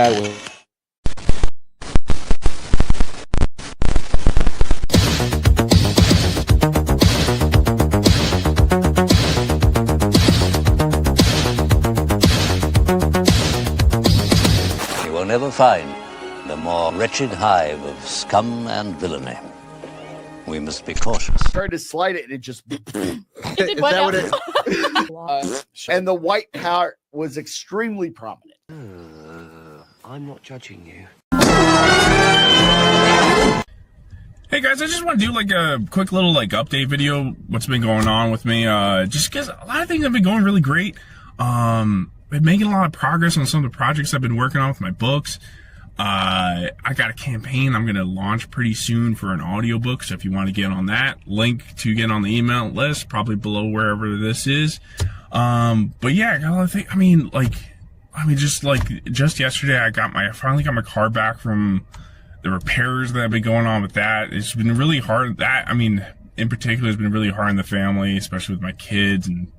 I will. You will never find the more wretched hive of scum and villainy. We must be cautious. Tried to slide it and it just. It did what now? And the white part was extremely prominent. I'm not judging you. Hey guys, I just want to do like a quick little like update video. What's been going on with me? Just because a lot of things have been going really great. Been making a lot of progress on some of the projects I've been working on with my books. I got a campaign I'm going to launch pretty soon for an audiobook. So if you want to get on that, link to get on the email list, probably below wherever this is. But yeah, I got a lot of things. Just yesterday, I finally got my car back from the repairs that have been going on with that. It's been really hard. In particular, it's been really hard in the family, especially with my kids and,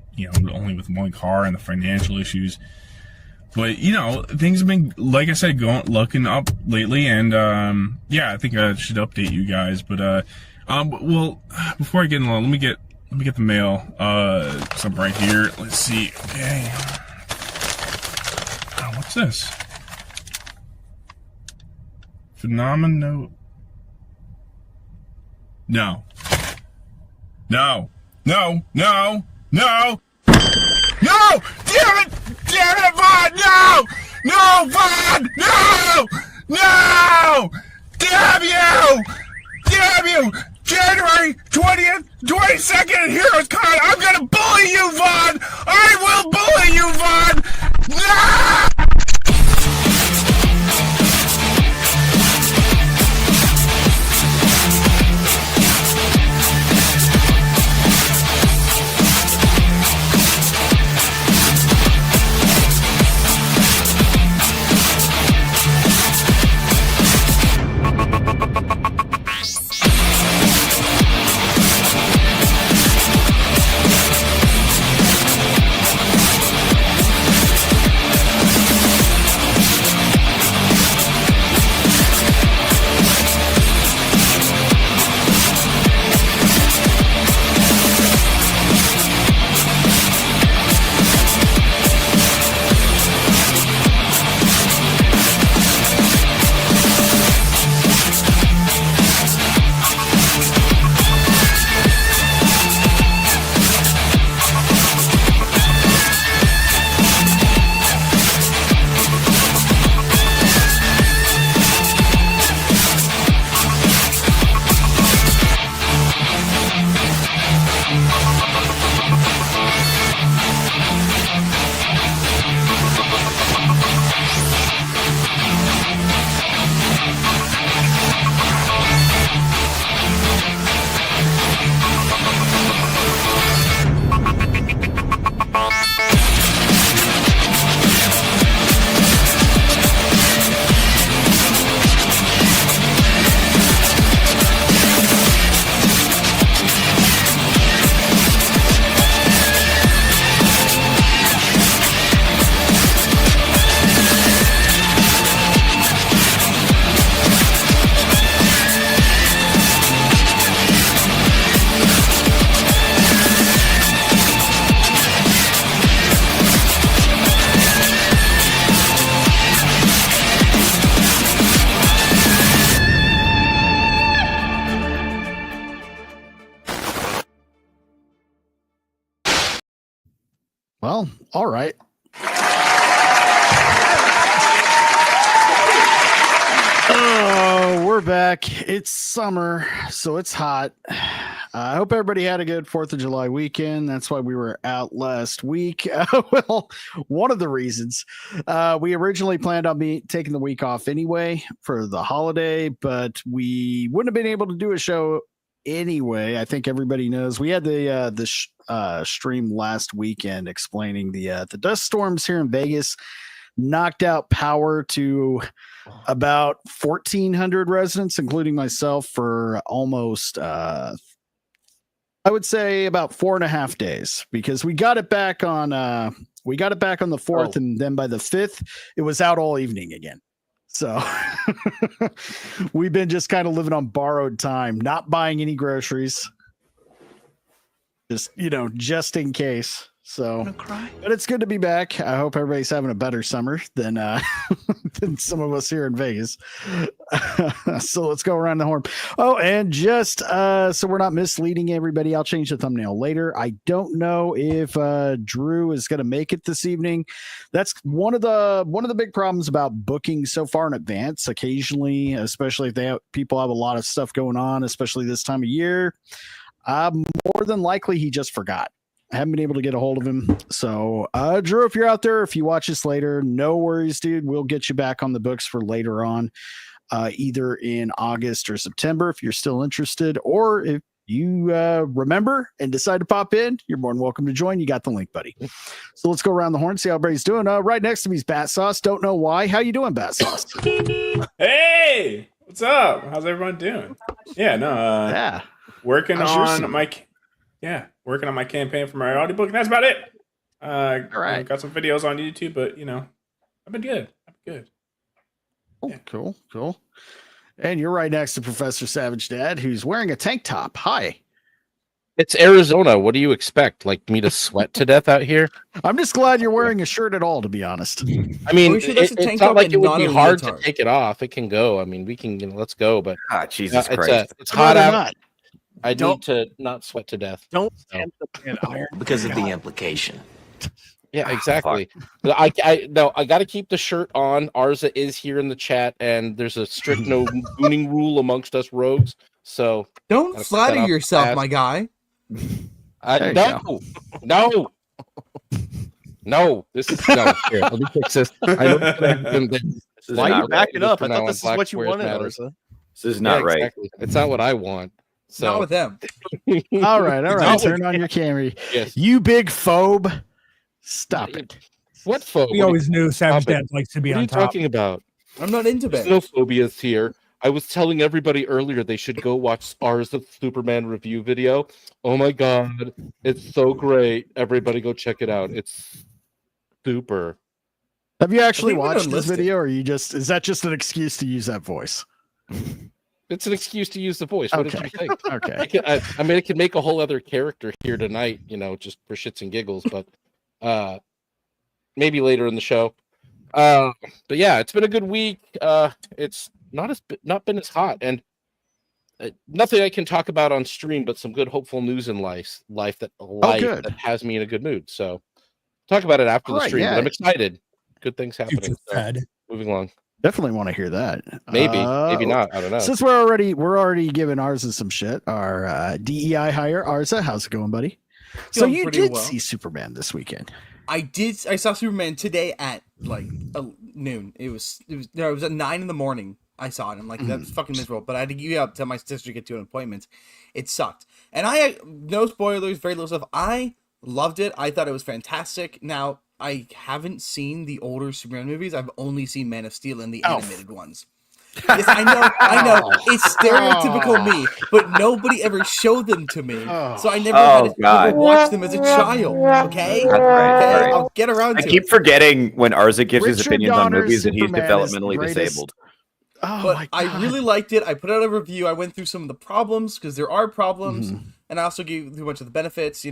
only with one car and the financial issues. But, things have been, like I said, looking up lately. And, I think I should update you guys. But, well, before I get in, let me get the mail. Something right here. Let's see. Okay. Oh, what's this? Phenomenal. No. No. No. No. No. No! Damn it! Damn it, Vaughn! No! No, Vaughn! No! No! Damn you! Damn you! January 20th, 22nd at HeroesCon! I'm gonna bully you, Vaughn! I will bully you, Vaughn! No! Well, all right. Oh, we're back. It's summer, so it's hot. I hope everybody had a good 4th of July weekend. That's why we were out last week. Well, one of the reasons. We originally planned on taking the week off anyway for the holiday, but we wouldn't have been able to do a show anyway. I think everybody knows we had the stream last weekend explaining the dust storms here in Vegas knocked out power to about 1,400 residents, including myself, for almost I would say about 4.5 days, because we got it back on the 4th, and then by the 5th it was out all evening again. So we've been just kind of living on borrowed time, not buying any groceries. Just, just in case. So, but it's good to be back. I hope everybody's having a better summer than than some of us here in Vegas. So let's go around the horn. Oh, and just so we're not misleading everybody, I'll change the thumbnail later. I don't know if Drew is going to make it this evening. That's one of the big problems about booking so far in advance. Occasionally, especially if people have a lot of stuff going on, especially this time of year. More than likely, he just forgot. I haven't been able to get a hold of him. So, Drew, if you're out there, if you watch this later, no worries, dude. We'll get you back on the books for later on, either in August or September if you're still interested. Or if you remember and decide to pop in, you're more than welcome to join. You got the link, buddy. So let's go around the horn, see how everybody's doing. Right next to me is Battsauce. Don't know why. How you doing, Battsauce? Hey, what's up? How's everyone doing? Yeah, no, yeah. Working on my campaign for my audiobook, and that's about it. All right. I've got some videos on YouTube, but I've been good. Oh, yeah. Cool. And you're right next to Professor Savage Dad, who's wearing a tank top. Hi. It's Arizona. What do you expect? Like me to sweat to death out here? I'm just glad you're wearing a shirt at all, to be honest. I mean, it's not like it would be hard to take it off. It can go. I mean, we can, let's go. But Jesus Christ. It's hot out. I need to not sweat to death. Don't stand up in iron because of the implication. Yeah, exactly. I got to keep the shirt on. Arza is here in the chat, and there's a strict no mooning rule amongst us rogues. So don't flatter yourself, my guy. No. This is no. Here, let me fix this. Why are you backing up? I thought this is what you wanted, Arza. This is not right. Exactly. It's not what I want. So. Not with them. All right. Turn on your camera. Yes. You big phobe. Stop it. What phobe? We always knew Savage Dad likes to be on top. What are you talking about? I'm not into There's no phobias here. I was telling everybody earlier they should go watch ours the Superman review video. Oh my god, it's so great! Everybody go check it out. It's super. Have you actually watched this video, or is that just an excuse to use that voice? It's an excuse to use the voice. What did you think? Okay. I mean, it could make a whole other character here tonight, just for shits and giggles, but maybe later in the show. But yeah, it's been a good week. It's not been as hot, and nothing I can talk about on stream, but some good hopeful news in life that has me in a good mood. So talk about it after the stream. Yeah. But I'm excited. Good things happening. So, moving along. Definitely want to hear that. Maybe not. I don't know. Since we're already giving Arza some shit. Our DEI hire, Arza, how's it going, buddy? So you did see Superman this weekend. I did. I saw Superman today at like noon. It was at 9 a.m. I saw it. I'm like, that's fucking miserable. But I had to give up to my sister to get to an appointment. It sucked. And no spoilers, very little stuff. I loved it. I thought it was fantastic. Now, I haven't seen the older Superman movies. I've only seen Man of Steel and the animated ones. Yes, I know. It's stereotypical me, but nobody ever showed them to me, so I never had to watch them as a child. Okay, right. I'll get around to it. I keep forgetting when Arza gives his opinions on movies that he's developmentally disabled. But I really liked it. I put out a review. I went through some of the problems because there are problems, and I also gave through a bunch of the benefits.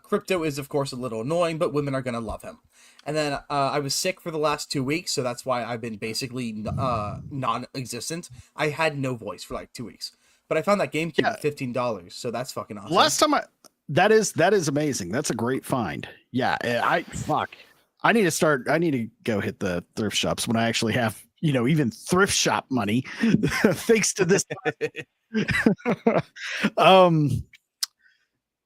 Crypto is of course a little annoying, but women are gonna love him. And then I was sick for the last 2 weeks, so that's why I've been basically non-existent. I had no voice for like 2 weeks, but I found that GameCube at $15, so that's fucking awesome. Last time that is amazing. That's a great find. Yeah, I need to go hit the thrift shops when I actually have even thrift shop money, thanks to this.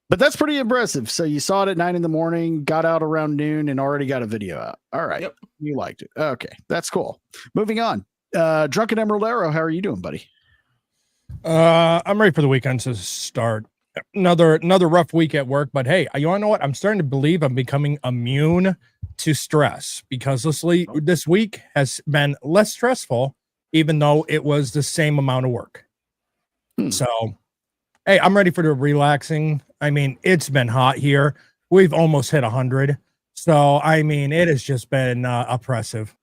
But that's pretty impressive. So you saw it at 9 a.m, got out around noon, and already got a video out. All right. Yep. You liked it. Okay. That's cool. Moving on. Drunken Emerald Arrow, how are you doing, buddy? I'm ready for the weekend to start. Another rough week at work, but hey, you want to know what? I'm starting to believe I'm becoming immune to stress because this week has been less stressful, even though it was the same amount of work. So, hey, I'm ready for the relaxing. I mean, it's been hot here. We've almost hit 100. So, I mean, it has just been oppressive.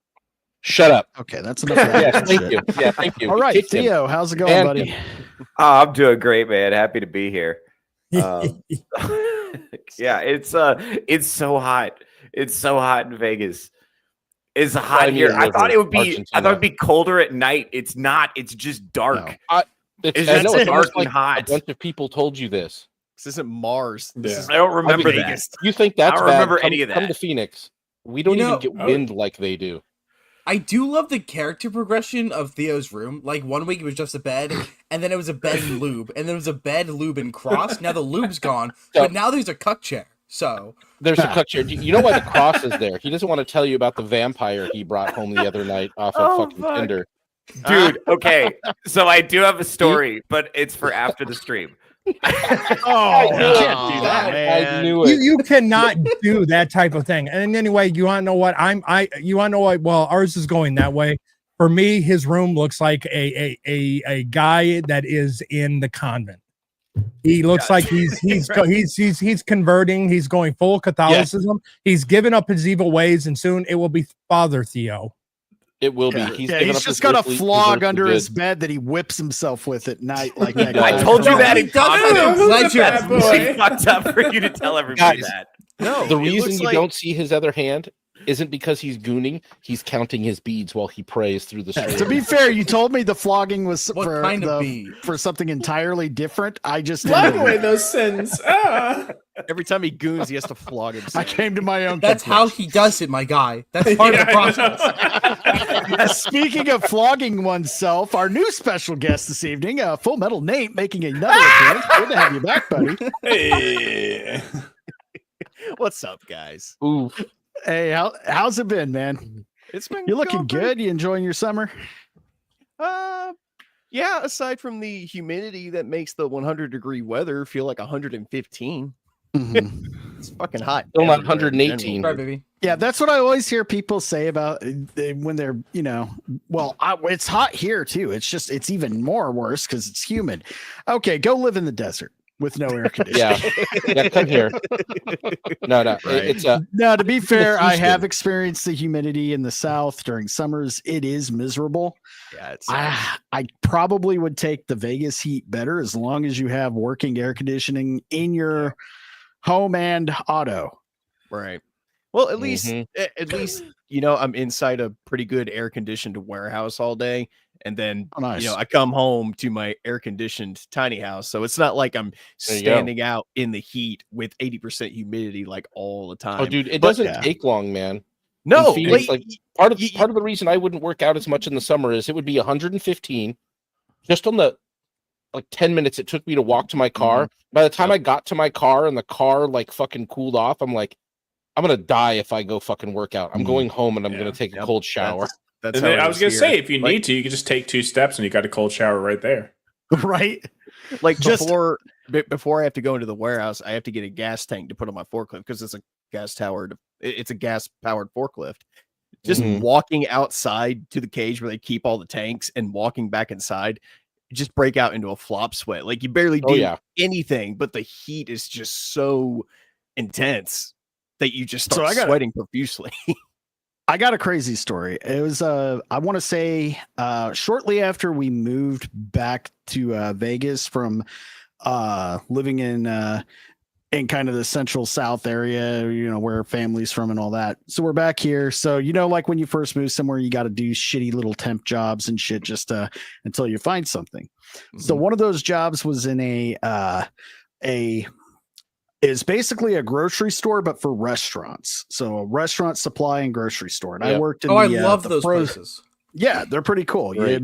Shut up. Okay, that's enough. Yeah, thank you. Yeah, thank you. All right, Kicked him. Theo, how's it going, Banned buddy? him. I'm doing great, man. Happy to be here. Yeah, it's so hot. It's so hot in Vegas. It's hot here. I thought it'd be colder at night. It's not. It's just dark. No. It's just dark and hot. A bunch of people told you this. This isn't Mars. Yeah. I don't remember that. You think that's I don't bad? remember any of that. Come to Phoenix. We don't even get wind like they do. I do love the character progression of Theo's room. Like, one week it was just a bed, and then it was a bed and lube, and then it was a bed, lube, and cross. Now the lube's gone, but now there's a cuck chair. So there's a cuck chair. You know why the cross is there? He doesn't want to tell you about the vampire he brought home the other night off of fucking Tinder. Dude, okay. So I do have a story, but it's for after the stream. Oh, you can't do that, man. I knew it. You cannot do that type of thing. And anyway, you want to know what you want to know what? Well, ours is going that way. For me, his room looks like a guy that is in the convent. He looks like he's converting. He's going full Catholicism. Yeah. He's given up his evil ways, and soon it will be Father Theo. It will be. He's just got a flog under his bed that he whips himself with at night. Like that. I told you that in confidence. That's really fucked up for you to tell everybody that. No, the reason you don't see his other hand isn't because he's gooning. He's counting his beads while he prays through the stream. To be fair, you told me the flogging was for something entirely different. I just flog away those sins. Every time he goons, he has to flog himself. I came to my own. That's how he does it, my guy. That's part of the process. Speaking of flogging oneself, our new special guest this evening, Full Metal Nate, making another appearance. Good to have you back, buddy. Hey. What's up, guys? Ooh. Hey, how's it been, man? It's been. You looking good? You enjoying your summer? Yeah. Aside from the humidity that makes the 100-degree weather feel like 115. Mm-hmm. It's fucking hot. Still not 118. Right, baby. Yeah, that's what I always hear people say about when they're, it's hot here too. It's even more worse because it's humid. Okay, go live in the desert with no air conditioning. Yeah, come here. No, right. It's no. To be fair, I have experienced the humidity in the South during summers. It is miserable. Yeah, I probably would take the Vegas heat better as long as you have working air conditioning in your home and auto. Right. Well, at least, I'm inside a pretty good air conditioned warehouse all day. And then, I come home to my air conditioned tiny house. So it's not like I'm standing out in the heat with 80% humidity like all the time. Oh, dude, it doesn't take long, man. No, Phoenix, part of the reason I wouldn't work out as much in the summer is it would be 115 just on the 10 minutes it took me to walk to my car. By the time I got to my car and the car fucking cooled off, I'm like, I'm gonna die if I go fucking work out. I'm going home and I'm gonna take a cold shower. That's how I was gonna say, if you need to, you can just take 2 steps and you got a cold shower right there. Right? Before I have to go into the warehouse, I have to get a gas tank to put on my forklift because it's a gas powered forklift. Just walking outside to the cage where they keep all the tanks and walking back inside, just break out into a flop sweat. Like you barely do anything, but the heat is just so intense that you just start sweating profusely. I got a crazy story. It was I want to say shortly after we moved back to Vegas from living in kind of the central South area, where family's from and all that. So we're back here. So like when you first move somewhere, you got to do shitty little temp jobs and shit just until you find something. So one of those jobs was in is basically a grocery store, but for restaurants. So a restaurant supply and grocery store. And I worked in I love those places. Yeah, they're pretty cool. Right.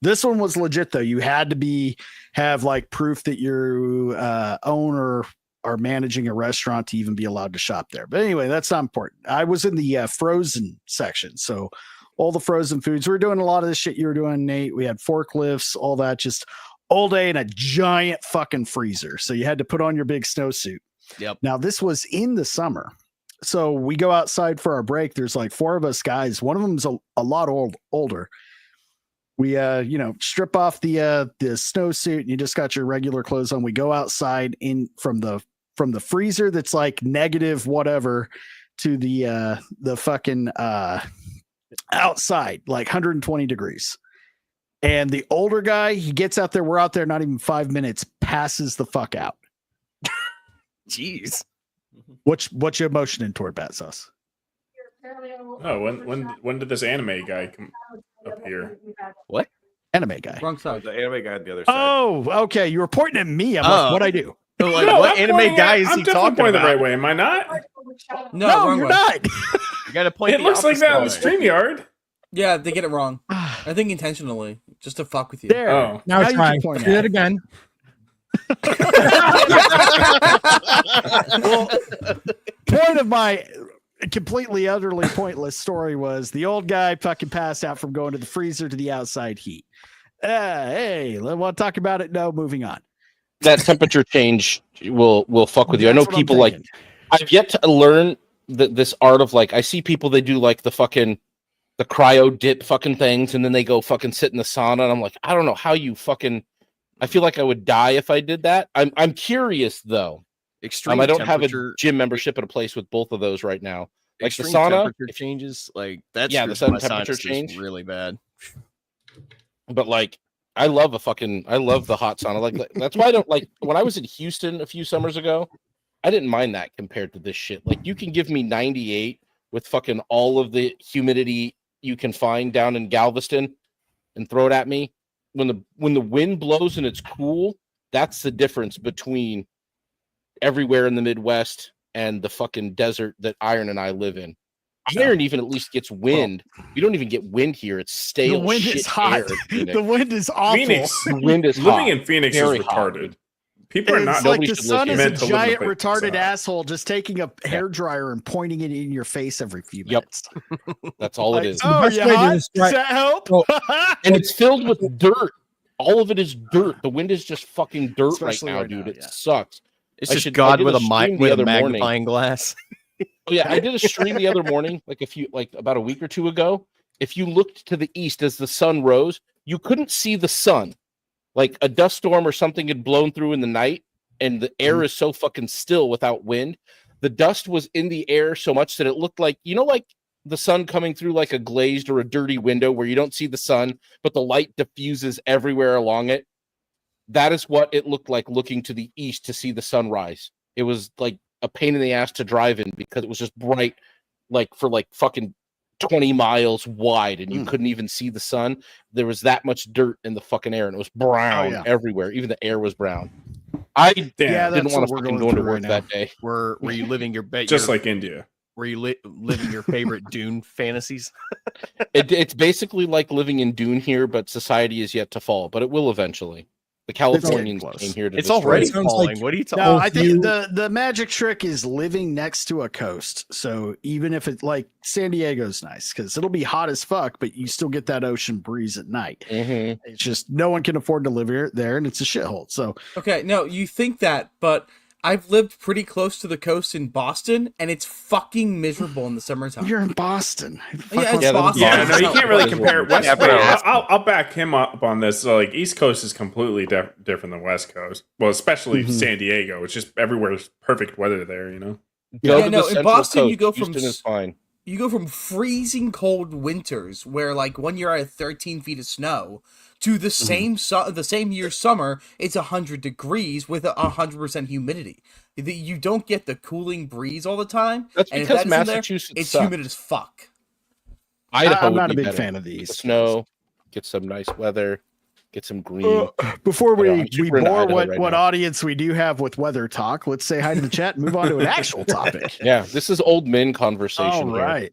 This one was legit though. You had to have proof that you own or are managing a restaurant to even be allowed to shop there. But anyway, that's not important. I was in the frozen section. So all the frozen foods, we were doing a lot of this shit you were doing, Nate. We had forklifts, all that, just all day in a giant fucking freezer. So you had to put on your big snowsuit. Yep. Now this was in the summer. So we go outside for our break. There's 4 of us guys. One of them's a lot older. We, strip off the snowsuit and you just got your regular clothes on. We go outside from the freezer that's negative whatever to the fucking outside, like 120 degrees. And the older guy, he gets out there. We're out there not even 5 minutes, passes the fuck out. Jeez. What's your emotion in toward Battsauce? Oh, when did this anime guy come up here? What? Anime guy. Wrong side. The anime guy on the other side. Oh, okay. You were pointing at me. I'm like, what'd I do? Like, No, what I'm anime pointing guy at- is I'm he definitely talking pointing about? the right way. Am I not? No, No, wrong you're way. not. You gotta point. It looks like that on the stream. StreamYard. Yeah, they get it wrong. I think intentionally, just to fuck with you. There. Oh. Now Now you try. can point Do at that it. again. Well, point of my completely utterly pointless story was the old guy fucking passed out from going to the freezer to the outside heat. Hey, want to talk about it? No, moving on. That temperature change will fuck with you. I know That's what I'm people like thinking. I've yet to learn this art of like I see people they do like the cryo dip fucking things and then they go fucking sit in the sauna and I'm like I don't know how you fucking I feel like I would die if I did that. I'm curious though. Extreme. I don't have a temperature- gym membership at a place with both of those right now. Like the extreme sauna, temperature changes. Like that's Yeah, the sudden temperature change. really bad. but like I love the hot sauna. Like that's why I don't like when I was in Houston a few summers ago, I didn't mind that compared to this shit. Like you can give me 98 with fucking all of the humidity you can find down in Galveston and throw it at me. When the wind blows and it's cool, that's the difference between everywhere in the Midwest and the fucking desert that Iron and I live in. Iron even at least gets wind. You don't even get wind here. It's stale. The wind shit is hot. air in Phoenix. The wind is awful. Phoenix. The wind is Living hot. in Phoenix is Very hot. retarded. People are It's not. like nobody the should sun live is here. a Meant to live in a giant place that's retarded hot. asshole just taking a hairdryer and pointing it in your face every few Yep. minutes. That's all Like, it is. The oh, best you way to hot? describe- Does that help? Well, And it's filled with dirt. All of it is dirt. The wind is just fucking dirt Especially right now, right dude. now, It yeah. sucks. It's I just should- I God did with a a stream the with a other morning. magnifying glass. Oh yeah, I did a stream the other morning, about a week or two ago. If you looked to the east as the sun rose, you couldn't see the sun. Like a dust storm or something had blown through in the night, and the air is so fucking still without wind. The dust was in the air so much that it looked like like the sun coming through like a glazed or a dirty window where you don't see the sun, but the light diffuses everywhere along it. That is what it looked like looking to the east to see the sunrise. It was like a pain in the ass to drive in because it was just bright, like for like fucking 20 miles wide, and you couldn't even see the sun. There was that much dirt in the fucking air, and it was brown everywhere. Even the air was brown. I didn't that's want what to we're fucking going go into through work right that day. Were you living your bed? Just like India. Were you living your favorite Dune fantasies? It's basically like living in Dune here, but society is yet to fall, but it will eventually. The Californians close. came here to It's destroy already it. Sounds falling. like- What are you talking? No, Oh, I think you- the magic trick is living next to a coast. So even if it's like San Diego's nice because it'll be hot as fuck, but you still get that ocean breeze at night. Mhm. It's just no one can afford to live there, and it's a shithole. So Okay, no, you think that, but I've lived pretty close to the coast in Boston, and it's fucking miserable in the summertime. you're in Boston. Yeah, it's Yeah, Boston. Yeah, It's no, you not can't really miserable. compare. West Yeah, but Coast, I'll back him up on this. So, like, East Coast is completely different than West Coast. Well, especially San Diego. It's just everywhere's perfect weather there. Go Yeah, to no, the in Central Boston, Coast. you go from Houston is fine. You go from freezing cold winters, where like 1 year I had 13 feet of snow, to the same the same year's summer, it's 100 degrees with 100% humidity. You don't get the cooling breeze all the time. That's and if because in there, Massachusetts it's sucks. humid as fuck. Idaho I'm would not a be big better. fan of Get these. the snow, get some nice weather, get some green. Before Yeah, we I'm super into bore Idaho what, right what now. audience we do have with weather talk, let's say hi to the chat and move on to an actual topic. Yeah, this is old men conversation. All here. right.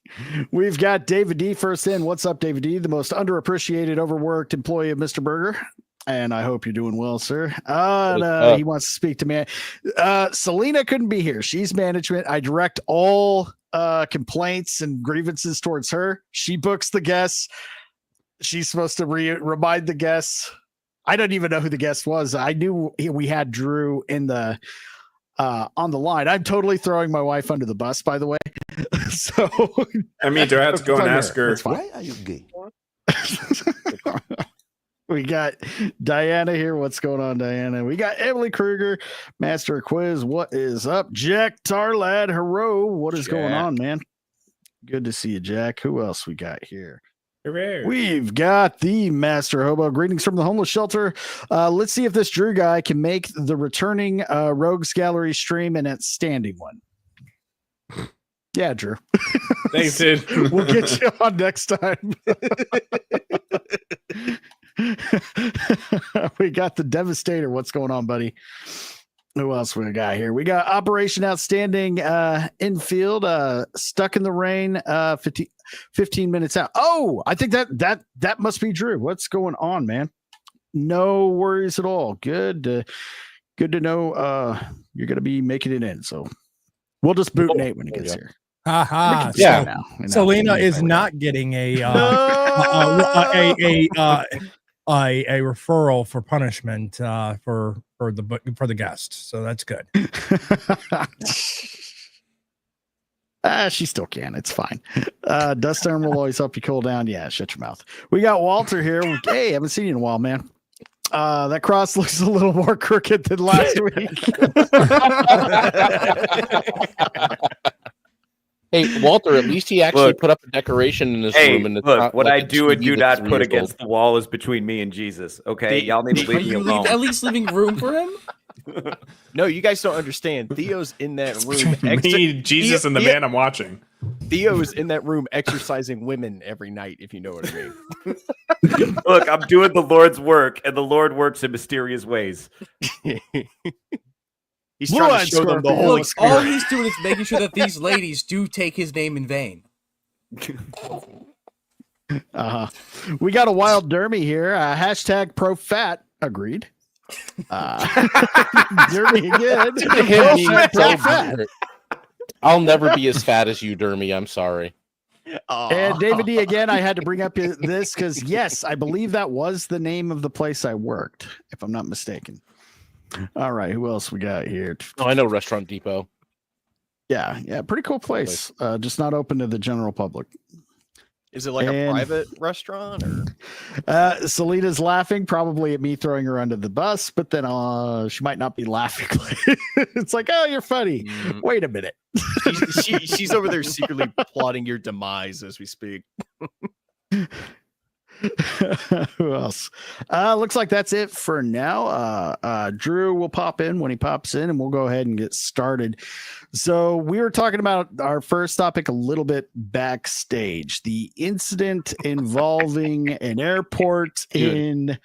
We've got David D first in. What's up, David D? The most underappreciated, overworked employee of Mr. Burger. And I hope you're doing well, sir. He wants to speak to me. Selena couldn't be here. She's management. I direct all complaints and grievances towards her. She books the guests. She's supposed to remind the guests. I don't even know who the guest was. I knew we had Drew in the on the line. I'm totally throwing my wife under the bus, by the way. So I mean, do I have to go and ask her? That's fine. Why are you gay? We got Diana here. What's going on, Diana? We got Emily Kruger, Master of Quiz. What is up? JackTarLad, hello. What is going on, man? Good to see you, Jack. Who else we got here? Hooray. We've got the Master Hobo. Greetings from the homeless shelter. Let's see if this Drew guy can make the returning Rogues Gallery stream and it's standing one. Yeah, Drew. Thanks, dude. We'll get you on next time. We got the Devastator. What's going on, buddy? Who else we got here? We got Operation Outstanding infield, stuck in the rain, 15 minutes out. Oh, I think that must be Drew. What's going on, man? No worries at all. Good to know you're gonna be making it in. So we'll just boot Nate when he gets here. Haha. Yeah. Now, Selena is not getting a referral for punishment for the guest. So that's good. She still can. It's fine. Dust Storm will always help you cool down. Yeah, shut your mouth. We got Walter here. Hey, haven't seen you in a while, man. That cross looks a little more crooked than last week. Hey, Walter, at least he actually put up a decoration in his room. And it's not what like I do and do not put against old. the wall is between me and Jesus. Okay, y'all need to leave me alone. At least leaving room for him? No, you guys don't understand. Theo's in that room. Me, Jesus, and the man I'm watching. Theo is in that room exercising women every night, if you know what I mean. Look, I'm doing the Lord's work, and the Lord works in mysterious ways. He's trying to show them the Holy Spirit. All he's doing is making sure that these ladies do take his name in vain. We got a wild Dermy here. Hashtag pro fat. Agreed. Dermy again. I'll never be as fat as you, Dermy. I'm sorry. And David D again, I had to bring up this because yes, I believe that was the name of the place I worked, if I'm not mistaken. All right, who else we got here? Oh, I know Restaurant Depot. Yeah, pretty cool place. Just not open to the general public. Is it like a private restaurant? Or? Selena's laughing, probably at me throwing her under the bus, but then she might not be laughing. It's like, oh, you're funny. Wait a minute. She's over there secretly plotting your demise as we speak. Who else? Looks like that's it for now. Drew will pop in when he pops in, and we'll go ahead and get started. So we were talking about our first topic a little bit backstage, the incident involving an airport in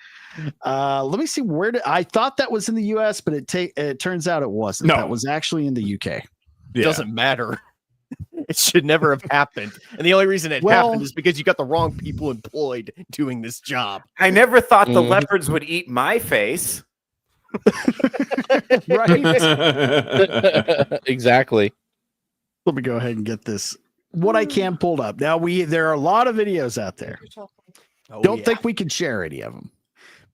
let me see, I thought that was in the US, but it turns out it wasn't. No. That was actually in the UK. It doesn't matter. It should never have happened. And the only reason it happened is because you got the wrong people employed doing this job. I never thought the leopards would eat my face. Right. Exactly. Let me go ahead and get this. What I can pulled up. Now there are a lot of videos out there. Don't think we can share any of them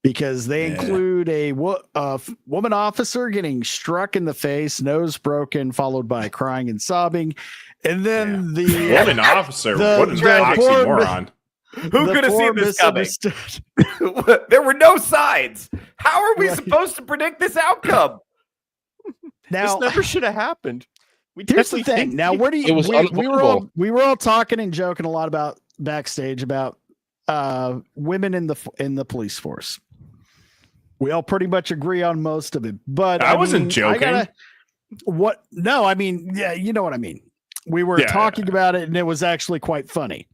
because they include a woman officer getting struck in the face, nose broken, followed by crying and sobbing. And then the woman officer, what an oxymoron. Who could have seen this coming? There were no signs. How are we supposed to predict this outcome? Now, this never should have happened. Here's the thing. Now, where do you? We were all talking and joking a lot about backstage about women in the police force. We all pretty much agree on most of it, but I wasn't joking. No, I mean, yeah, you know what I mean. We were talking about it, and it was actually quite funny.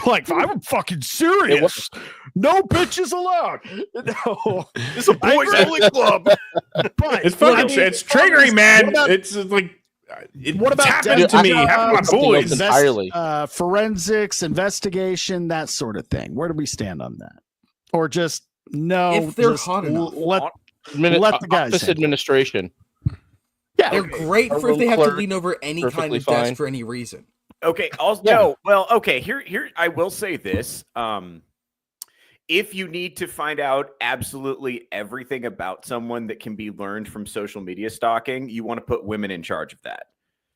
Like, I'm fucking serious. No bitches allowed. No, it's a boys only club. But it's fucking, it's triggering, man. It's like. What about happened to me? Happened to my boys entirely. Forensics, investigation, that sort of thing. Where do we stand on that? Or just no? If they're hot enough, let the guys. Office administration. Yeah, they're great for if they have to lean over any kind of desk for any reason. Okay. Also, okay. Here, I will say this. If you need to find out absolutely everything about someone that can be learned from social media stalking, you want to put women in charge of that.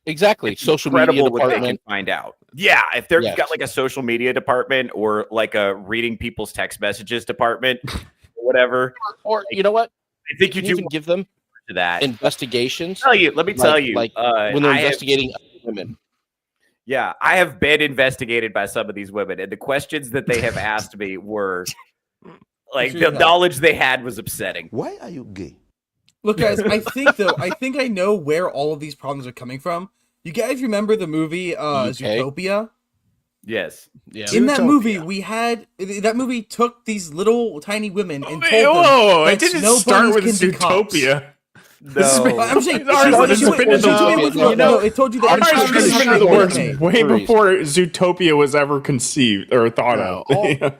Exactly. It's social media what department. they can find out. Yeah, if they've got like a social media department or like a reading people's text messages department, or whatever. Or you know what? I think you can give them to that investigations. Let me tell you, like when they're investigating women. Yeah, I have been investigated by some of these women, and the questions that they have asked me were like the knowledge they had was upsetting. Why are you gay? Look, guys, I think I know where all of these problems are coming from. You guys remember the movie Zootopia? Yes. Yeah. In that movie, that movie took these little tiny women and told them Whoa! that It didn't snow start bunnies with can be cops. Zootopia. No, I'm saying it told you that the works way before Zootopia was ever conceived or thought of.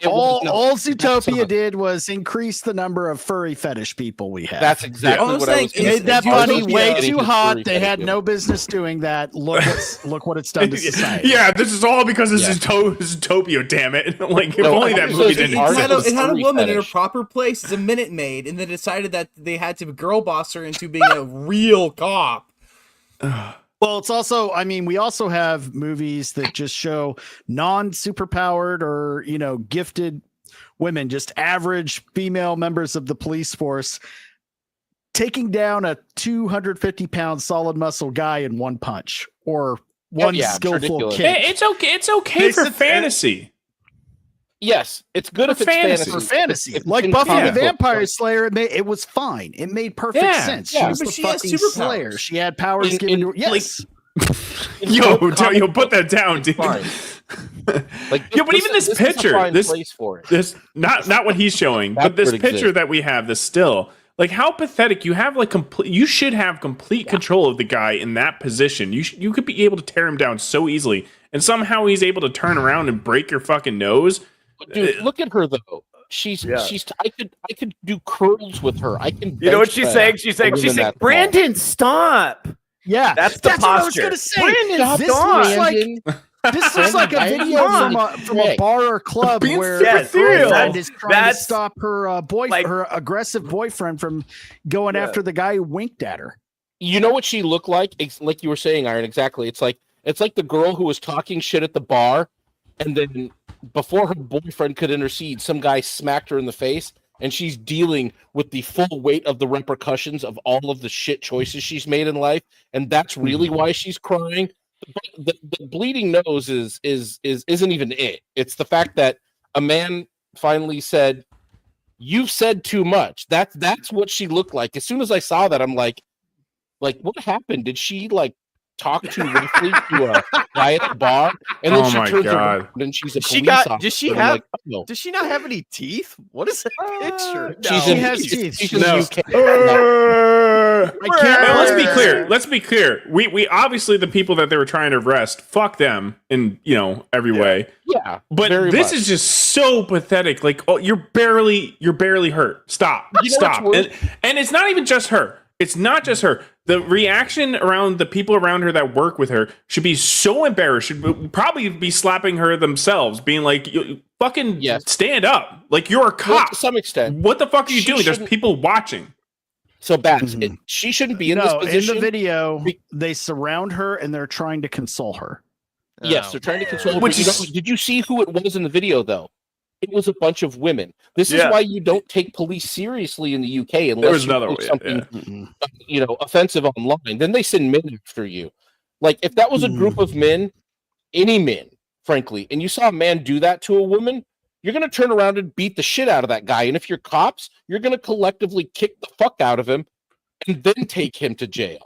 All Zootopia did was increase the number of furry fetish people we have. That's exactly what I was saying. Made that bunny way too hot. They had fetish. no business doing that. Look what it's done to society. Yeah, this is all because of Zootopia. Damn it! Like if No, only that movie didn't. It had a woman in her proper place as a Minute Maid, and then decided that they had to girl boss her into being a real cop. Well, it's also, I mean, we also have movies that just show non-superpowered or, gifted women, just average female members of the police force, taking down a 250-pound solid muscle guy in one punch or one skillful kick. It's okay. It's okay for fantasy. Yes, it's good for fantasy. For fantasy, like Buffy the Vampire Slayer, it was fine. It made perfect sense. She was the fucking Slayer. She had powers given to her. Yes. Yo, put that down, dude. Like, but even this picture, this not what he's showing, but this picture that we have, this still, like how pathetic. You have you should have complete control of the guy in that position. You could be able to tear him down so easily, and somehow he's able to turn around and break your fucking nose. Dude, look at her though. She's. I could do curls with her. I can. You know what she's saying? She's saying, Brandon, stop. Yeah, that's the posture. What I was gonna say. Brandon, this looks like a video from a bar or club where a girlfriend is trying to stop her her aggressive boyfriend from going after the guy who winked at her. You know what she looked like? It's like you were saying, Iron. Exactly. It's like the girl who was talking shit at the bar, and then before her boyfriend could intercede, some guy smacked her in the face, and she's dealing with the full weight of the repercussions of all of the shit choices she's made in life, and that's really why she's crying. The bleeding nose isn't even it. It's the fact that a man finally said, "You've said too much." That's what she looked like. As soon as I saw that, I'm like, what happened? Did she talk too roughly to a guy at the bar, and then she turns around and she's a police officer. Does she have? Does she not have any teeth? What is that picture? She has teeth. She's in the UK. Let's be clear. We obviously the people that they were trying to arrest, fuck them in every way. Yeah, but this is just so pathetic. Like, oh, you're barely hurt. Stop. And it's not even just her. It's not just her. The reaction around the people around her that work with her should be so embarrassed. Should probably be slapping her themselves, being like, "Fucking stand up! Like you're a cop." To some extent, what the fuck are you doing? There's people watching. So Bats, she shouldn't be in this position. In the video, they surround her and they're trying to console her. Yes, they're trying to console her. Did you see who it was in the video though? It was a bunch of women. This is why you don't take police seriously in the UK unless you do something, offensive online. Then they send men after you. Like if that was a group of men, any men, frankly, and you saw a man do that to a woman, you're going to turn around and beat the shit out of that guy. And if you're cops, you're going to collectively kick the fuck out of him and then take him to jail.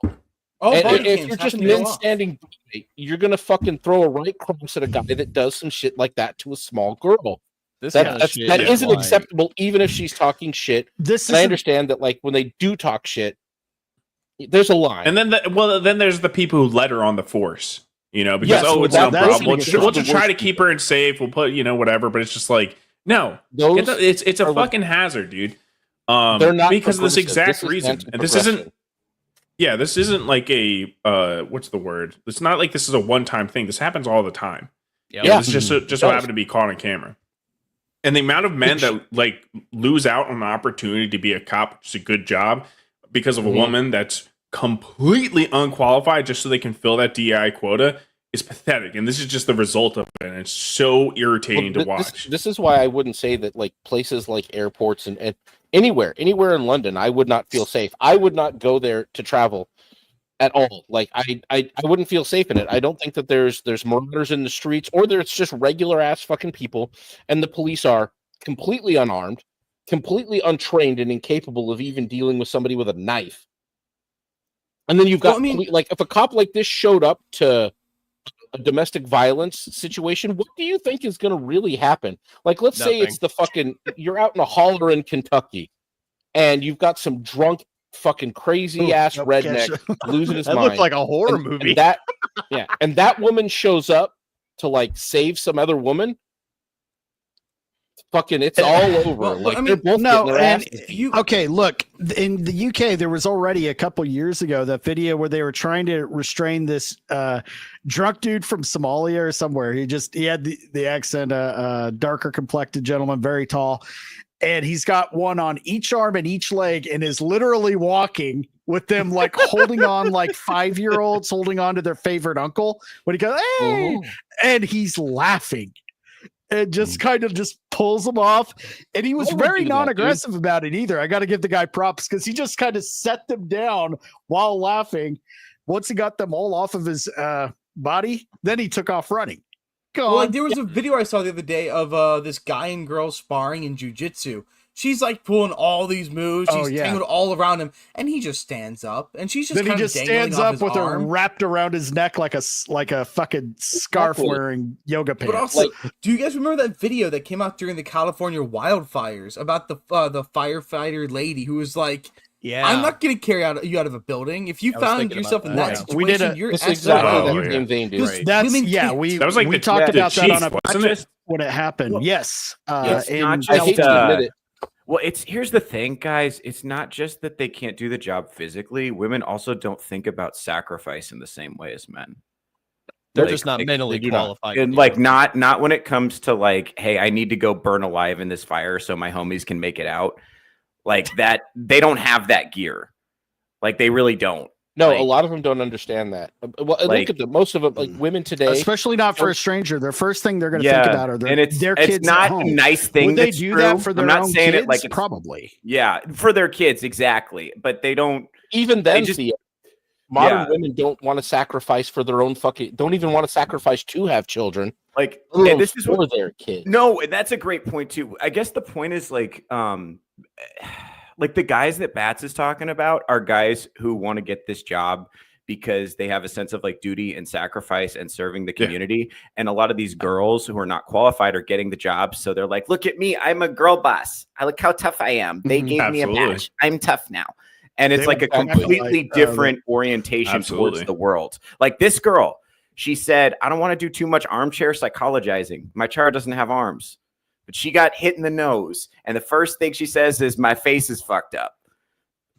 And if you're just men standing by, you're going to fucking throw a right cross at a guy that does some shit like that to a small girl. That isn't acceptable, even if she's talking shit. I understand that, like when they do talk shit, there's a line. And then, then there's the people who let her on the force. Because it's no problem. We'll just try to keep her in safe. We'll put whatever. But it's just like no, it's a fucking hazard, dude. They're not because of this exact reason. And this isn't. Yeah, this isn't like a what's the word? It's not like this is a one-time thing. This happens all the time. This just so happened to be caught on camera. And the amount of men that lose out on an opportunity to be a cop, which is a good job, because of a woman that's completely unqualified just so they can fill that DEI quota is pathetic. And this is just the result of it. And it's so irritating to watch. This is why I wouldn't say that places like airports and anywhere in London, I would not feel safe. I would not go there to travel at all. Like I wouldn't feel safe in it. I don't think that there's murders in the streets, or there's just regular ass fucking people, and the police are completely unarmed, completely untrained, and incapable of even dealing with somebody with a knife. And then you've got like if a cop like this showed up to a domestic violence situation, what do you think is going to really happen? Like, let's say it's the fucking you're out in a holler in Kentucky, and you've got some drunk fucking crazy ass redneck losing his mind. That looked like a horror movie. And that woman shows up to like save some other woman. Fucking, it's all over. Well, like I mean, they're both no, getting their and asses you okay? Look, in the UK, there was already a couple years ago that video where they were trying to restrain this drunk dude from Somalia or somewhere. He had the accent, darker complected gentleman, very tall, and he's got one on each arm and each leg, and is literally walking with them like holding on like 5-year-olds holding on to their favorite uncle when he goes, hey, and he's laughing. And just kind of just pulls him off. And he was very non-aggressive about it either. I got to give the guy props because he just kind of set them down while laughing. Once he got them all off of his body, then he took off running. Like there was a video I saw the other day of this guy and girl sparring in jiu-jitsu. She's like pulling all these moves. She's tangled all around him, and he just stands up, and she's just then he just stands up with her wrapped around his neck like a fucking scarf wearing yoga pants. But also, do you guys remember that video that came out during the California wildfires about the firefighter lady who was like, I'm not going to carry you out of a building. If you found yourself in that situation, you're exactly that vein, dude. We talked about that on a podcast when it happened. Well, yes. It's not just, I hate to admit it. Well, here's the thing, guys. It's not just that they can't do the job physically. Women also don't think about sacrifice in the same way as men. They're just not mentally qualified. And like not when it comes to like, hey, I need to go burn alive in this fire so my homies can make it out. Like that, they don't have that gear. Like they really don't. No, a lot of them don't understand that. Well, look at most of them, like women today, especially not for a stranger. Their first thing they're going to think about are their kids. It's not a nice thing. Would they do that for their I'm not own saying kids? it like Probably. Yeah, for their kids, exactly. But they don't. Even then, modern women don't want to sacrifice for their own don't even want to sacrifice to have children. Like, and this is for their kids. No, that's a great point too. I guess the point is like the guys that Bats is talking about are guys who want to get this job because they have a sense of like duty and sacrifice and serving the community. And a lot of these girls who are not qualified are getting the job. So they're like, look at me. I'm a girl boss. I look how tough I am. They gave me a badge. I'm tough now. And it's like a completely different orientation towards the world. Like this girl, she said, I don't want to do too much armchair psychologizing. My child doesn't have arms. But she got hit in the nose. And the first thing she says is, my face is fucked up.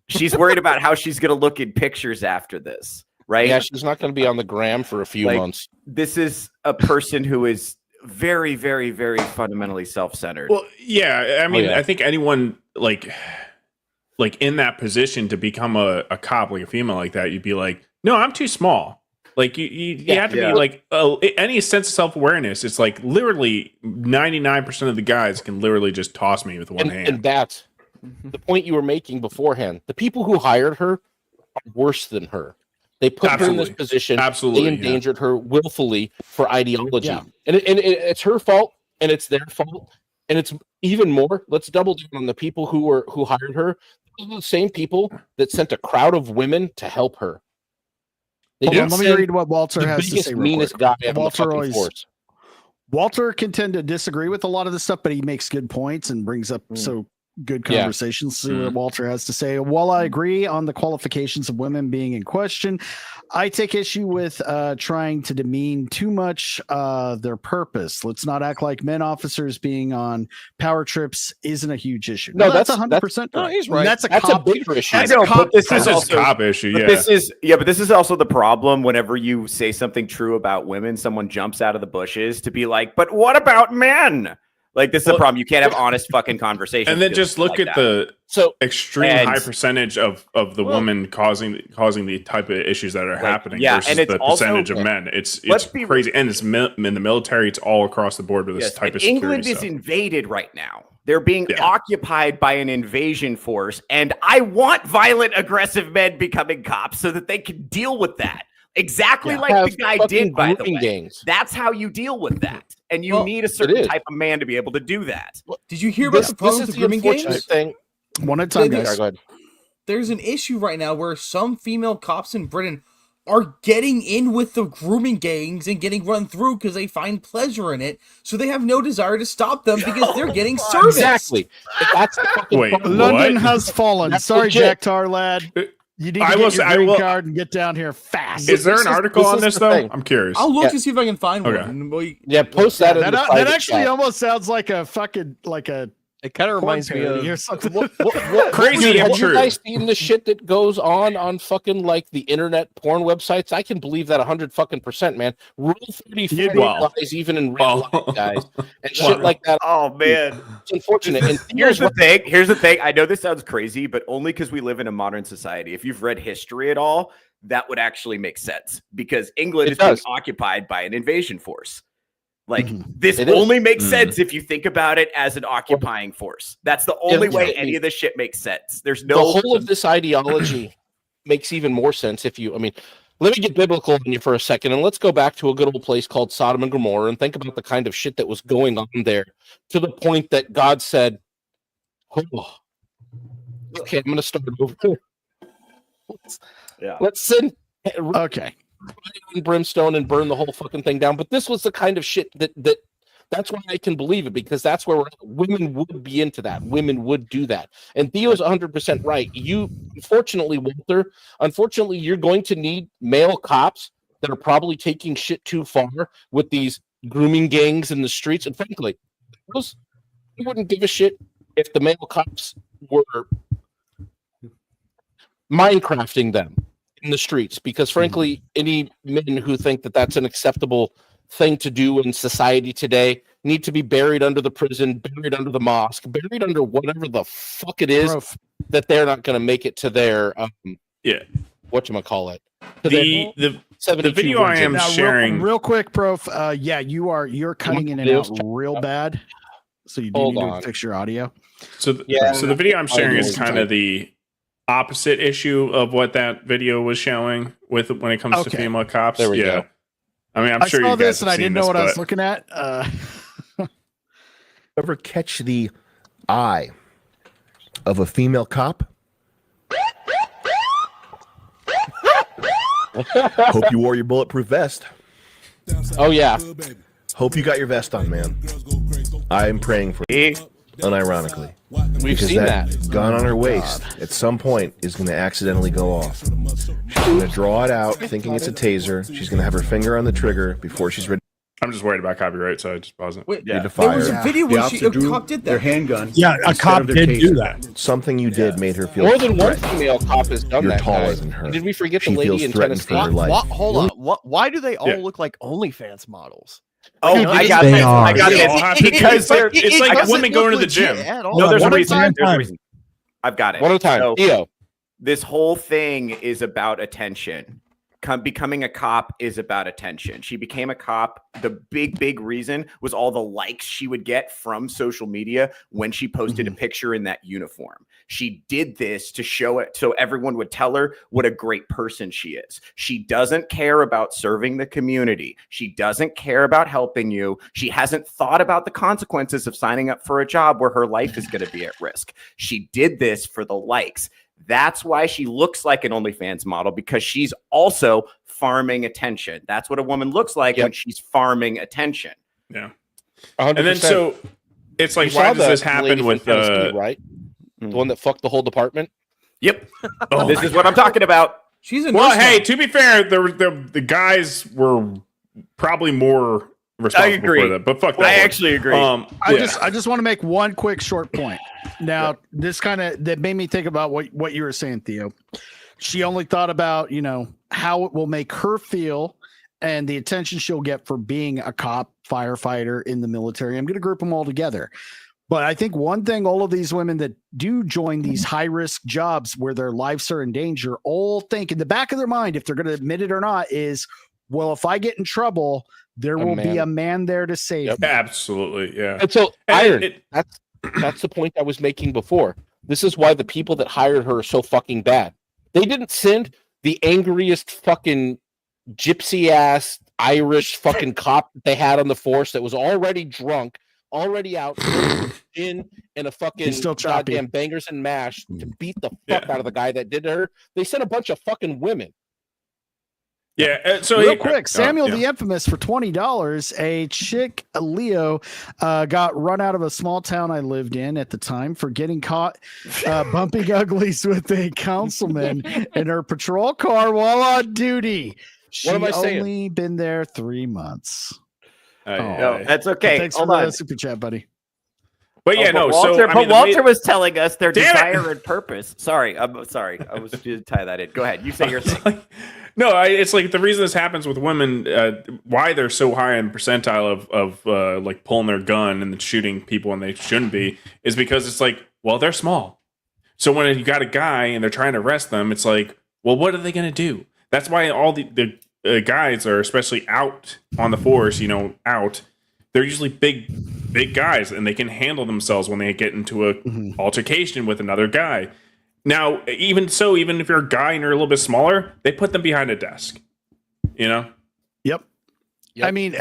She's worried about how she's going to look in pictures after this, right? Yeah, she's not going to be on the gram for a few months. This is a person who is very, very, very fundamentally self-centered. Well, yeah. I mean, I think anyone like in that position to become a cop, like a female like that, you'd be like, no, I'm too small. Like you have to be like any sense of self-awareness. It's like literally 99% of the guys can literally just toss me with one hand. And that's the point you were making beforehand. The people who hired her are worse than her. They put her in this position. Absolutely, they endangered her willfully for ideology, and it's her fault, and it's their fault, and it's even more. Let's double down on the people who hired her. Those are the same people that sent a crowd of women to help her. Let me read what Walter has to say. Meanest guy on the fucking force. Walter can tend to disagree with a lot of this stuff, but he makes good points and brings up good conversations. See what Walter has to say. While I agree on the qualifications of women being in question, I take issue with trying to demean too much their purpose. Let's not act like men officers being on power trips isn't a huge issue. No, that's 100%. No, he's right. That's a bigger issue. I know, but this is also a cop issue. But this is also the problem. Whenever you say something true about women, someone jumps out of the bushes to be like, "But what about men?" Like this is the problem. You can't have honest fucking conversations. And then just look at the extreme high percentage of the woman causing the type of issues that are happening versus the percentage of men. It's crazy. And it's in the military. It's all across the board with this type of security England is stuff. invaded right now. They're being occupied by an invasion force. And I want violent, aggressive men becoming cops so that they can deal with that. Exactly like the guy did, by the way. Gangs. That's how you deal with that. And you need a certain type of man to be able to do that. Did you hear about the problem with the grooming gangs? Thing. One at a time, guys. Go ahead. There's an issue right now where some female cops in Britain are getting in with the grooming gangs and getting run through because they find pleasure in it. So they have no desire to stop them because they're getting service. Exactly. That's the fucking problem. London has fallen. Sorry, JackTarLad. You need to get your green card and get down here fast. Is there an article on this, though? I'm curious. I'll look to see if I can find one. Post that. That actually almost sounds like a fucking It kind of reminds me of something. What crazy. Have you guys seen the shit that goes on fucking like the internet porn websites? I can believe that 100%, man. Rule 34 applies even in real life, guys, and shit like that. Oh man, it's unfortunate. And here's the thing. Here's the thing. I know this sounds crazy, but only because we live in a modern society. If you've read history at all, that would actually make sense because England is being occupied by an invasion force. Like this only makes sense if you think about it as an occupying force. That's the only way any of this shit makes sense. There's no the whole of this ideology makes even more sense if you. I mean, let me get biblical on you for a second, and let's go back to a good old place called Sodom and Gomorrah and think about the kind of shit that was going on there, to the point that God said, "Oh, okay, I'm going to start over. Let's send." Okay. And brimstone and burn the whole fucking thing down. But this was the kind of shit that's why I can believe it, because that's where women would be into that. Women would do that. And Theo's 100% right. You, unfortunately, Walter, you're going to need male cops that are probably taking shit too far with these grooming gangs in the streets. And frankly, we wouldn't give a shit if the male cops were Minecrafting them in the streets, because frankly, any men who think that that's an acceptable thing to do in society today need to be buried under the prison, buried under the mosque, buried under whatever the fuck it is that they're not going to make it to their whatchamacallit. The video I am sharing real quick, Prof. You're cutting in and out real bad, so you do need to fix your audio. So the video I'm sharing is kind of the opposite issue of what that video was showing with when it comes to female cops. There we go. I mean, I'm sure saw you guys this and have I didn't seen know this, what I was looking at. Ever catch the eye of a female cop? Hope you wore your bulletproof vest. Oh yeah. Hope you got your vest on, man. I am praying for you, unironically. We've seen that gun on her waist at some point is going to accidentally go off. She's going to draw it out thinking it's a taser. She's going to have her finger on the trigger before she's ready. I'm just worried about copyright, so I just pause it. Wait, there was a video where a cop did that. Their handgun. Yeah, a cop did do that. Something you did made her feel more than one female cop has done You're that. taller Guys. than her. Did we forget She the lady feels in threatened Tennessee? for her life. Hold on. Why do they all look like OnlyFans models? Oh, Dude, I got this. I got They all have to this. Because it's like women going to the gym. No, there's a reason. There's a reason. I've got it. One at a time. Theo. This whole thing is about attention. Becoming a cop is about attention. She became a cop. The big reason was all the likes she would get from social media when she posted a picture in that uniform. She did this to show it so everyone would tell her what a great person she is. She doesn't care about serving the community. She doesn't care about helping you. She hasn't thought about the consequences of signing up for a job where her life is going to be at risk. She did this for the likes. That's why she looks like an OnlyFans model, because she's also farming attention. That's what a woman looks like when she's farming attention. Yeah. 100%. And then so it's like, why does this happen with right? The one that fucked the whole department? Yep. This is what I'm talking about. She's a well, hey, to be fair, the guys were probably more responsible for that, but fuck that. I actually agree. I just want to make one quick short point. Now, this that made me think about what you were saying, Theo. She only thought about, how it will make her feel and the attention she'll get for being a cop, firefighter in the military. I'm going to group them all together. But I think one thing all of these women that do join these high-risk jobs where their lives are in danger all think in the back of their mind, if they're going to admit it or not, is, well, if I get in trouble, there will be a man there to save me. Absolutely, yeah. And so, Iron, That's the point I was making before. This is why the people that hired her are so fucking bad. They didn't send the angriest fucking gypsy ass Irish fucking cop that they had on the force that was already drunk, already out in a fucking still goddamn bangers and mash to beat the fuck out of the guy that did her. They sent a bunch of fucking women. Yeah. So real quick, Samuel the Infamous for $20. A chick, Leo, got run out of a small town I lived in at the time for getting caught bumping uglies with a councilman in her patrol car while on duty. She only been there 3 months. No, that's okay. Thanks Hold for on. the super chat, buddy. But yeah, no. Walter, so Walter was telling us their Damn it! desire and purpose. Sorry, I'm sorry. I was to tie that in. Go ahead. You say your thing. It's like the reason this happens with women, why they're so high in percentile of like pulling their gun and shooting people when they shouldn't be, is because it's like, well, they're small. So when you got a guy and they're trying to arrest them, it's like, well, what are they going to do? That's why all the guys are, especially out on the force, out. They're usually big guys, and they can handle themselves when they get into a altercation with another guy. Now, even if you're a guy and you're a little bit smaller, they put them behind a desk. Yep. I mean,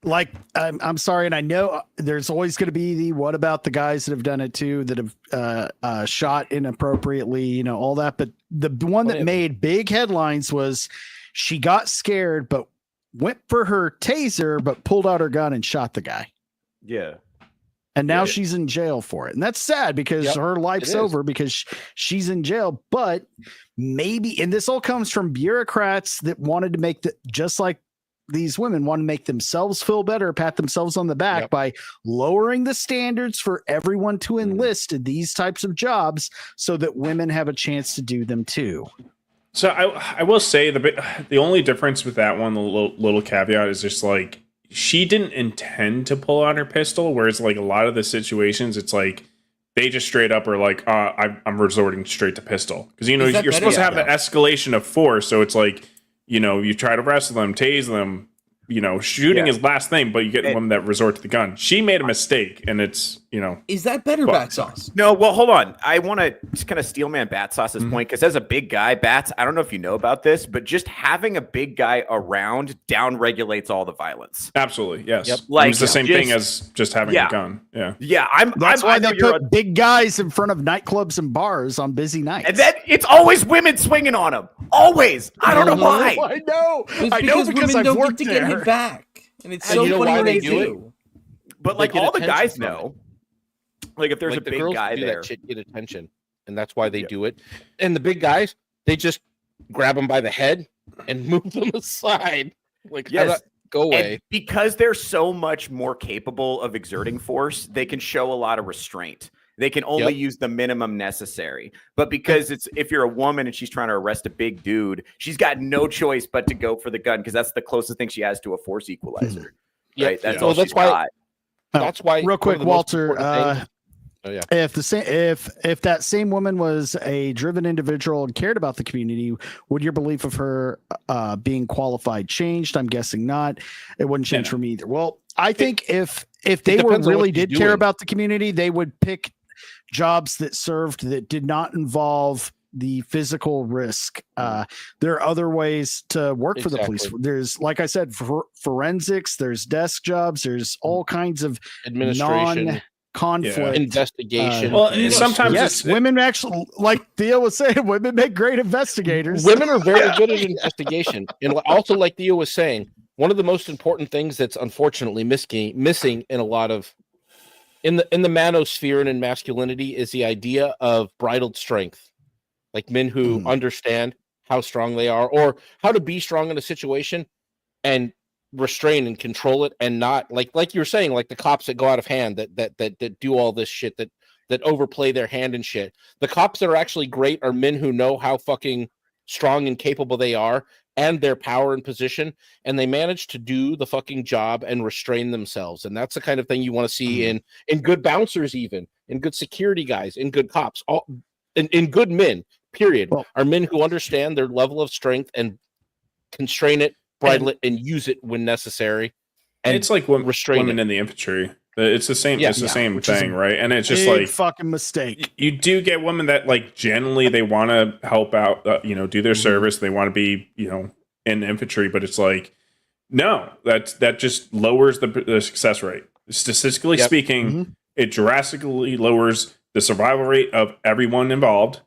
I'm sorry, and I know there's always going to be the what about the guys that have done it too, that have shot inappropriately, all that. But the one that made big headlines was she got scared, but went for her taser, but pulled out her gun and shot the guy. Yeah. And now she's in jail for it. And that's sad because her life's over because she's in jail. But maybe, and this all comes from bureaucrats that wanted to make just like these women want to make themselves feel better, pat themselves on the back by lowering the standards for everyone to enlist in these types of jobs so that women have a chance to do them too. So I will say the only difference with that one, the little caveat, is just like she didn't intend to pull out her pistol, whereas like a lot of the situations, it's like they just straight up are like, I'm resorting straight to pistol because you're supposed to have the escalation of force. So it's like you try to wrestle them, tase them. Shooting is last thing, but you get women that resort to the gun. She made a mistake, and it's Is that better, Battsauce? No, well, hold on. I want to just kind of steel man Battsauce's point because as a big guy, Bats, I don't know if you know about this, but just having a big guy around down regulates all the violence. Absolutely, yes. Yep. It's the same thing as just having a gun. Yeah, yeah. That's why they put big guys in front of nightclubs and bars on busy nights. And then it's always women swinging on them. Always. I don't know why. I know. It's I know because women I've don't worked get to there. get hit back, and it's And so you know funny why when they they do it? do. But like They get all the attention guys from know. Like if there's a the big girls guy do there. that shit get attention, and that's why they do it. And the big guys, they just grab them by the head and move them aside. Like, go away. And because they're so much more capable of exerting force, they can show a lot of restraint. They can only use the minimum necessary. But because if you're a woman and she's trying to arrest a big dude, she's got no choice but to go for the gun because that's the closest thing she has to a force equalizer. Right? That's all she's got. That's why. Real quick, Walter. If that same woman was a driven individual and cared about the community, would your belief of her being qualified changed? I'm guessing not. It wouldn't change for me either. Well, I think if they really did care about the community, they would pick jobs that did not involve the physical risk. There are other ways to work for the police. There's, like I said, forensics, there's desk jobs, there's all kinds of administration, conflict investigation. Sometimes women actually, like Theo was saying, women make great investigators. Women are very good at investigation. And also, like Theo was saying, one of the most important things that's unfortunately missing in a lot of in the manosphere and in masculinity is the idea of bridled strength. Like men who understand how strong they are or how to be strong in a situation and restrain and control it, and not like you were saying, like the cops that go out of hand that do all this shit, that overplay their hand and shit. The cops that are actually great are men who know how fucking strong and capable they are and their power and position, and they manage to do the fucking job and restrain themselves. And that's the kind of thing you want to see in good bouncers, even in good security guys, in good cops, all in good men, period, are men who understand their level of strength and constrain it, bridle it, and use it when necessary. And it's like women in the infantry. It's the same. It's the same thing, right? And it's just big like fucking mistake. You do get women that like generally they want to help out, do their service. They want to be, in infantry, but it's like, no, that just lowers the success rate. Statistically speaking, it drastically lowers the survival rate of everyone involved.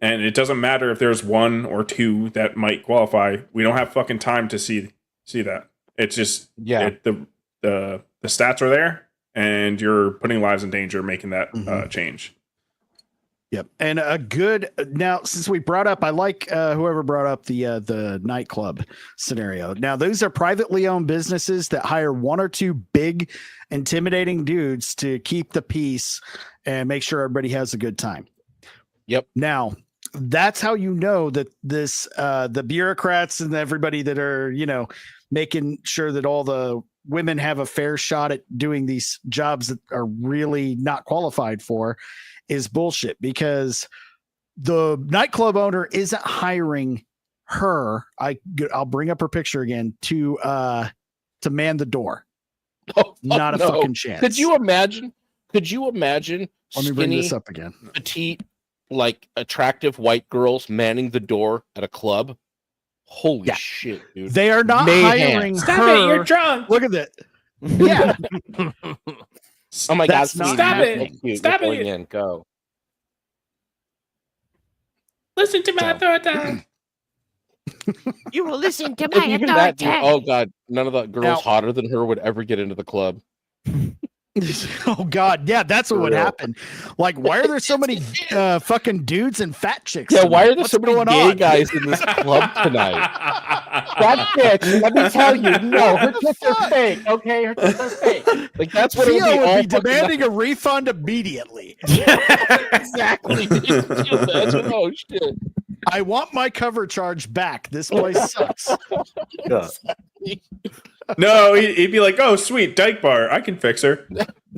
And it doesn't matter if there's one or two that might qualify. We don't have fucking time to see that. It's just the stats are there, and you're putting lives in danger making that change. Yep. And a good now, since we brought up, I like whoever brought up the nightclub scenario. Now, those are privately owned businesses that hire one or two big, intimidating dudes to keep the peace and make sure everybody has a good time. Yep. Now, that's how you know that this the bureaucrats and everybody that are, making sure that all the women have a fair shot at doing these jobs that are really not qualified for is bullshit, because the nightclub owner isn't hiring her. I'll bring up her picture again to man the door. Not a fucking chance. Could you imagine? Let me bring this up again. Petite, like attractive white girls manning the door at a club. Holy shit, dude. They are not hiring her. Stop it, you're drunk. Look at that. Yeah. Oh my That's god, not stop happening. it. Stop Going it. in, go. Listen to my authority. You will listen to If my even that, dude, authority. oh god, none of the girls Now- hotter than her would ever get into the club. Oh god, yeah, that's what would real. happen. Like, why are there so many fucking dudes and fat chicks? Yeah, tonight? why are there What's so many going gay on? guys in this club tonight? That bitch, let me tell you, no, her tits are fake, okay? Her tits are fake. Like, that's what it would be. Theo all would be fucking demanding a refund immediately. exactly. Could you imagine? Oh shit. I want my cover charge back. This place sucks. No, he'd be like, "Oh, sweet, dyke bar, I can fix her."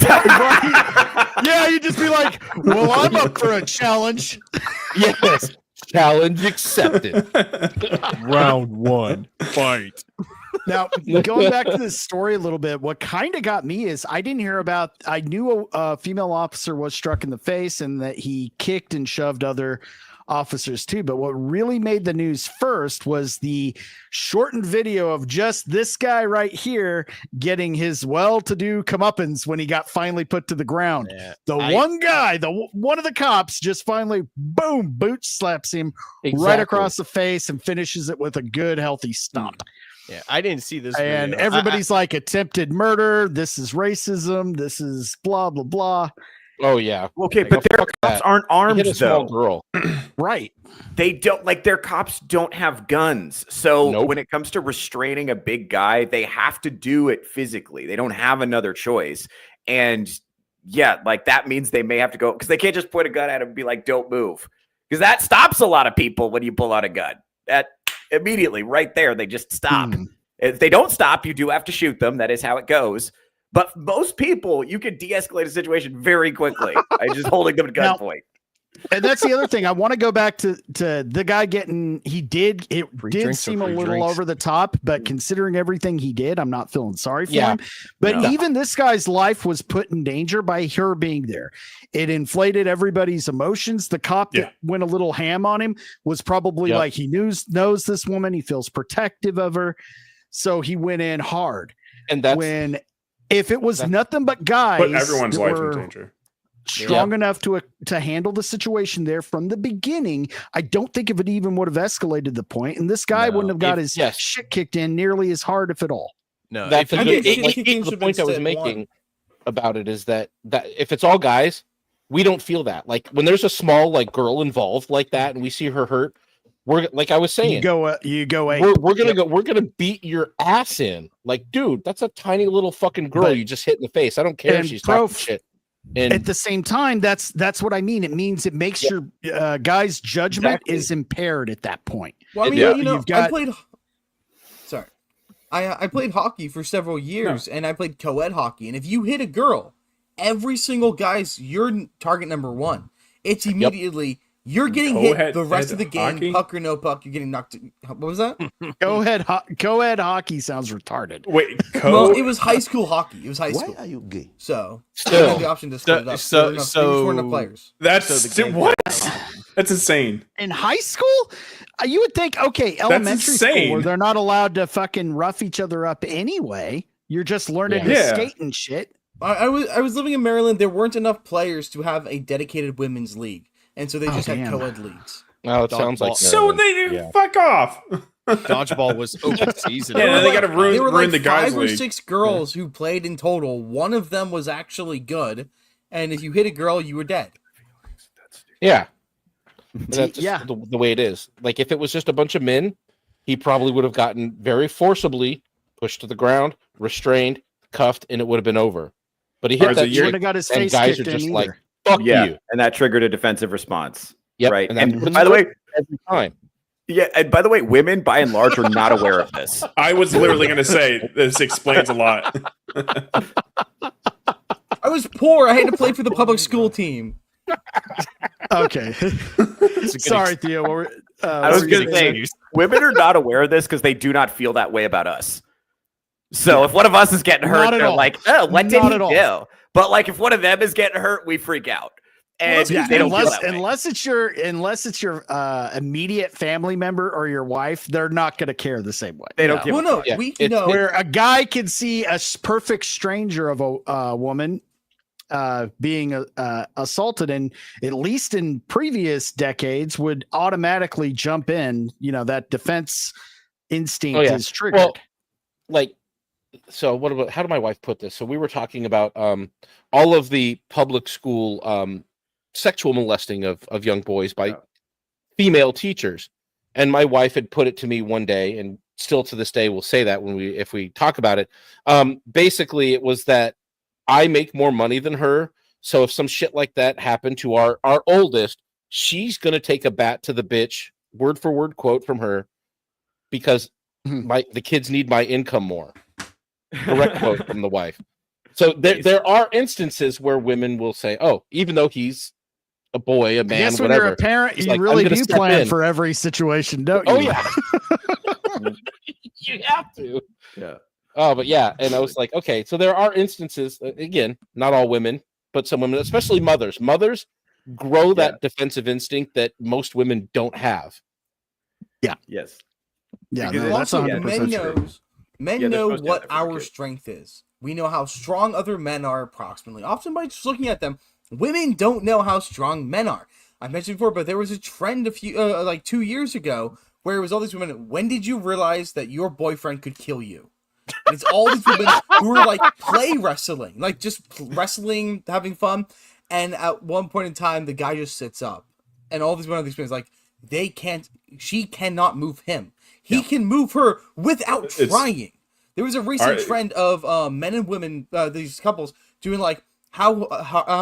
Yeah, you'd just be like, well, I'm up for a challenge. Yes. Challenge accepted. Round one, fight. Now, going back to this story a little bit, what kind of got me is I knew a female officer was struck in the face and that he kicked and shoved other officers too. But what really made the news first was the shortened video of just this guy right here getting his well-to-do comeuppance when he got finally put to the ground. Yeah, One of the cops just finally, boom, boot slaps him right Exactly. across the face and finishes it with a good, healthy stomp. Yeah, I didn't see this. And video. everybody's like, attempted murder. This is racism. This is blah, blah, blah. Oh yeah. Okay, Like, but oh, their fuck cops that. aren't He armed hit a small though. girl. Right. They don't like their cops don't have guns. So Nope. when it comes to restraining a big guy, they have to do it physically. They don't have another choice. And yeah, like that means they may have to go because they can't just point a gun at him and be like, don't move. Because that stops a lot of people when you pull out a gun. That immediately right there, they just stop. If they don't stop, you do have to shoot them. That is how it goes. But most people, you can de-escalate a situation very quickly by just holding them at Now, gunpoint. And that's the other thing. I want to go back to the guy getting, it did drinks seem or a free little drinks? over the top, but considering everything he did, I'm not feeling sorry for Yeah. him. But No. even this guy's life was put in danger by her being there. It inflated everybody's emotions. The cop that went a little ham on him was probably Yep. like, he knows this woman. He feels protective of her. So he went in hard. And that's If it was nothing but guys, Put everyone's that life were in danger. strong enough to handle the situation there from the beginning, I don't think if it even would have escalated to the point, and this guy No. wouldn't have got If- his yes. shit kicked in nearly as hard, if at all. No, that's if a you good, get- think like, he the should point I have was said making one. about it is that if it's all guys, we don't feel that. Like when there's a small like girl involved like that, and we see her hurt, we're like I was saying, You go ape. we're gonna beat your ass in. Like, dude, that's a tiny little fucking girl But- you just hit in the face. I don't care if and she's pro- talking shit. And At the same time, that's what I mean. It means it makes your guy's judgment Exactly. is impaired at that point. Well, I mean, Yeah. you know, You've got- I played. Sorry, I played hockey for several years, and I played co-ed hockey. And if you hit a girl, every single guy's your target number one. It's immediately You're getting hit Co-ed- the rest of the ed game, hockey? puck or no puck. You're getting knocked. What was that? Co-ed hockey sounds retarded. Wait, Well, it was high school hockey. It was high school. Why are you gay? So Still. you had the option to split it up. There weren't enough players. That's what? That's insane. In high school, you would think, okay, elementary school insane. where they're not allowed to fucking rough each other up anyway. You're just learning to Yeah. skate and shit. I was living in Maryland. There weren't enough players to have a dedicated women's league, and so they just had damn. co-ed leagues. Oh, it sounds like So they fuck off. Dodgeball was open season. Yeah, they got to ruin, There were ruin like the guys' 5 or league. 6 girls who played in total. One of them was actually good, and if you hit a girl, you were dead. Yeah. That's just Yeah. the way it is. Like if it was just a bunch of men, he probably would have gotten very forcibly pushed to the ground, restrained, cuffed, and it would have been over. But he hit that He chick, wouldn't have got his and face guys kicked are in just either. like, "Fuck you!" and that triggered a defensive response. Yep, Right. and And, that's what by the way, every time. yeah, and by the way, women by and large are not aware of this. I was literally going to say this explains a lot. I was poor. I had to play for the public school team. Okay. Sorry, Theo. What were, I was going to say, women are not aware of this because they do not feel that way about us. So if one of us is getting hurt, Not at they're all. like, "Oh, what did Not he at all. do?" But like, if one of them is getting hurt, we freak out, and Yeah, they don't feel unless, that way. unless it's your immediate family member or your wife, they're not going to care the same way. They don't give Well, a no, fuck. Yeah, we it's- know. Where a guy can see a perfect stranger of a woman being assaulted, and at least in previous decades would automatically jump in. You know, that defense instinct Oh, yeah. is triggered. Well, like, so what about, how did my wife put this? So we were talking about all of the public school sexual molesting of young boys by female teachers. And my wife had put it to me one day, and still to this day will say that if we talk about it. Basically, it was that I make more money than her. So if some shit like that happened to our oldest, she's going to take a bat to the bitch, word for word quote from her, because the kids need my income more. Direct quote from the wife. So there are instances where women will say, "Oh, even though he's a boy, a man, I guess when whatever." you're a parent, it's you like, really "I'm gonna do step plan in." for every situation, don't you? Oh yeah, you have to. Yeah. Oh, but yeah, and I was like, okay, so there are instances. Again, not all women, but some women, especially mothers. Mothers grow that defensive instinct that most women don't have. Yeah. Yes. Yeah, Because no, that's Also, 100% true. men Yeah, they're know supposed to what have that for their our kids. strength is. We know how strong other men are approximately. Often by just looking at them, women don't know how strong men are. I mentioned before, but there was a trend a few, like 2 years ago, where it was all these women. When did you realize that your boyfriend could kill you? And it's all these women who were like play wrestling, like just wrestling, having fun. And at one point in time, the guy just sits up, and all these women like she cannot move him. He can move her without trying. There was a recent trend of men and women, these couples, doing like, how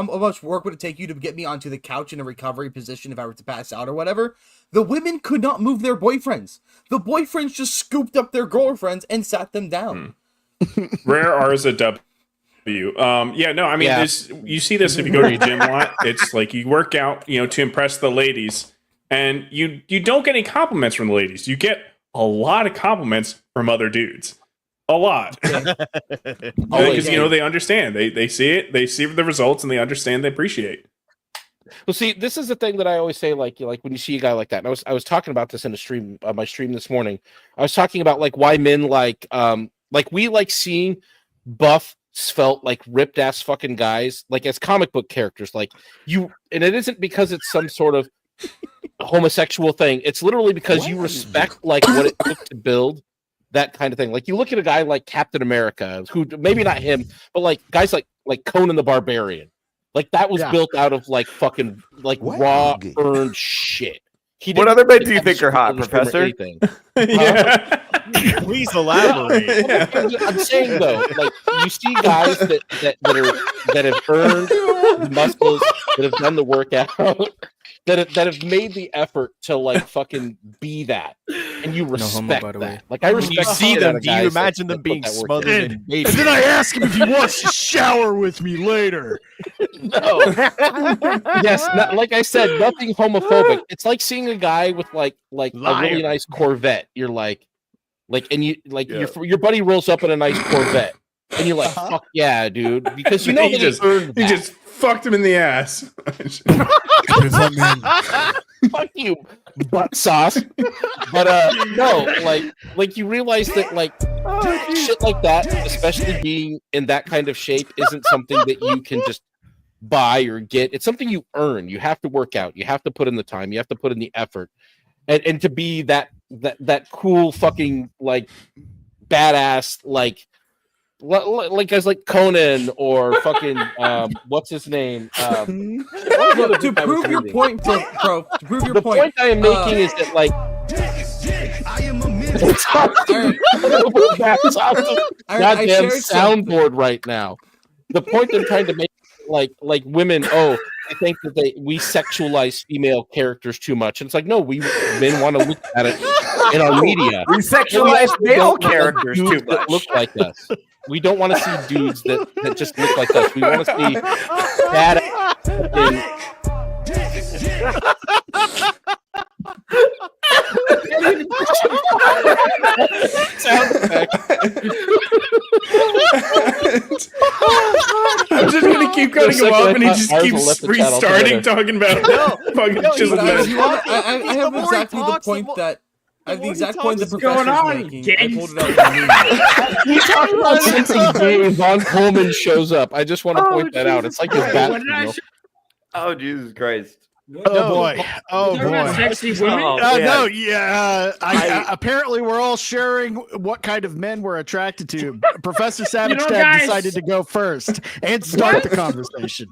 much work would it take you to get me onto the couch in a recovery position if I were to pass out or whatever? The women could not move their boyfriends. The boyfriends just scooped up their girlfriends and sat them down. Rare Arza W. Yeah, no, I mean, this, you see this if you go to the gym a lot. It's like you work out, to impress the ladies, and you don't get any compliments from the ladies. You get a lot of compliments from other dudes. A lot. Because, they understand. They see it, they see the results, and they understand, they appreciate. Well, see, this is the thing that I always say, like when you see a guy like that, and I was talking about this in a stream, my stream this morning. I was talking about like why men like we like seeing buff, svelte, like ripped ass fucking guys, like as comic book characters, like you, and it isn't because it's some sort of homosexual thing. It's literally because you respect like what it took to build that kind of thing. Like you look at a guy like Captain America, who maybe not him, but like guys like Conan the Barbarian. Like that was built out of like fucking like raw earned shit. What other men do you think are hot, Professor? Please elaborate. I'm saying though, like you see guys that have earned the muscles, that have done the workout, that have made the effort to like fucking be that, and you respect that. Like I respect. You see them. Do you imagine them being smothered in baby? And then I ask him if he wants to shower with me later. No. Yes, like I said, nothing homophobic. It's like seeing a guy with like a really nice Corvette. You're like, and you like your buddy rolls up in a nice Corvette, and you're like, fuck yeah, dude, because you know he just fucked him in the ass. Fuck you, butt sauce. But no, like you realize that like shit like that, especially being in that kind of shape, isn't something that you can just buy or get. It's something you earn. You have to work out. You have to put in the time. You have to put in the effort, and to be that cool fucking like badass like guys like Conan or fucking what's his name? To prove your point, bro. To prove your point. The point I am making is that like goddamn soundboard right now. The point I'm trying to make, like women, I think that we sexualize female characters too much, and it's like no, we men want to look at it in our media. We sexualize male characters too much. That look like us. We don't want to see dudes that just look like us. We want to see bad. I'm just gonna keep cutting him off, and he just keeps restarting talking about fucking chiseled men. I have exactly the point that. I have the exact point the professor's making. I pulled it out. We talk about something gay when Vaughn Coleman shows up. I just want to point that out. It's like his bat. Oh Jesus Christ! Oh boy! Oh boy! Sexy women? No, yeah. Apparently, we're all sharing what kind of men we're attracted to. Professor Savage Dad decided to go first and start the conversation.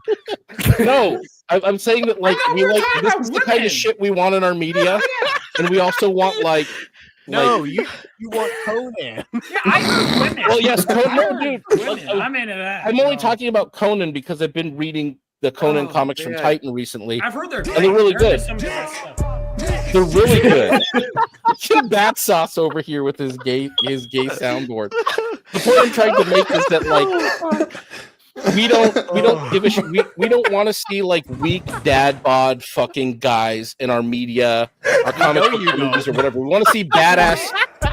No, I'm saying that like we like this is the kind of shit we want in our media, and we also want like. No, you want Conan. Yeah, I heard women. Well, yes, Conan. No, dude, Women. I'm into that. I'm only talking about Conan because I've been reading the Conan comics from Titan recently. I've heard they're great. And they're really good. They're really good. Battsauce over here with his gay soundboard. The point I'm trying to make is that like we don't give a shit. We don't want to see like weak dad bod fucking guys in our media, our comic book movies or whatever. We want to see badass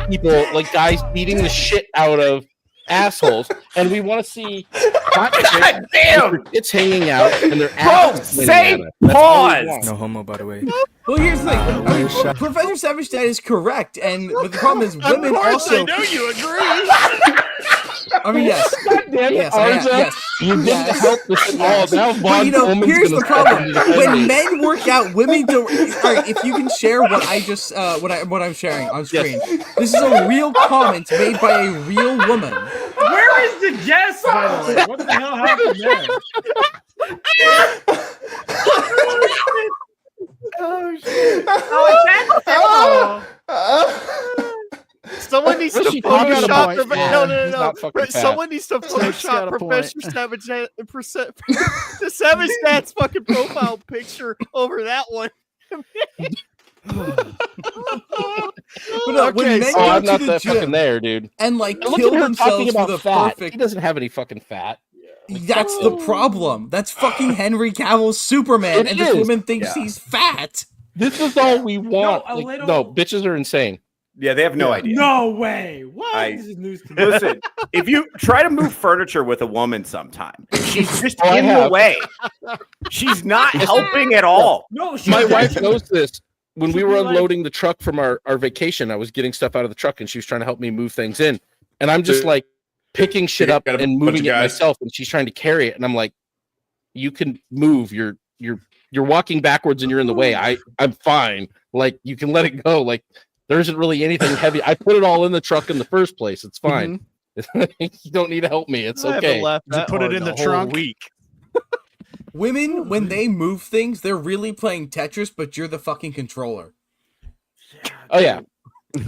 people, like guys beating the shit out of assholes, and we want to see it's hanging out and their ass. Say pause. No homo, by the way. Well, here's the thing. I mean, Professor Savage Dad is correct, but the problem is women also. I know you agree. I mean, yes. Yes. You didn't help this at all. Now But here's the problem: when men work out, women don't. All right, if you can share what I just what I'm sharing on screen, this is a real comment made by a real woman. Where is the guest, by the way? What the hell happened there? Oh shit! Someone needs to Photoshop. No. Someone needs to Photoshop Professor Savage the Savage Dad's fucking profile picture over that one. But when men go I'm to not the that gym fucking there, dude. and like Look kill at her themselves talking about for the fat. perfect. He doesn't have any fucking fat. That's the problem. That's fucking Henry Cavill's Superman, and this woman thinks he's fat. This is all we want. No, No, bitches are insane. Yeah, they have no idea. No way. What? This is news to me. Listen, if you try to move furniture with a woman sometime, she's just I in have. the way. She's not helping at all. No, My wife knows this. When we were unloading the truck from our vacation, I was getting stuff out of the truck and she was trying to help me move things in. And I'm just like picking shit up and moving it myself, and she's trying to carry it. And I'm like, you can move. You're walking backwards and you're in the way. I'm fine. Like, you can let it go. Like, there isn't really anything heavy. I put it all in the truck in the first place. It's fine. You don't need to help me. It's okay. You put it in the trunk. Week. Women, when they move things, they're really playing Tetris, but you're the fucking controller. Oh yeah.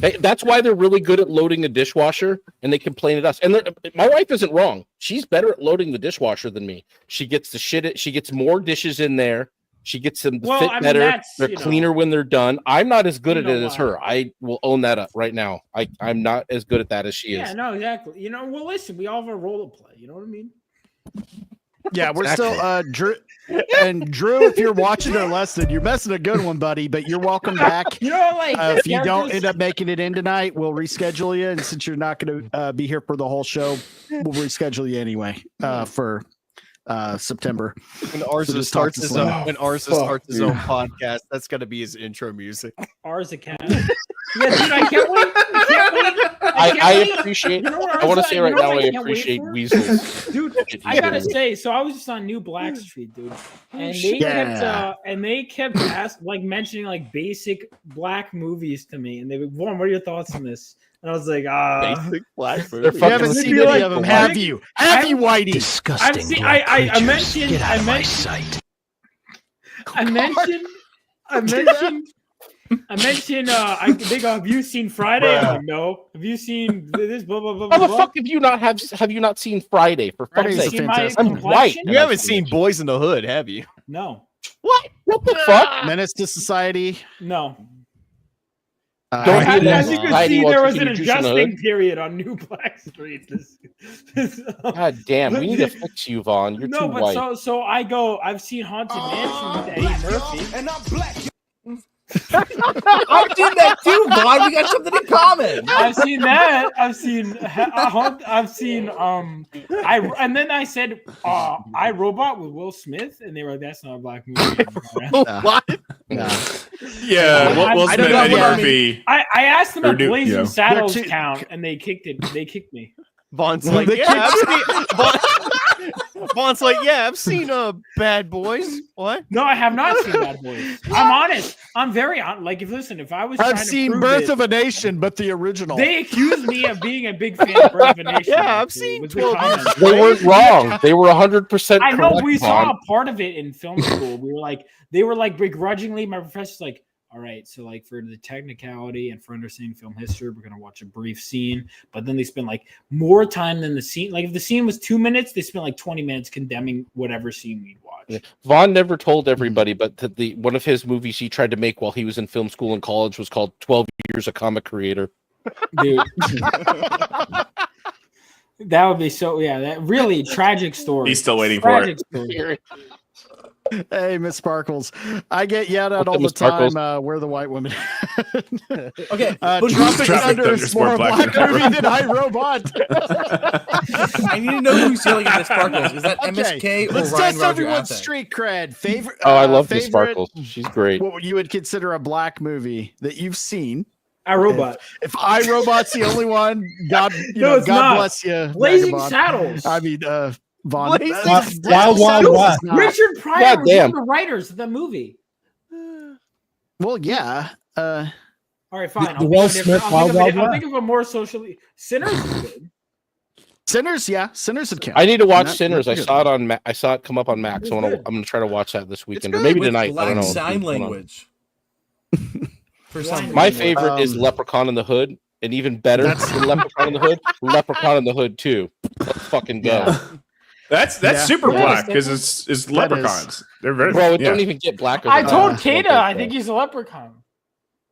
Hey, that's why they're really good at loading a dishwasher, and they complain at us. And my wife isn't wrong. She's better at loading the dishwasher than me. She gets the shit. She gets more dishes in there She gets them to Well, fit I mean, better. that's, They're you know, cleaner when they're done. I'm not as good you at it know as why. her. I will own that up right now. I'm not as good at that as she Yeah, is. no, exactly. You know, well, listen, we all have a role to play. You know what I mean? Yeah, we're still Drew. And Drew, if you're watching our lesson, you're missing a good one, buddy. But you're welcome back. You know, like If you don't end up making it in tonight, we'll reschedule you. And since you're not going to be here for the whole show, we'll reschedule you anyway for September. When Arza starts his own podcast, that's got to be his intro music. Arzakhan. Yeah, dude, I can't wait. I appreciate. You know what I want to Arza- say you right know now, what I can't wait appreciate for? weasels. Dude, I gotta say, so I was just on New Black Street, dude, and they kept mentioning like basic black movies to me, and they were, Vaughn, what are your thoughts on this? And I was like, Basic black movies. You haven't seen any of them, have you? Have you, Whitey? Disgusting. I mentioned. I think, have you seen Friday? I'm like, no. Have you seen this? Blah blah blah. How the blah. fuck have you not seen Friday? For fuck's Friday's sake, fantastic. I'm white. You haven't seen Boys in the Hood, have you? No. What? What the fuck? Menace to Society. No. As you can see, there was an adjusting period on New Black Street. God damn, we need to fix you, Vaughn. You're too white. So I've seen Haunted Mansion with Eddie Murphy. And I'm black. I've seen that too, Vaughn. We got something in common. I've seen that. And then I said I, Robot with Will Smith, and they were like, that's not a black movie. What? Yeah, Will Smith, Eddie Murphy. I asked them if Or Blazing Saddles They're too- count, and they kicked it. They kicked me. Vaughn's like, yeah, Vaughn's like, yeah, I've seen Bad Boys. What? No, I have not seen Bad Boys. I'm honest. I'm very honest. Like, if I was I've trying to seen prove Birth it, of a Nation, but the original. they accused me of being a big fan of Birth of a Nation. Yeah, I've actually, seen with the 12 comments. They weren't wrong. They were 100%. I know correct, we Vaughn. saw a part of it in film school. They were like begrudgingly, my professor's like, all right, so like for the technicality and for understanding film history, we're gonna watch a brief scene. But then they spend like more time than the scene. Like if the scene was 2 minutes, they spent like 20 minutes condemning whatever scene we'd watch. Yeah. Vaughn never told everybody, but the one of his movies he tried to make while he was in film school and college was called 12 Years a Comic Creator. Dude. That would be so, yeah, that really tragic story. He's still waiting for it. Story. Hey, Miss Sparkles. I get yelled at What's all up, the Miss Sparkles? time. We're the white women. Okay, Tropic Thunder is more a black movie than I, Robot. I need to know who's yelling at Miss Sparkles. Is that Okay, MSK or let's Ryan test Roger everyone's Attic? street cred. Favorite? Oh, I love Miss favorite- Sparkles. She's great. What you would consider a black movie that you've seen? iRobot. If iRobot's the only one, God, No, it's God not. bless you. Blazing Vagabond. Saddles. I mean, Vaughn. Blazing Wild Wild West. Richard Pryor God was damn. one of the writers of the movie. Well, yeah. All right, fine. The Will Smith Wild Wild I'll West. think of a more socially. Sinners is good. Sinners, yeah. Sinners would count. I need to watch Not- Sinners. not I good. saw it on. I saw it come up on Max. It's I'm good. gonna try to watch that this weekend, or good maybe With tonight. I Black don't know. sign What's going on. language. For some My reason. favorite is Leprechaun in the Hood, and even better than Leprechaun in the Hood, Leprechaun in the Hood 2. Let's fucking go. Yeah. That's Yeah. super Yeah, black that's- because it's that leprechauns. They're very Bro, it yeah. don't even get blacker. I than told that. Kata I think he's a leprechaun.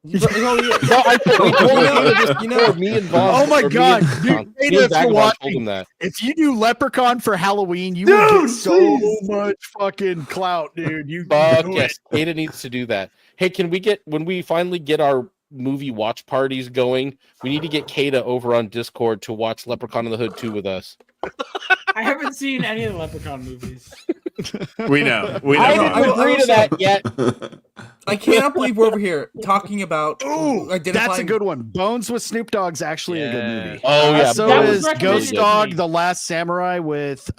No, I told You know, me and Vaughn. Oh my or me God, and- dude, me Kata, and if you're Vagabond watching- told him that. If you do Leprechaun for Halloween, you will Dude, get so please. much fucking clout, dude. You Fuck do yes, Kata needs to do that. Hey, can we get when we finally get our movie watch parties going? We need to get Kata over on Discord to watch Leprechaun in the Hood 2 with us. I haven't seen any of the Leprechaun movies. We know. I I didn't will agree to say- that yet. I cannot believe we're over here talking about Ooh, that's a identifying. good one. Bones with Snoop Dogg's actually a good movie. Oh yeah, So That was is recommended Ghost to Dog, me. The Last Samurai with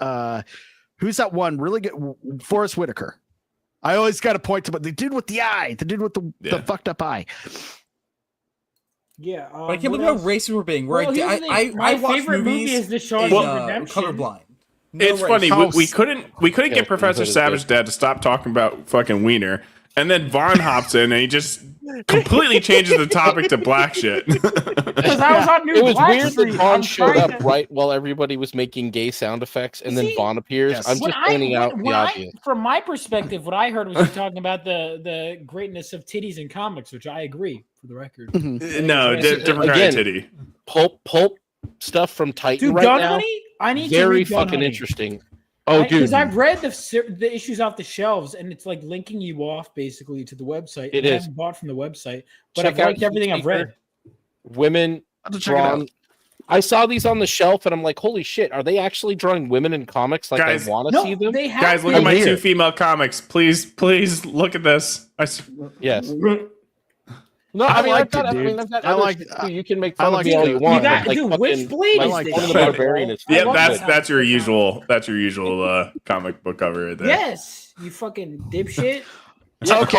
who's that one? Really good, Forrest Whitaker. I always got to point to the dude with the eye, the dude with the Yeah. fucked up eye. Yeah, But I can't believe how racist we're being. Where Well, here's the thing. My watch favorite movies movie is The in, Shawshank Redemption. colorblind. No It's race. funny. We couldn't Yeah, get Professor Hood is Savage good. Dad to stop talking about fucking Wiener, And then Vaughn hops in and he just completely changes the topic to black shit. Because I was on New It was Black weird that Street. Vaughn I'm showed trying up to- right while everybody was making gay sound effects, and then See, Vaughn appears. yes. I'm When just pointing out the when obvious. from my perspective, what I heard was you talking about the greatness of titties in comics, which I agree, for the record. No, different kind of titty. Pulp stuff from Titan Dude, right Gun now. Honey? I need to Very read Gun fucking Honey. interesting. Oh, dude, Because I've read the issues off the shelves, and it's like linking you off basically to the website. It I is. haven't bought from the website, but Check I've out liked everything I've read. Women I'll have to check it drawn. out. I saw these on the shelf, and I'm like, "Holy shit! Are they actually drawing women in comics? Like Guys, I want to No, see them." they have Guys, look at been. my here. 2 female comics. Please look at this. Yes. No, I I mean, liked I've got, it, I mean, dude. I've got I other like- shit, too. You can make I fun like of me all it. you You want. got- but, dude, like, which fucking- blade is like, this? Conan the Barbarian is Yeah, fucking good. that's your usual comic book cover right there. Yes, you fucking dipshit. Okay,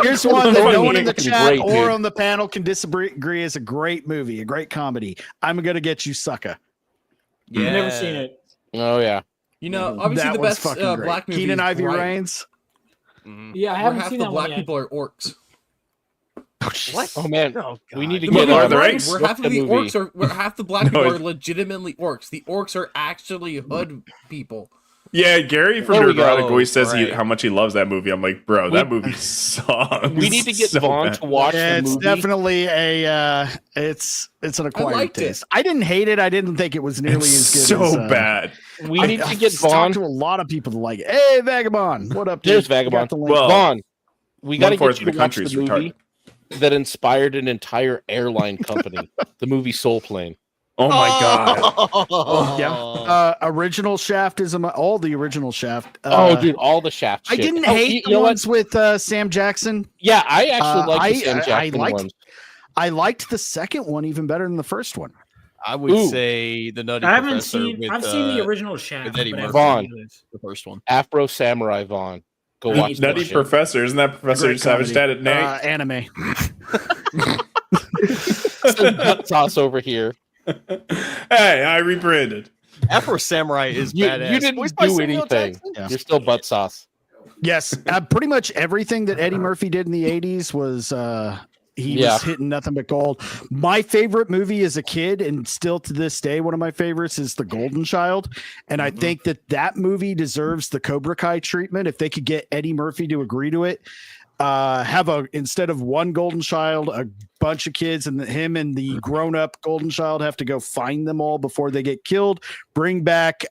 here's That's one that fucking no one in the fucking chat great, or dude. on the panel can disagree is a great movie, a great comedy. I'm gonna get you, sucker. I've never seen it. Oh yeah. You know, obviously That the was best fucking great. black movie Keenan is Ivory Bright, Reigns. Yeah, I where haven't half seen the that black one yet. people are orcs. What? Oh man, Oh, we need to What, get Lord on of the that. Rings? Where What's half of the the movie? orcs are, where half the black people No, are legitimately orcs. The orcs are actually hood people. Yeah, Gary from There we Neurotic go. always says Right. how much he loves that movie. I'm like, bro, that movie sucks. We need to get so Vaughn bad. to watch Yeah, the it's movie. definitely a it's an acquired liked it. taste. I didn't hate it. I didn't think it was nearly It's as good. so as, bad. We need to get I've Vaughn. talked to a lot of people that like it. Hey, Vagabond, what up? There's dude? You got Vagabond. the link. Well, Vaughn, we got to 1/4 get of you the to watch country the is movie that inspired an entire airline company. The movie Soul Plane. Oh my god. Oh, Yeah. Original Shaft is all the original Shaft. Oh, dude, all the Shaft. I shit. didn't Oh, hate you the know what? ones with Sam Jackson. Yeah, I actually like the Sam I Jackson liked- ones. I liked the second one even better than the first one. I would Ooh. say the Nutty I haven't Professor seen. with, I've seen the original Shaft. with Eddie but I Murphy. haven't seen Vaughn. this. the first one. Afro Samurai Vaughn. Go watch that Nutty shit. Professor, isn't that Professor Great Savage comedy. Dad at Nate? Anime. Battsauce over here. Hey, I rebranded. Afro Samurai is You, badass. you didn't Voiced by do Samuel anything. Jackson? Yeah. You're still butt sauce. Yes, pretty much everything that Eddie Murphy did in the 80s was he Yeah. was hitting nothing but gold. My favorite movie as a kid, and still to this day, one of my favorites is The Golden Child. And I think that movie deserves the Cobra Kai treatment. If they could get Eddie Murphy to agree to it, have instead of one golden child, a bunch of kids, and him and the grown-up golden child have to go find them all before they get killed. Bring back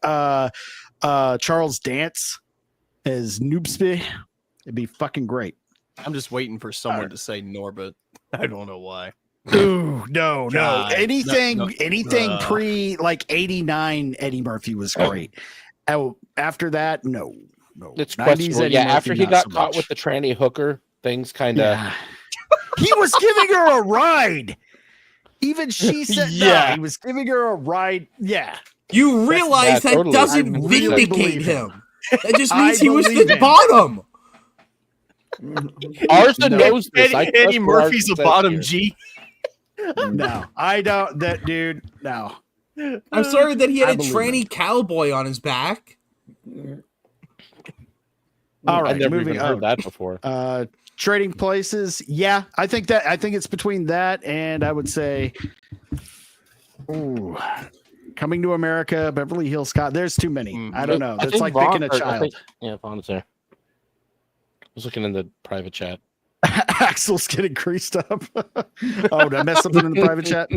Charles Dance as Noobsby. It'd be fucking great. I'm just waiting for someone to say Norbit. I don't know why. Ooh, no. God, Anything no. pre like 89 Eddie Murphy was great. After that, no. It's 90s questionable. Eddie Yeah, Murphy, after he not got so caught much. with the tranny hooker, things kind of. Yeah. He was giving her a ride. Even she said, Yeah. no, he was giving her a ride. Yeah. You realize that totally. doesn't I really vindicate believe him. That just I means he was believe the him. bottom. Arza No. knows this. I Eddie trust what Murphy's Arza a says bottom here. G. No, I don't. That dude, no. I'm sorry that he had I a believe tranny cowboy on his back. All I've right, never moving even heard on. that before. Trading Places. Yeah, I think it's between that and I would say, ooh, Coming to America, Beverly Hills Cop. There's too many. I don't know. I It's think like Vaughn- picking a or I child. think- yeah, Vaughn's there. I was looking in the private chat. Axel's getting creased up. Oh, did I mess something in the private chat?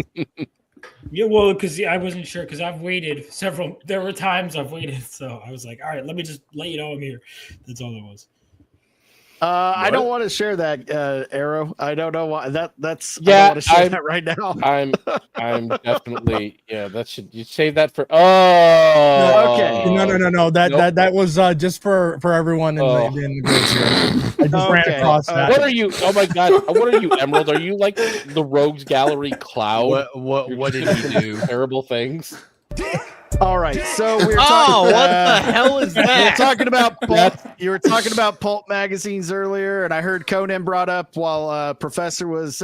Yeah, well, because I wasn't sure because I've waited several. There were times I've waited, so I was like, all right, let me just let you know I'm here. That's all it was. I don't want to share that arrow. I don't know why. That's Yeah, I don't want to share I'm- that right now. I'm definitely that should you save that for Okay. No. That was just for everyone in the group here. I just ran Okay. across that. What are you? Oh my god! What are you, Emerald? Are you like the Rogues Gallery Cloud? What did he do? Terrible things. All right, so we were Oh, talking. what the hell is We were that? talking about pulp. You were talking about pulp magazines earlier, and I heard Conan brought up while Professor was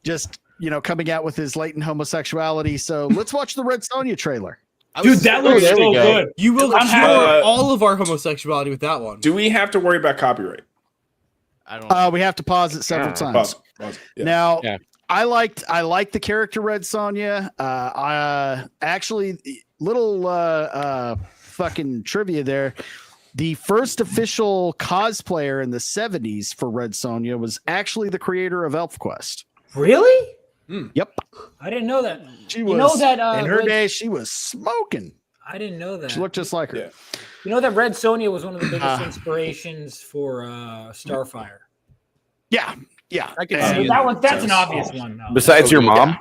just coming out with his latent homosexuality. So let's watch the Red Sonja trailer. Dude, that looks there we so go. good. You will I'm cure happy. all of our homosexuality with that one. Do we have to worry about copyright? I don't. We have to pause it several times. Pause. Yeah. Now, I liked the character Red Sonja. I actually little fucking trivia there. The first official cosplayer in the 70s for Red Sonja was actually the creator of ElfQuest. Really? Yep. I didn't know that. She was, in her day, she was smoking. I didn't know that. She looked just like her. Yeah. You know that Red Sonja was one of the biggest inspirations for Starfire. Yeah. I can see that one. That's an obvious one. No. Besides your mom?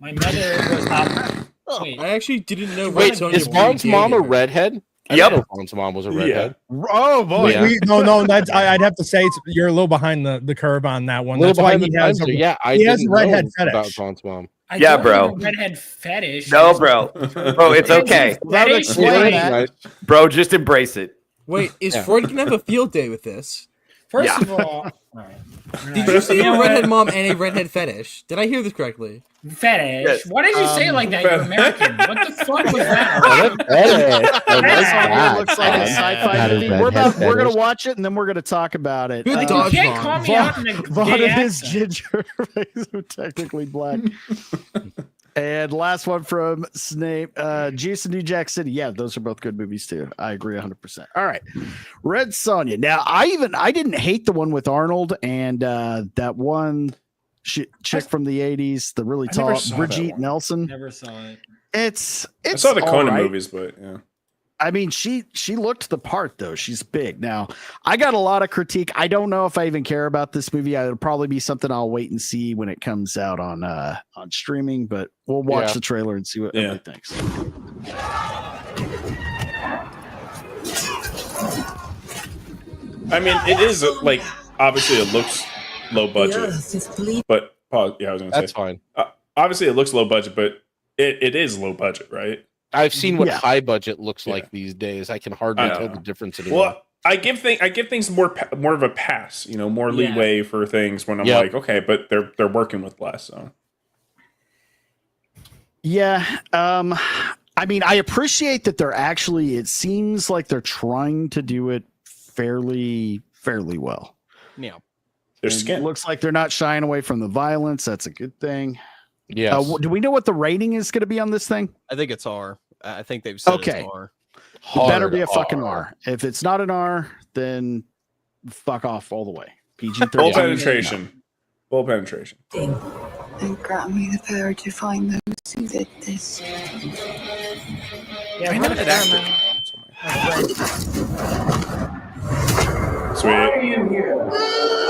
My mother was. Wait, I actually didn't know. Wait, is Vaughn's mom a redhead? I Yep. didn't know Vaughn's mom was a redhead. Oh boy. Yeah. No, that's I'd have to say you're a little behind the curve on that one. Little That's why behind he the has times, a, yeah, I he has a didn't redhead know about fetish. Vaughn's mom. I Yeah, don't bro. have a redhead fetish. No, bro. Bro, it's okay. Fetish? Nice. Bro, just embrace it. Wait, is Freud gonna have a field day with this? First of all, Did you say a redhead mom and a redhead fetish? Did I hear this correctly? fetish? Yes. Why did you say it like that? You're American. What the fuck was that? It looks like a sci-fi movie. We're gonna watch it and then we're gonna talk about it. Who the You dog can't Vaughn? call me out in a Vaughn gay and his accent. ginger face are technically black. And last one from Snape, Juice in New Jack City. Yeah, those are both good movies too. I agree 100%. All right, Red Sonja. Now, I didn't hate the one with Arnold and that one chick from the 80s, the really tall Brigitte Nelson. Never saw it. It's I saw the Conan right. movies, but yeah. I mean, she looked the part though. She's big. Now, I got a lot of critique. I don't know if I even care about this movie. It'll probably be something I'll wait and see when it comes out on streaming. But we'll watch the trailer and see what everybody thinks. I mean, it is like obviously it looks low budget, but pause. Yeah, I was gonna say That's fine. Obviously, it looks low budget, but it is low budget, right? I've seen what high budget looks like these days. I can hardly tell the difference anymore. Well, I give things more of a pass, more leeway for things when I'm like, okay, but they're working with less. So yeah, I mean, I appreciate that they're actually. It seems like they're trying to do it fairly well. Yeah, their skin looks like they're not shying away from the violence. That's a good thing. Yeah. Do we know what the rating is going to be on this thing? I think it's R. I think they've said it's R. It better be a fucking R. If it's not an R, then fuck off all the way. PG-13. Full penetration. Full penetration. And grant me the power to find those who did this. Yeah, Sweet.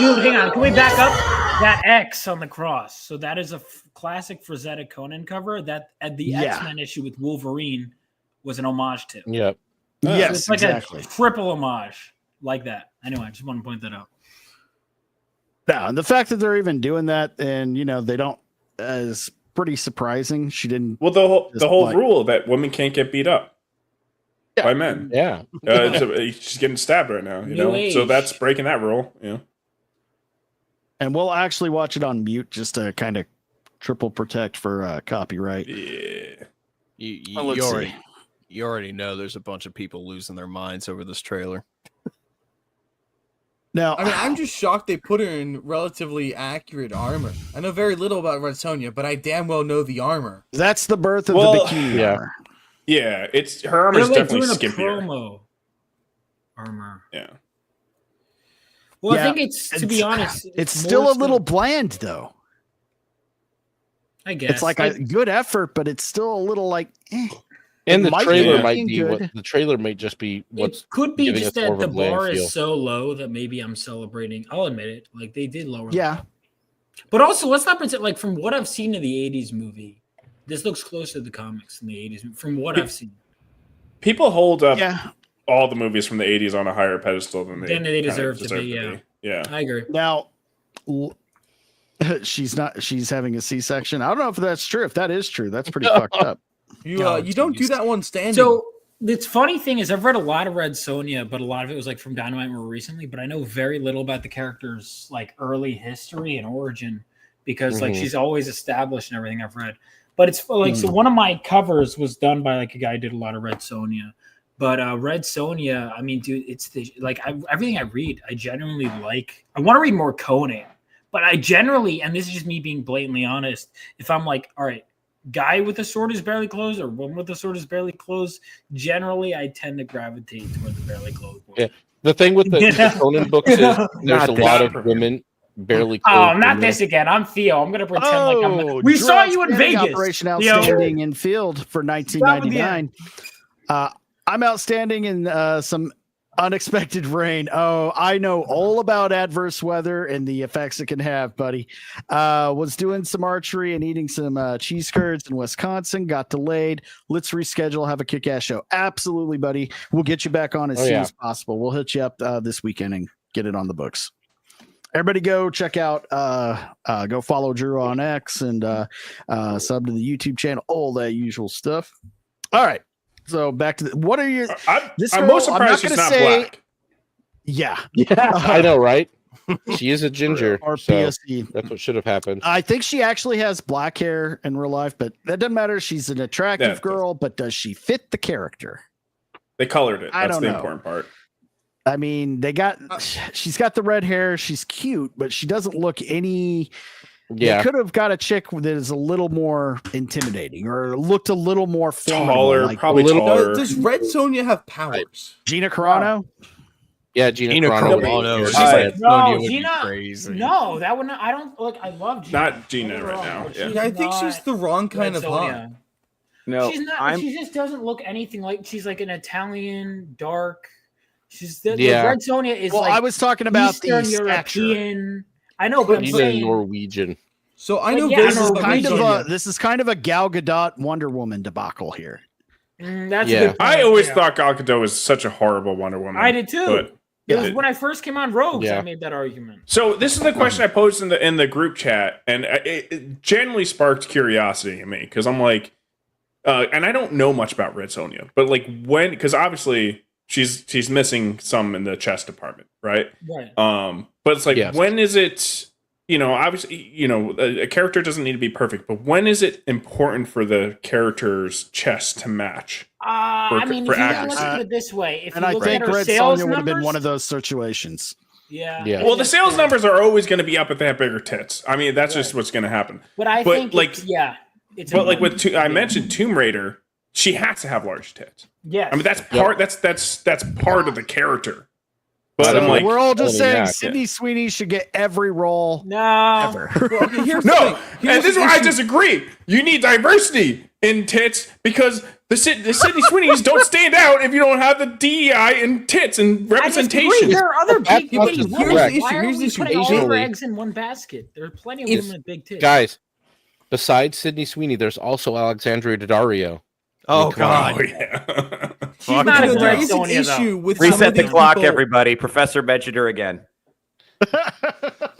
Dude, hang on. Can we back up? That X on the cross. So that is a classic Frazetta Conan cover that at the X-Men issue with Wolverine was an homage to. Yep. Yes, so it's like exactly. a triple homage like that. Anyway, I just want to point that out. Yeah, and the fact that they're even doing that and they don't is pretty surprising. She didn't. Well, the whole rule that women can't get beat up by men. Yeah. She's getting stabbed right now, New so age. that's breaking that rule. And we'll actually watch it on mute just to kind of triple protect for copyright. Yeah. You already know there's a bunch of people losing their minds over this trailer. Now, I mean, I'm just shocked they put her in relatively accurate armor. I know very little about Red Sonja, but I damn well know the armor. That's the birth of the bikini armor. Yeah, it's her armor is definitely skimpier. Promo armor. Yeah. Well, I think it's to be honest, it's still a little bland though. I guess it's like a good effort, but it's still a little like. And the trailer be might be good. what the trailer might just be. What's it could be giving just us more that of a the bland bar feel. is so low that maybe I'm celebrating. I'll admit it. Like they did lower. Yeah. But also, let's not pretend. Like from what I've seen of the '80s movie, this looks closer to the comics than the '80s. From what I've seen, People hold up all the movies from the 80s on a higher pedestal than they deserve to be. Yeah, I agree. Now, she's having a C-section. I don't know if that's true. If that is true, that's pretty fucked up. You don't do that one standing. So the funny thing is, I've read a lot of Red Sonja, but a lot of it was like from Dynamite more recently. But I know very little about the character's like early history and origin because like she's always established and everything I've read. But it's like so one of my covers was done by like a guy who did a lot of Red Sonja, But Red Sonja, I mean, dude, it's everything I read, I genuinely like. I want to read more Conan, but I generally, and this is just me being blatantly honest, if I'm like, all right, guy with a sword is barely closed or woman with a sword is barely closed, generally I tend to gravitate toward the barely closed one. Yeah. The thing with the Conan books is there's a lot of women barely clothed. Oh, not this again. I'm Theo. I'm gonna pretend like I'm. We saw you in Vegas. Operation Outstanding in Field for 1999. I'm outstanding in some unexpected rain. Oh, I know all about adverse weather and the effects it can have, buddy. Was doing some archery and eating some cheese curds in Wisconsin. Got delayed. Let's reschedule. Have a kick-ass show. Absolutely, buddy. We'll get you back on as soon as possible. We'll hit you up this weekend and get it on the books. Everybody go check out, go follow Drew on X and sub to the YouTube channel, all that usual stuff. All right. So back to what are your, I'm most surprised she's not black. Yeah. I know, right? She is a ginger. Or so PSD. that's what should have happened. I think she actually has black hair in real life, but that doesn't matter. She's an attractive girl, but does she fit the character? They colored it. I That's don't the know. important part. I mean, she's got the red hair. She's cute, but she doesn't look any. Yeah. They could have got a chick that is a little more intimidating or looked a little more taller, probably taller. Does Red Sonja have powers? Gina Carano? Yeah, Gina Carano. No, that would not. I don't look. I love Gina. Not Gina right now. Yeah. I think she's the wrong kind of hot. No, she's not. She just doesn't look anything like. She's like an Italian dark. She's the Red Sonja is. Well, like I was talking about Eastern the European. I know, but I'm saying Norwegian. So I know this is kind of a Gal Gadot Wonder Woman debacle here. That's yeah. a good point. I always thought Gal Gadot was such a horrible Wonder Woman. I did too. But it was when I first came on Rogues, Yeah. I made that argument. So this is the question I posed in the group chat, and it genuinely sparked curiosity in me because I'm like, and I don't know much about Red Sonja, but like because obviously she's missing some in the chest department, right? Right. But it's like when is it? You know, obviously, you know, a character doesn't need to be perfect, but when is it important for the character's chest to match? I mean, if you look at it this way, if and you I look think at her Red sales Sonja would have been numbers, one of those situations. Yeah. Well, the sales numbers are always going to be up if they have bigger tits. I mean, that's just what's going to happen. But I think, like, it's but like with I mentioned Tomb Raider, she has to have large tits. Yes. I mean, that's part. That's part of the character. But So I'm like, we're all just saying Sydney Sweeney should get every role ever. No, and this is where I disagree. You need diversity in tits because the Sydney Sweeneys don't stand out if you don't have the DEI in tits and representation. There are other big titties. Here's the issue. Putting all your eggs in one basket. There are plenty of women with big tits. Guys, besides Sydney Sweeney, there's also Alexandria Daddario. Oh God! Oh, yeah. She's not a there Red is an Sonja, issue though. with some Reset of the these clock, people- everybody. Professor mentioned her again.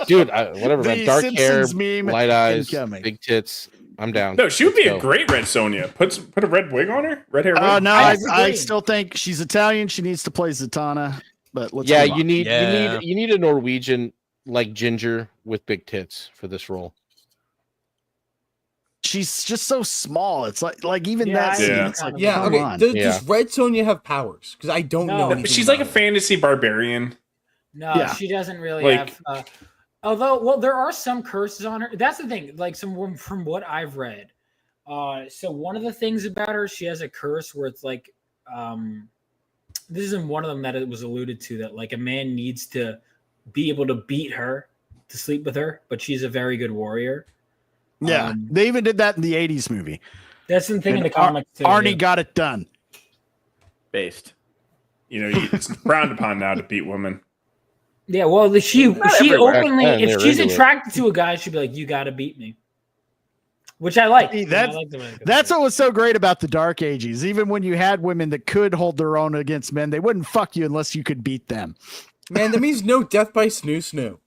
Dude, whatever, man. The Dark hair, Simpsons meme light eyes, incoming. big tits. I'm down. No, she would be Let's a go. great Red Sonja. Put a red wig on her, red hair wig. No, I I disagree. still think she's Italian. She needs to play Zatanna. But let's Yeah, move on. you need a Norwegian like ginger with big tits for this role. She's just so small. It's like even that scene. Yeah. It's like, Yeah. come Okay. on. Does Red Sonja have powers? Because I don't know. anything She's like a about her. fantasy barbarian. No, Yeah. she doesn't really Like- have. Although, well, there are some curses on her. That's the thing. Like from what I've read. So one of the things about her, she has a curse where it's like, this isn't one of them that it was alluded to that like a man needs to be able to beat her to sleep with her, but she's a very good warrior. Yeah, they even did that in the '80s movie. That's the thing in And the comics. too, Arnie yeah. got it done. Based. You know, it's frowned upon now to beat women. Yeah, well, she everywhere. openly, Back then, if they she's were into it. attracted to a guy, she'd be like, "You got to beat me," which I like. See, I like the way it goes. That's what was so great about the Dark Ages. Even when you had women that could hold their own against men, they wouldn't fuck you unless you could beat them. Man, that means no death by snoo.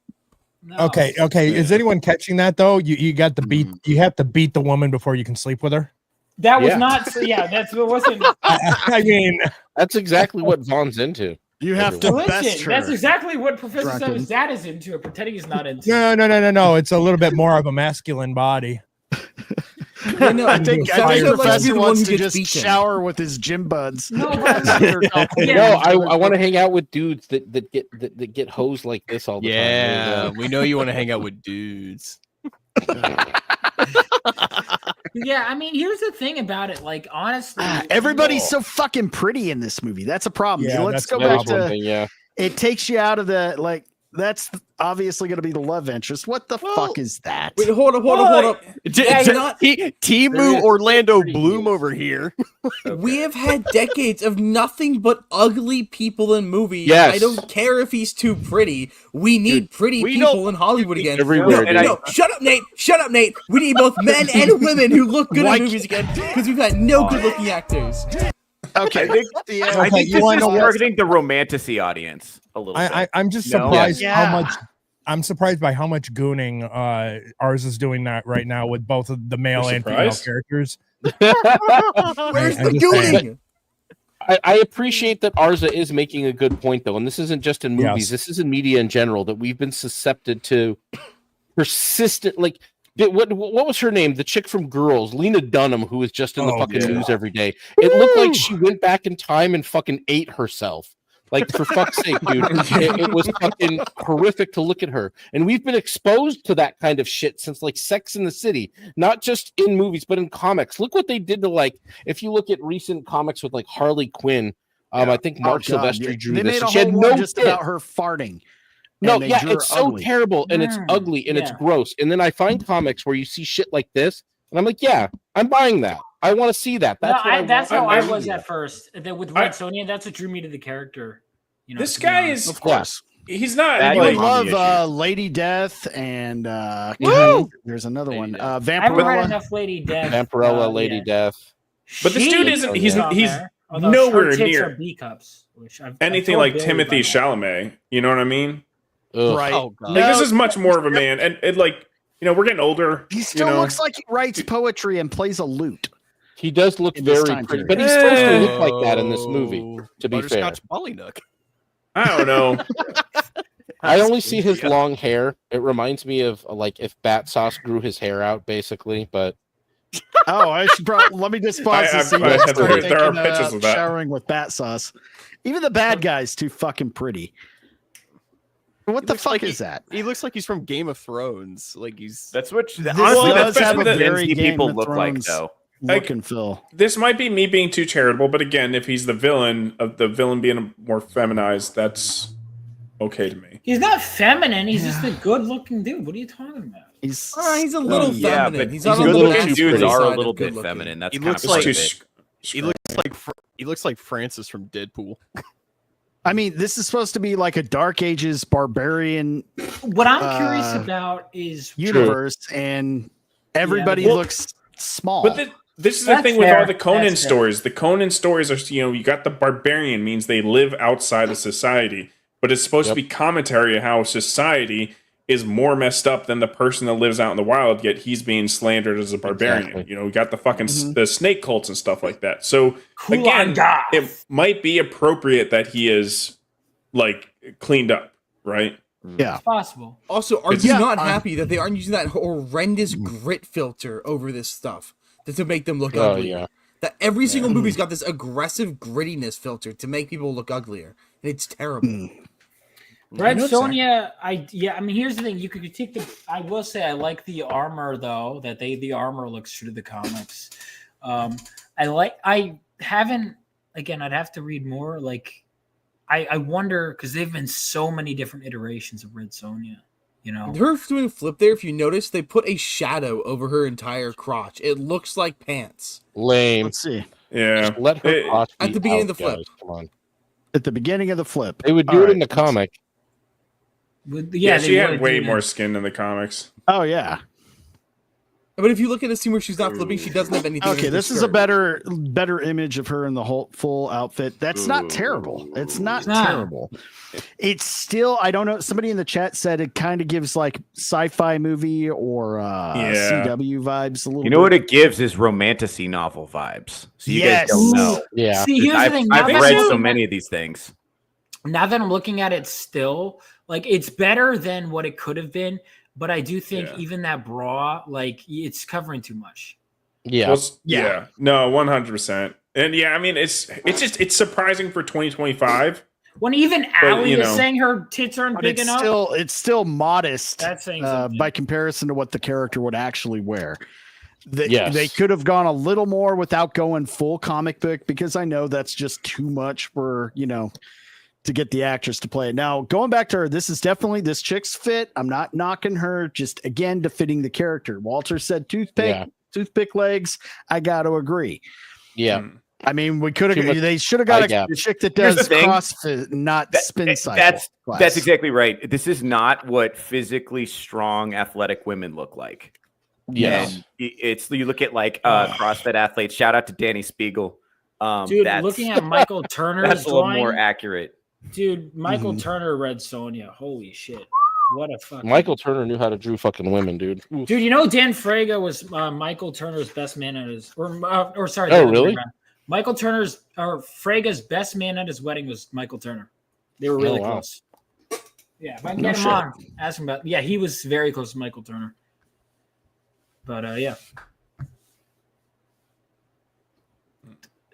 No. Okay. Is anyone catching that though? You got to beat. You have to beat the woman before you can sleep with her. That was Yeah. not. Yeah, that's what wasn't. I mean, That's exactly what Vaughn's into. You have to best Listen, her. that's exactly what Professor said Drunken. his dad is into. Pretending he's not into. no. It's a little bit more of a masculine body. No, I think Professor likes to be Professor the one wants who to gets just beaten. shower with his gym buds. No, I want to hang out with dudes that get hosed like this all the time. Yeah, we know you want to hang out with dudes. Yeah, I mean, here's the thing about it. Like, honestly, Everybody's so fucking pretty in this movie. That's a problem. Yeah, Let's that's go the back problem. to. It takes you out of the like. That's obviously going to be the love interest. What the fuck is that? Wait, hold up. Timu Orlando Bloom over here. We have had decades of nothing but ugly people in movies. Yes. I don't care if he's too pretty. We need pretty we people know in Hollywood again. everywhere, No, shut up, Nate. Shut up, Nate. We need both men and women who look good in movies again because we've had no good-looking actors. Okay, I think this is targeting the romantasy audience a little bit. I'm just No? surprised Yeah. how much. I'm surprised by how much gooning ours is doing that right now with both of the male You're and female surprised? characters. Where's I'm the just saying. gooning? I appreciate that Arza is making a good point, though, and this isn't just in movies. Yes. This is in media in general, that we've been susceptible to persistent, like, what was her name? The chick from Girls, Lena Dunham, who was just in the fucking news every day. It looked like she went back in time and fucking ate herself. Like, for fuck's sake, dude. It was fucking horrific to look at her. And we've been exposed to that kind of shit since, like, Sex in the City. Not just in movies, but in comics. Look what they did to, like, if you look at recent comics with, like, Harley Quinn, I think Mark Silvestri drew They this. made a She had whole no one just tit. about her farting. No, and they yeah, drew it's her so ugly. terrible and it's ugly and it's gross. And then I find comics where you see shit like this, and I'm like, yeah, I'm buying that. I want to see that. That's that's how I I was mean, at first. With Red Sonja, that's what drew me to the character. You know, This to be guy honest. is, Of course. he's not You like, would love Lady Death and there's another one. I haven't read Vampirella. enough Lady Death. Vampirella, Lady yet. Death. but this dude isn't. He's on he's there, although nowhere her tits near are B cups, which I've anything told like Billy Timothy about that. Chalamet. You know what I mean? Right. Oh, God. Like, this is much more of a man, and it like, you know, we're getting older. He still you know? looks like he writes poetry and plays a lute. He does look In this very time pretty, period. but he's supposed to look like that in this movie, to be fair. Butterscotch Polynook. I don't know. I only see his long hair. It reminds me of, like, if Battsauce grew his hair out, basically, but... Oh, I should probably let me just pause this. There are pictures of that. Showering with bat sauce. Even the bad guy's too fucking pretty. What the fuck is that? He looks like he's from Game of Thrones. Like he's That's what This honestly does that's have what a the very Vinci Game people of look like Thrones though. Look and feel. This might be me being too charitable, but again, if he's the villain being more feminized, that's okay to me. He's not feminine. He's just a good-looking dude. What are you talking about? He's a little yeah, feminine. but He's these on the good-looking masculine dudes are side a little of bit good-looking. feminine. That's He kind looks of like- part of it. he looks like Francis from Deadpool. I mean, this is supposed to be like a Dark Ages barbarian. What I'm curious about is universe, and everybody Yeah, looks small. But this is the That's thing with fair. all the Conan That's fair. stories. The Conan stories are, you know, you got the barbarian means they live outside of society, but it's supposed to be commentary on how society is more messed up than the person that lives out in the wild, yet he's being slandered as a barbarian. Exactly. You know, we got the fucking the snake cults and stuff like that. So again, it might be appropriate that he is like cleaned up, right? Yeah, it's possible. Also, are It's- you Yeah, not happy that they aren't using that horrendous grit filter over this stuff to make them look Oh, ugly? yeah. That every single movie's got this aggressive grittiness filter to make people look uglier, and it's terrible. Red Sonja, I mean, here's the thing. You could critique I will say I like the armor though. The armor looks true to the comics. I haven't. Again, I'd have to read more. Like, I wonder because they've been so many different iterations of Red Sonja. You know, Her doing a flip there. If you notice, they put a shadow over her entire crotch. It looks like pants. Lame. let's see. Yeah. Just let her crotch At be the beginning out, of the flip. guys. Come on. At the beginning of the flip, They would do All it in right, the comic. Yeah, she they had would way do more that. skin in the comics. Oh yeah. But if you look at a scene where she's not flipping, she doesn't have anything. Okay, under this the is a skirt. better image of her in the whole full outfit. That's not terrible. It's not It's not. terrible. It's still, I don't know. Somebody in the chat said it kind of gives like sci-fi movie or CW vibes a little. You know bit. what it gives is romantasy novel vibes. So you Yes. guys don't know. Yeah. See, here's the I've, thing. I've Now that read I'm- so many of these things. Now that I'm looking at it still, like it's better than what it could have been, but I do think Yeah. even that bra, like it's covering too much. Yeah. Well, yeah. No, 100%. And yeah, I mean, it's surprising for 2025. When even Allie is saying her tits aren't big enough, it's still modest. That's saying something. By comparison to what the character would actually wear. They could have gone a little more without going full comic book, because I know that's just too much for, to get the actress to play it. Now, going back to her, this chick's fit. I'm not knocking her, just again, defitting the character. Walter said toothpick legs. I got to agree. Yeah. I mean, they should have got a chick that does CrossFit, not spin cycle. That's exactly right. This is not what physically strong athletic women look like. Yes. And you look at like CrossFit athletes. Shout out to Danny Spiegel. Dude, looking at Michael Turner's that's a little drawing, more accurate. Dude, Michael Turner read Sonya. Holy shit. What a fucking Michael Turner knew how to drew fucking women, dude. Oof. Dude, Dan Fraga was Michael Turner's best man at his sorry. Oh, really? Michael Turner's or Fraga's best man at his wedding was Michael Turner. They were really close. Yeah, if I can get him on, ask him about. Yeah, he was very close to Michael Turner. But yeah.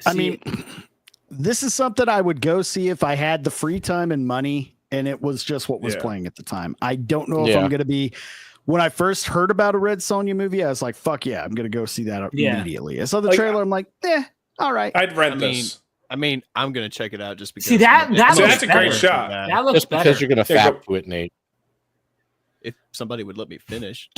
I mean, this is something I would go see if I had the free time and money, and it was just what was playing at the time. I don't know if I'm going to be. When I first heard about a Red Sonja movie, I was like, "Fuck yeah, I'm going to go see that immediately." I saw the trailer. I'm like, all right. I'd rent this. I mean, I'm going to check it out just because. See that's a great shot. That looks just better. Because you're going to fap to it, Nate. If somebody would let me finish.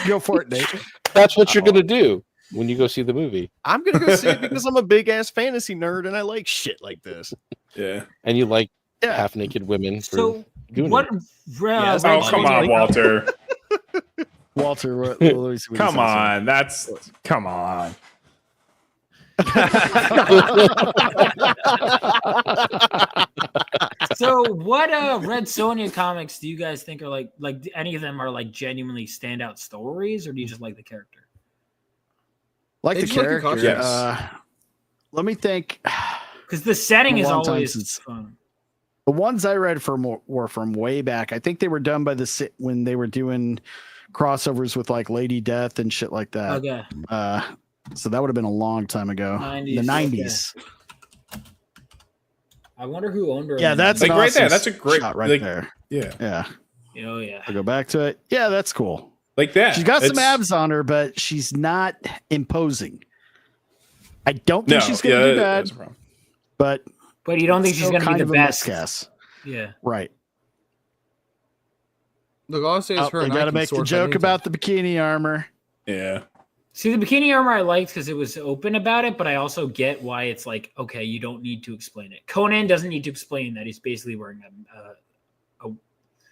Go for it, Nate. That's what you're going to do when you go see the movie. I'm going to go see it because I'm a big ass fantasy nerd and I like shit like this. Yeah. And you like half naked women. So what? Come on, Walter. Walter, come on. Come on. So what Red Sonja comics do you guys think are like any of them are like genuinely standout stories, or do you just like the character? Like the character. Yes. Let me think. Because the setting is always fun. The ones I read were from way back. I think they were done by when they were doing crossovers with like Lady Death and shit like that. Okay. So that would have been a long time ago. 90s, the 90s. Okay. I wonder who owned her. Yeah, that's like right there. That's a great shot right there. Yeah. Yeah. Oh yeah. I go back to it. Yeah, that's cool. Like that. She's got some abs on her, but she's not imposing. I don't think she's going to do bad. But you don't think she's going to be the best? Guess. Yeah. Right. Look, all I say is her. They got to make the joke about the bikini armor. Yeah. See, the bikini armor I liked because it was open about it, but I also get why it's like, okay, you don't need to explain it. Conan doesn't need to explain that he's basically wearing a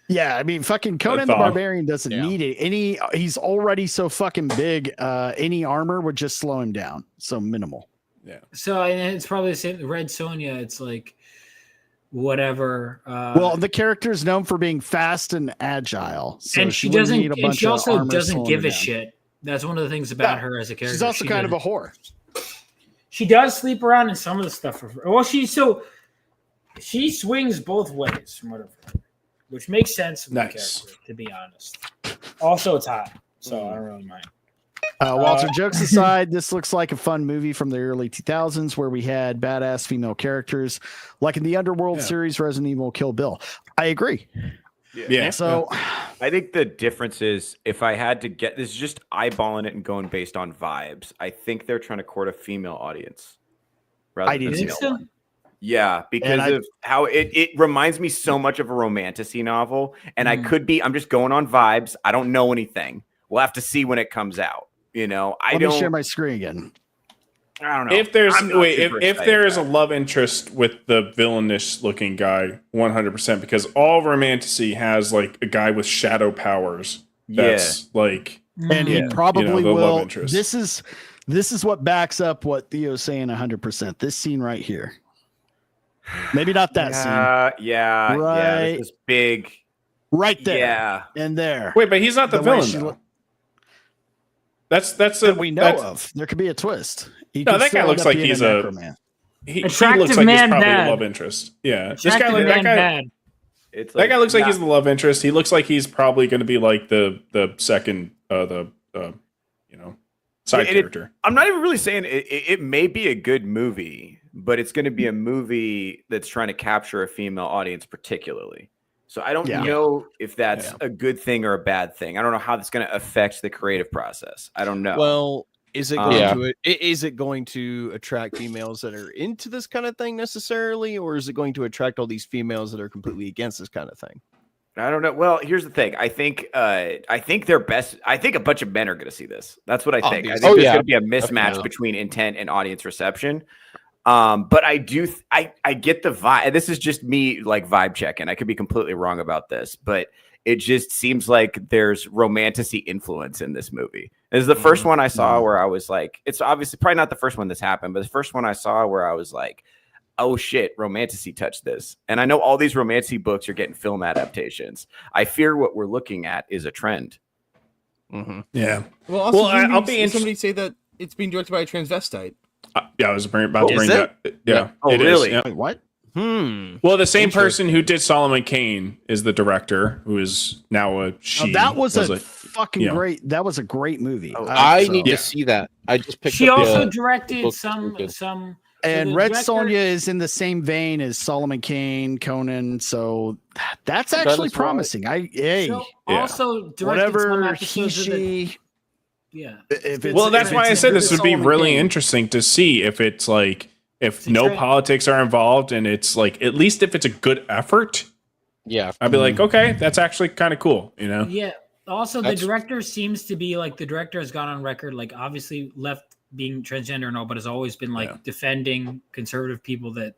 yeah, I mean, fucking Conan the Barbarian doesn't need it. He's already so fucking big. Any armor would just slow him down. So minimal. Yeah. So and it's probably the same. Red Sonja, it's like whatever. Well, the character is known for being fast and agile, so and she doesn't. And she also doesn't give a shit. That's one of the things about her as a character. She's also kind of a whore. She does sleep around in some of the stuff. Well, she swings both ways from whatever, which makes sense with the character, to be honest. Also, it's hot, so I don't really mind. Walter, jokes aside, this looks like a fun movie from the early 2000s where we had badass female characters, like in the Underworld series, Resident Evil, Kill Bill. I agree. Yeah. So I think the difference is if I had to get this, is just eyeballing it and going based on vibes. I think they're trying to court a female audience. I do think so. Yeah, because of how it reminds me so much of a romantasy novel. And I'm just going on vibes. I don't know anything. We'll have to see when it comes out. You know, Let me share my screen again. I don't know. If there's if there is a love interest with the villainous looking guy, 100%, because all romantasy has like a guy with shadow powers. That's like, and he probably will. This is what backs up what Theo's saying 100%. This scene right here. Maybe not that scene. Yeah. Right. Yeah. This is big. Right there. Yeah. And there. Wait, but he's not the villain. Though. That's that we know of. There could be a twist. No, that guy looks like he's a man. He looks like he's probably a love interest. Yeah, this guy. That guy looks like he's the love interest. He looks like he's probably going to be like the second side character. I'm not even really saying it may be a good movie, but it's going to be a movie that's trying to capture a female audience particularly. So I don't know if that's a good thing or a bad thing. I don't know how that's going to affect the creative process. I don't know. Well, is it going to attract females that are into this kind of thing necessarily, or is it going to attract all these females that are completely against this kind of thing? I don't know. Well, here's the thing. I think they're best. I think a bunch of men are going to see this. That's what I think. I think there's going to be a mismatch between intent and audience reception. But I do. I get the vibe. This is just me like vibe checking. I could be completely wrong about this, but it just seems like there's romantic-y influence in this movie. This is the first one I saw where I was like, it's obviously probably not the first one that's happened, but the first one I saw where I was like, oh shit, romantic-y touched this. And I know all these romantic-y books are getting film adaptations. I fear what we're looking at is a trend. Yeah. Well, also, I'll be somebody say that it's being directed by a transvestite. Yeah, I was about to bring that. Yeah. Oh, it really? Is, yeah. Wait, what? Well, the same person who did Solomon Kane is the director, who is now a she. That was a fucking great. That was a great movie. I need to see that. I just picked. She up also the directed book. some. And Red Sonja is in the same vein as Solomon Kane, Conan. So that's actually promising. Also directed whatever some episodes she. Yeah. Well, that's why I said this would be really interesting to see if it's like if no politics are involved and it's like at least if it's a good effort. Yeah, I'd be like, okay, that's actually kind of cool, you know? Yeah. Also, the director seems to be like the director has gone on record, like obviously left being transgender and all, but has always been like defending conservative people that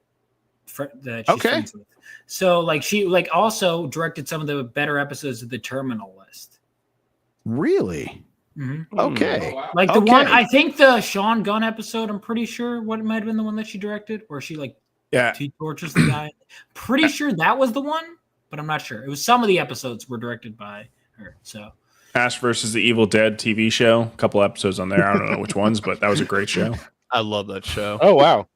she's friends with. So like she like also directed some of the better episodes of The Terminal List. Really? Mm-hmm. Okay. Like the one, I think the Sean Gunn episode, I'm pretty sure what might have been the one that she directed, where she like she tortures the guy. Pretty sure that was the one, but I'm not sure. It was some of the episodes were directed by her. So Ash versus the Evil Dead TV show, a couple episodes on there. I don't know which ones, but that was a great show. I love that show. Oh wow,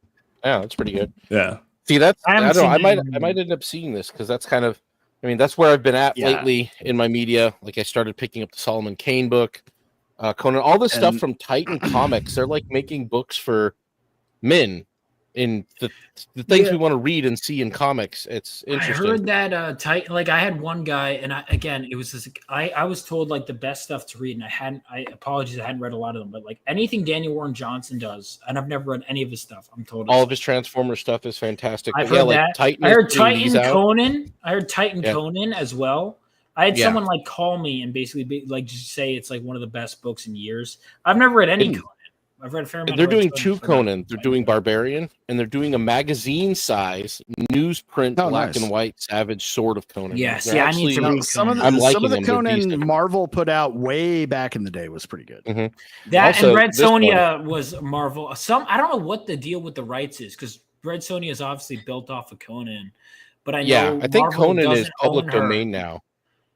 yeah, that's pretty good. Yeah. See, that's I don't know. I might end up seeing this because that's kind of, I mean, that's where I've been at lately in my media. Like I started picking up the Solomon Kane book. Conan, all this stuff from Titan Comics, they're like making books for men in the things we want to read and see in comics. It's interesting. I heard that Titan, like I had one guy, and it was this, I was told like the best stuff to read, and I apologize, I hadn't read a lot of them, but like anything Daniel Warren Johnson does, and I've never read any of his stuff. I'm told all of his Transformer stuff is fantastic. I've heard that. Titan I heard Titan Conan. I heard Titan Conan as well. I had someone like call me and basically like just say it's like one of the best books in years. I've never read any Conan. I've read a fair amount. They're doing two Conan. They're doing Barbarian, and they're doing a magazine size newsprint black and white Savage Sword of Conan. Yes, I need to read some of the Conan Marvel put out way back in the day was pretty good. Mm-hmm. That also, and Red Sonja was Marvel. I don't know what the deal with the rights is because Red Sonja is obviously built off of Conan, but I know I think Marvel Conan is public domain now.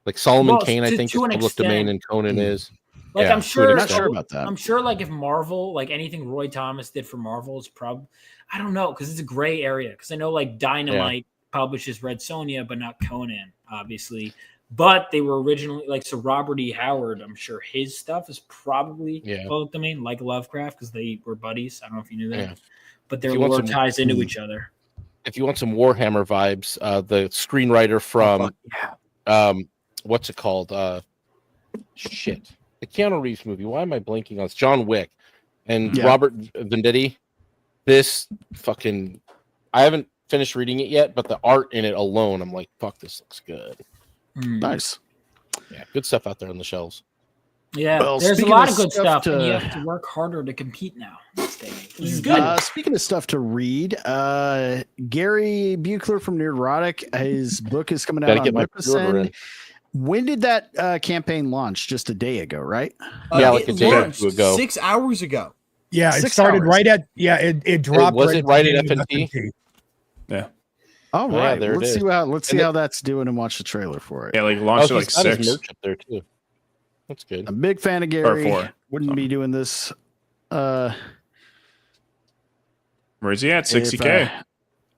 Like Solomon Kane, I think is public domain, and Conan is. Like I'm sure, I'm not sure about that. I'm sure, like if Marvel, like anything Roy Thomas did for Marvel is probably, I don't know, because it's a gray area. Because I know like Dynamite publishes Red Sonja, but not Conan, obviously. But they were originally like Robert E. Howard. I'm sure his stuff is probably public domain, like Lovecraft, because they were buddies. I don't know if you knew that, but their lore ties into each other. If you want some Warhammer vibes, the screenwriter from what's it called? The Keanu Reeves movie. Why am I blanking on? It's John Wick and Robert Venditti. This fucking, I haven't finished reading it yet, but the art in it alone, I'm like, fuck, this looks good. Nice. Yeah, good stuff out there on the shelves. Yeah, well, there's a lot of good stuff, and you have to work harder to compete now. This is good. Speaking of stuff to read, Gary Buechler from Neurotic, his book is coming out on Lipperson. When did that campaign launch? Just a day ago, right? Like a day or two ago. 6 hours ago. Yeah, it started right at it dropped. Was it right at FNT? Yeah. All right. Let's see how that's doing and watch the trailer for it. Yeah, like launched at like 6. Merch up there too. That's good. I'm a big fan of Gary. Wouldn't be doing this. Where's he at? 60K.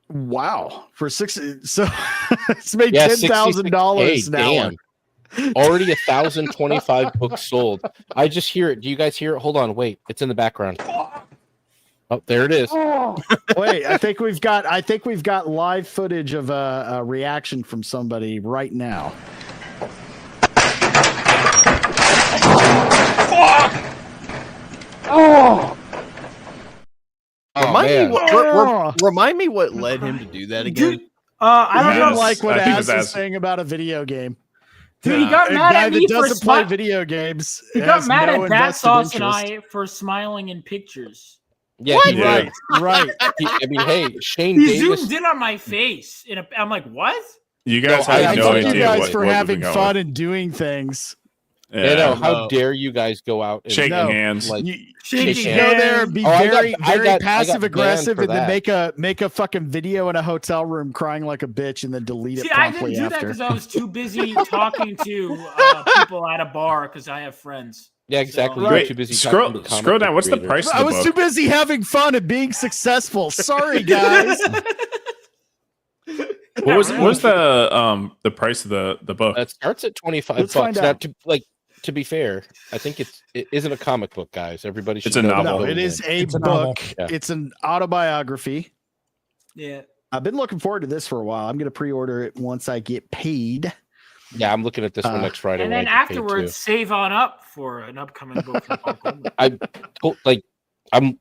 Wow, for 60. So it's made $10,000 now. Damn. Already 1,025 books sold. I just hear it. Do you guys hear it? Hold on, wait. It's in the background. Oh, there it is. Wait, I think we've got live footage of a reaction from somebody right now. Oh. Man. Remind me what led him to do that again. I don't know. Like what I think Az it was was Az. saying about a video game. Dude, he got A mad guy at that me for doesn't play video games. He got has mad no at invested Battsauce and interest. I for smiling in pictures. Yeah, he Right, did. right. I mean, hey, Shane He Davis. zoomed in on my face. I'm like, what? You guys No, have I no told idea you guys what, for what having we've been fun going and doing things. with. Yeah, no, Yeah. how dare you guys go out and Shaking No. hands. like You shake should hands. go there and be Oh, I very, got very passive banned aggressive, for and then that. make a fucking video in a hotel room crying like a bitch, and then delete See, it I didn't promptly do that after. because I was too busy talking to people at a bar because I have friends. Yeah, exactly. So- You're Wait, too busy scroll talking to comic scroll down. book What's the creators. price of I the was book? too busy having fun and being successful. Sorry, guys. What was the price of the book? It starts at 25 Let's bucks. find Now, out. to be fair, I think it isn't a comic book, guys. Everybody should It's a know that novel. No, going it is in. a It's a novel. book. Yeah. It's an autobiography. Yeah. I've been looking forward to this for a while. I'm going to pre-order it once I get paid. Yeah, I'm looking at this one next Friday. And when then I get paid, afterwards, save on up for an upcoming book from Vaughn Coleman. I'm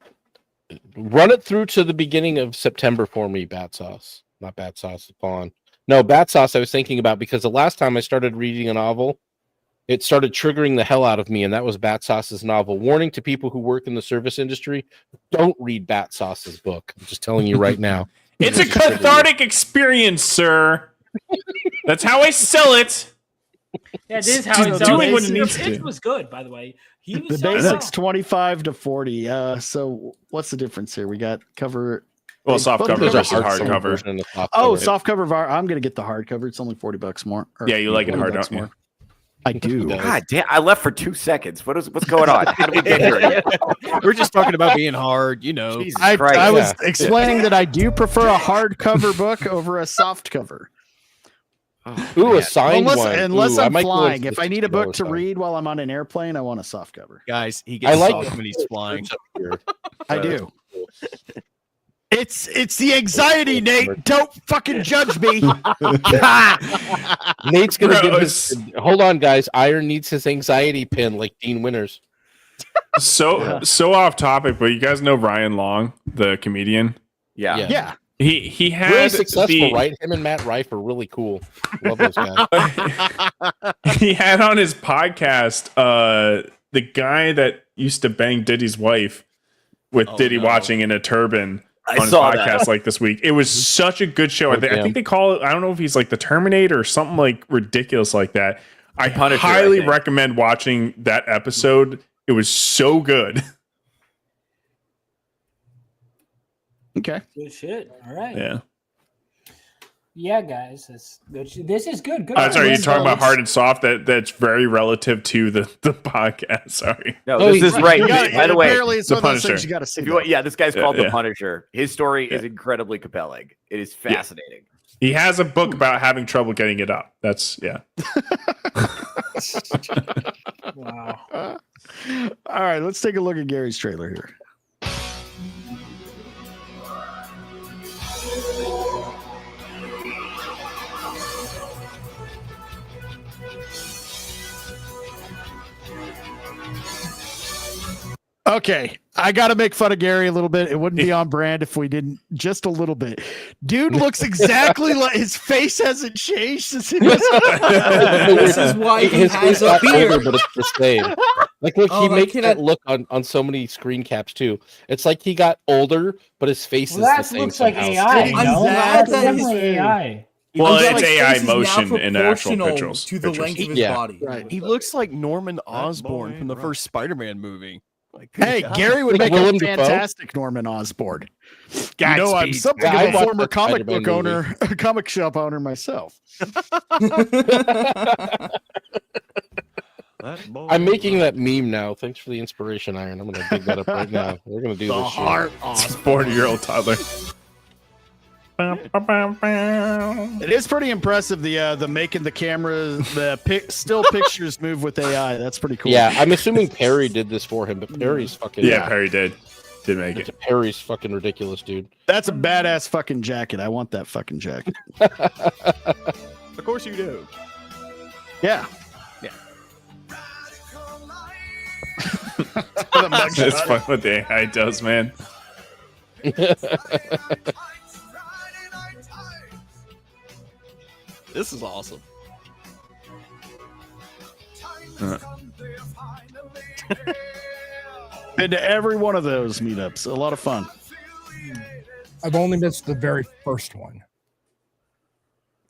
run it through to the beginning of September for me, Battsauce. Not Battsauce, Vaughn. No, Battsauce I was thinking about because the last time I started reading a novel, it started triggering the hell out of me, and that was Battsauce's novel. Warning to people who work in the service industry, don't read Battsauce's book. I'm just telling you right now. It's a cathartic experience, sir. That's how I sell it. Yeah, it is how It's it's doing done. what it The needs pitch to. was good, by the way. He The was selling basic's well. 25 to 40. So what's the difference here? We got cover. Well, soft both cover of versus those are hardcover. version and the soft Oh, cover. soft cover. I'm going to get the hardcover. It's only $40 more. Or Yeah, you like it 40 hard, bucks don't you? more. I do. God damn! I left for 2 seconds. What's going on? How did we get here? We're just talking about being hard, you know. Jesus I Christ. was explaining that I do prefer a hardcover book over a soft cover. Ooh, a signed Unless, one. unless Ooh, I I'm might go flying. with If the I need a book $60 to size. read while I'm on an airplane, I want a soft cover. Guys, he I gets like soft it. when he's flying. I do. It's the anxiety, Nate. Don't fucking judge me. Nate's gonna give Gross. his. Hold on, guys. Iron needs his anxiety pin like Dean Winters. So off topic, but you guys know Ryan Long, the comedian. Yeah. Yeah. Yeah. He had Really successful, the, right? Him and Matt Rife are really cool. Love those guys. he had on his podcast the guy that used to bang Diddy's wife with Diddy watching in a turban I on his saw podcast that. like this week. It was such a good show. I damn. think they call it, I don't know if he's like the Terminator or something like ridiculous like that. I Punisher, I highly think. recommend watching that episode. It was so good. Okay. Good shit. All right. Yeah. Yeah, guys. This is good. Good. Sorry, you're talking about Let's- hard and soft. That's very relative to the podcast. Sorry. No, Oh, this is right. You gotta- By the way, apparently it's The one of those things Punisher. you got to see. if you want, yeah, this guy's called Yeah. the Punisher. His story is incredibly compelling. It is fascinating. He has a book about having trouble getting it up. That's yeah. Wow. All right, let's take a look at Gary's trailer here. Okay, I got to make fun of Gary a little bit. It wouldn't be on brand if we didn't, just a little bit. Dude looks exactly like his face hasn't changed since he was. This is why he His has face a got older, beard. but it's the same. Like, look, Oh, he that makes kid that had- look on so many screen caps too. It's like he got older, but his face Well, is the that same. looks like somehow. AI. I'm No, glad that's that his- definitely AI. Well, I'm glad it's his AI face is now motion in actual proportional pictures. to the length of his Yeah. body. Right. He looks like Norman Osborn from the first Spider-Man movie. Like, Hey, God. Gary would Like make Willem a Dafoe? fantastic Norman Osborn. You know, I'm Godspeed. something Yeah, I of a watched former that comic Spider-Man book owner, comic shop owner myself. I'm making that meme now. Thanks for the inspiration, Iron. I'm gonna dig that up right now. We're gonna do The this shit. heart It's a Osborn. 40-year-old toddler. It is pretty impressive. The making the camera, still pictures move with AI. That's pretty cool. Yeah, I'm assuming Perry did this for him, but Perry's fucking Perry did make it. Perry's fucking ridiculous, dude. That's a badass fucking jacket. I want that fucking jacket. Of course you do. Yeah. Yeah. It's fun what the AI does, man. This is awesome. Been to every one of those meetups. A lot of fun. I've only missed the very first one.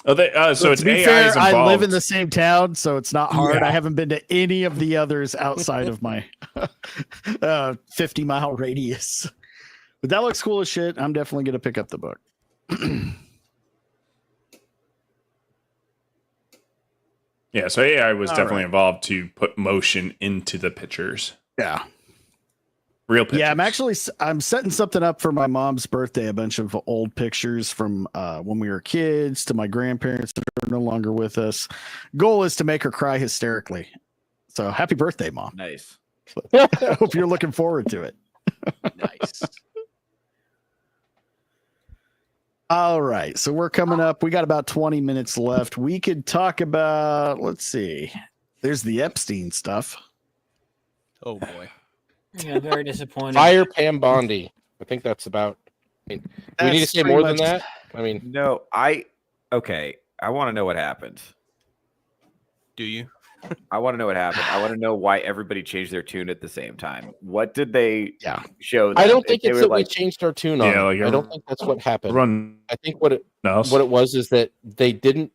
Oh, so it's to be AI fair, is involved. I live in the same town, so it's not hard. Yeah. I haven't been to any of the others outside of my 50-mile radius. But that looks cool as shit. I'm definitely going to pick up the book. Yeah, so AI was All definitely right. involved to put motion into the pictures. Yeah. Real pictures. Yeah, I'm setting something up for my mom's birthday. A bunch of old pictures from when we were kids to my grandparents that are no longer with us. Goal is to make her cry hysterically. So happy birthday, Mom. Nice. I hope you're looking forward to it. Nice. All right, so we're coming up. We got about 20 minutes left. We could talk about, let's see. There's the Epstein stuff. Oh boy. Yeah, very disappointing. Fire Pam Bondi. I think that's about. I mean, do we need to That's say pretty more than much- that? I mean, No, okay. I want to know what happened. Do you? I want to know what happened. I want to know why everybody changed their tune at the same time. What did they show? I them? don't think If they it's were that we like, changed our tune on. Yeah, like I don't think that's what happened. Run. I think what it was is that they didn't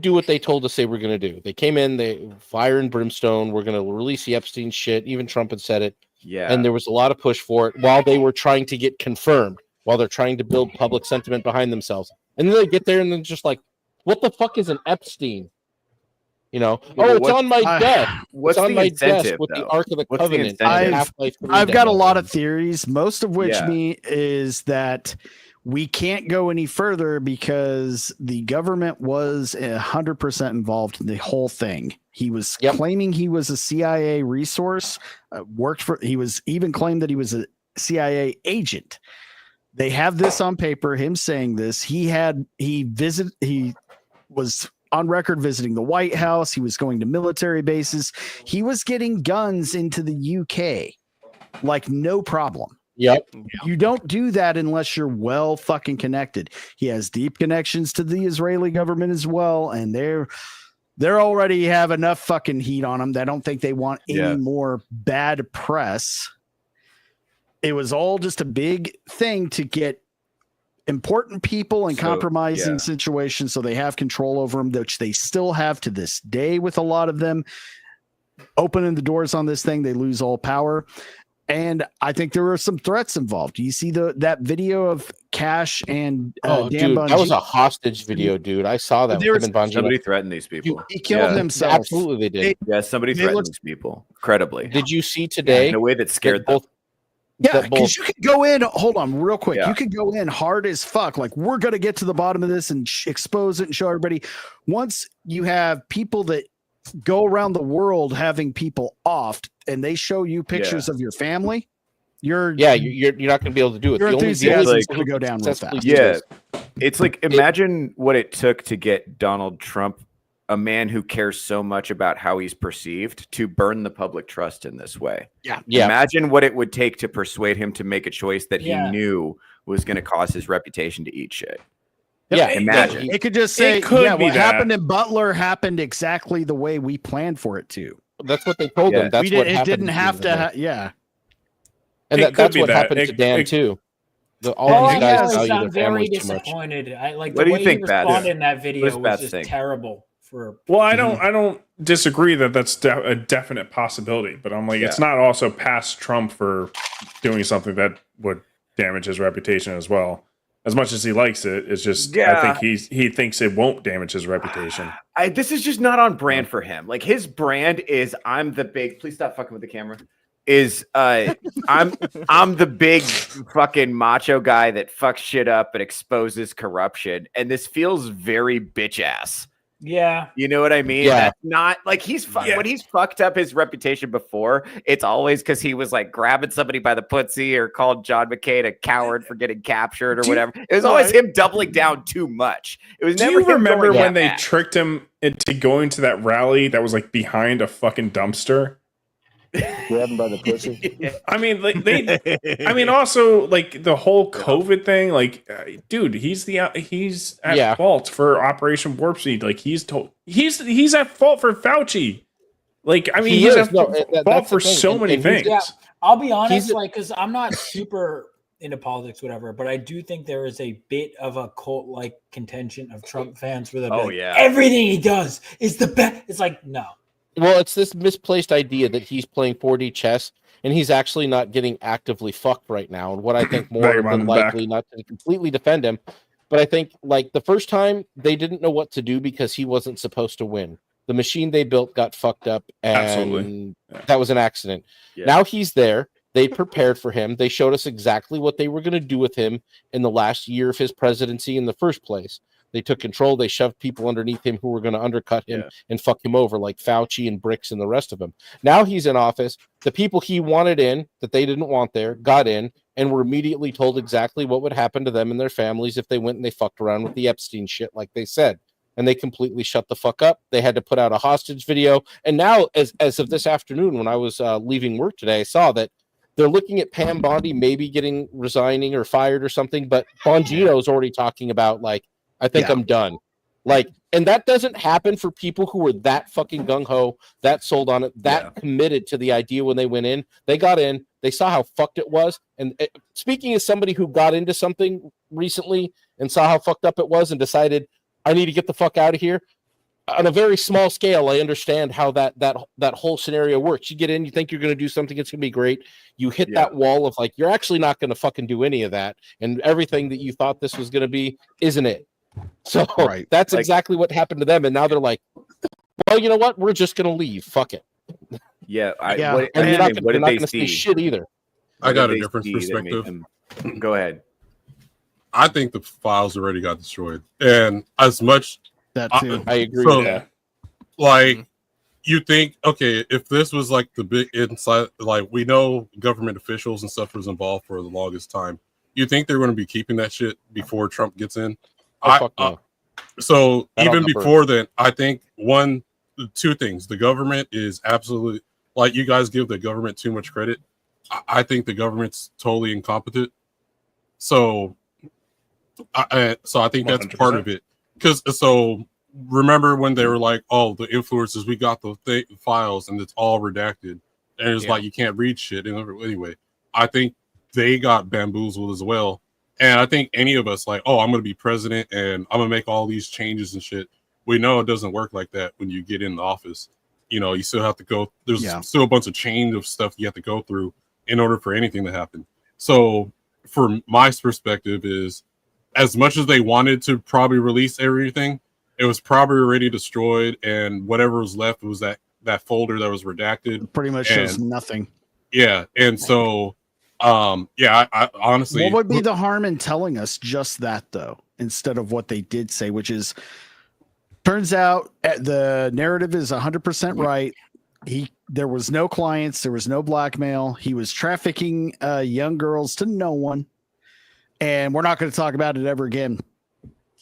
do what they told us they were going to do. They came in, they fire and brimstone. We're going to release the Epstein shit. Even Trump had said it. Yeah. And there was a lot of push for it while they were trying to get confirmed, while they're trying to build public sentiment behind themselves. And then they get there and then just like, what the fuck is an Epstein? You know, Yeah, it's on my desk. what's It's on the my incentive, desk with though? the Ark of the What's the Covenant. incentive? Half-Life 3 I've got a demo. lot of theories, most of which Yeah. is that we can't go any further because the government was 100% involved in the whole thing. He was claiming he was a CIA resource, he was even claimed that he was a CIA agent. They have this on paper, him saying this. He was on record visiting the White House. He was going to military bases. He was getting guns into the UK like no problem. Yep. You don't do that unless you're well fucking connected. He has deep connections to the Israeli government as well, and they're already have enough fucking heat on them. I don't think they want any more bad press. It was all just a big thing to get important people in compromising situations so they have control over them, which they still have to this day with a lot of them. Opening the doors on this thing, they lose all power. And I think there were some threats involved. You see that video of Cash and Dan dude, Bungie? that was a hostage video, dude. I saw that. There with was- him and Bungie. Somebody threatened these people. He killed himself. Absolutely, they did. Yeah, somebody they threatened looked- these people. Credibly. Did you see today? In a way that scared them. Yeah, that both- because you could go in. Hold on, real quick. Yeah. You could go in hard as fuck. Like, we're gonna get to the bottom of this and expose it and show everybody. Once you have people that go around the world having people offed, and they show you pictures of your family, you're not going to be able to do it. Your The only enthusiasm people is who gonna go down real successfully fast. do Yeah. this- It's like, imagine what it took to get Donald Trump, a man who cares so much about how he's perceived, to burn the public trust in this way. Yeah. Imagine what it would take to persuade him to make a choice that he Yeah. knew was going to cause his reputation to eat shit. Yeah, Imagine. It could just say, It could yeah, be what that. happened in Butler happened exactly the way we planned for it to. That's what they told Yeah. them. That's We what did, it happened. didn't have to. Yeah. And It that, could that's be what that. happened to Dan too. All All these I guys know is value I'm their very families too much. disappointed. What The do you way think, he Bats? responded in that What video does was Bats just think? terrible. Well, I don't disagree that that's a definite possibility, but I'm like, it's not also past Trump for doing something that would damage his reputation as well. As much as he likes it, it's just I think he thinks it won't damage his reputation. This is just not on brand for him. Like, his brand is, I'm the big. Please stop fucking with the camera. is I'm the big fucking macho guy that fucks shit up and exposes corruption, and this feels very bitch ass. Yeah, you know what I mean. Yeah. That's not like when he's fucked up his reputation before. It's always because he was like grabbing somebody by the pussy or called John McCain a coward for getting captured or whatever. It was always him doubling down too much. It was. Do never you remember him when that they bad. tricked him into going to that rally that was like behind a fucking dumpster? Grab him by the pussy. I mean, like I mean, also like the whole COVID thing. Like, dude, he's at fault for Operation Warp Speed. Like, he's at fault for Fauci. Like, I mean, he's at fault for so many things. Yeah, I'll be honest, because I'm not super into politics, whatever, but I do think there is a bit of a cult-like contention of Trump fans where everything he does is the best. It's like, no. Well, it's this misplaced idea that he's playing 4D chess and he's actually not getting actively fucked right now. And what I think more than likely, not to completely defend him, but I think like the first time they didn't know what to do because he wasn't supposed to win. The machine they built got fucked up and that was an accident. Yeah. Now he's there. They prepared for him. They showed us exactly what they were going to do with him in the last year of his presidency in the first place. They took control. They shoved people underneath him who were going to undercut him and fuck him over, like Fauci and Bricks and the rest of them. Now he's in office. The people he wanted in that they didn't want there got in and were immediately told exactly what would happen to them and their families if they went and they fucked around with the Epstein shit like they said. And they completely shut the fuck up. They had to put out a hostage video. And now, as of this afternoon, when I was leaving work today, I saw that they're looking at Pam Bondi maybe resigning or fired or something. But Bongino's already talking about like, I think I'm done. Like, and that doesn't happen for people who were that fucking gung-ho, that sold on it, that committed to the idea when they went in. They got in, they saw how fucked it was. And speaking as somebody who got into something recently and saw how fucked up it was and decided, I need to get the fuck out of here. On a very small scale, I understand how that whole scenario works. You get in, you think you're going to do something, it's going to be great. You hit that wall of like, you're actually not going to fucking do any of that. And everything that you thought this was going to be, isn't it? So that's exactly what happened to them. And now they're like, well, you know what? We're just going to leave. Fuck it. Yeah. And you're not going to see shit either. I got a different perspective. Go ahead. I think the files already got destroyed. And as much that too. I agree with that. Like, you think, okay, if this was like the big inside, like we know government officials and stuff was involved for the longest time. You think they're going to be keeping that shit before Trump gets in? So even before then, I think two things. The government is absolutely, like, you guys give the government too much credit. I think the government's totally incompetent. So I think that's 100%. Part of it. So remember when they were like, oh, the influencers, we got the files and it's all redacted. And it's like, you can't read shit. Anyway, I think they got bamboozled as well. And I think any of us like, oh, I'm going to be president and I'm going to make all these changes and shit. We know it doesn't work like that when you get in the office. You know, you still have to go. There's still a bunch of chain of stuff you have to go through in order for anything to happen. So for my perspective is, as much as they wanted to probably release everything, it was probably already destroyed. And whatever was left was that folder that was redacted. Pretty much shows nothing. Yeah. And so... I honestly, what would be the harm in telling us just that though, instead of what they did say, which is, turns out the narrative is 100% right. There was no clients, there was no blackmail. He was trafficking young girls to no one, and we're not going to talk about it ever again.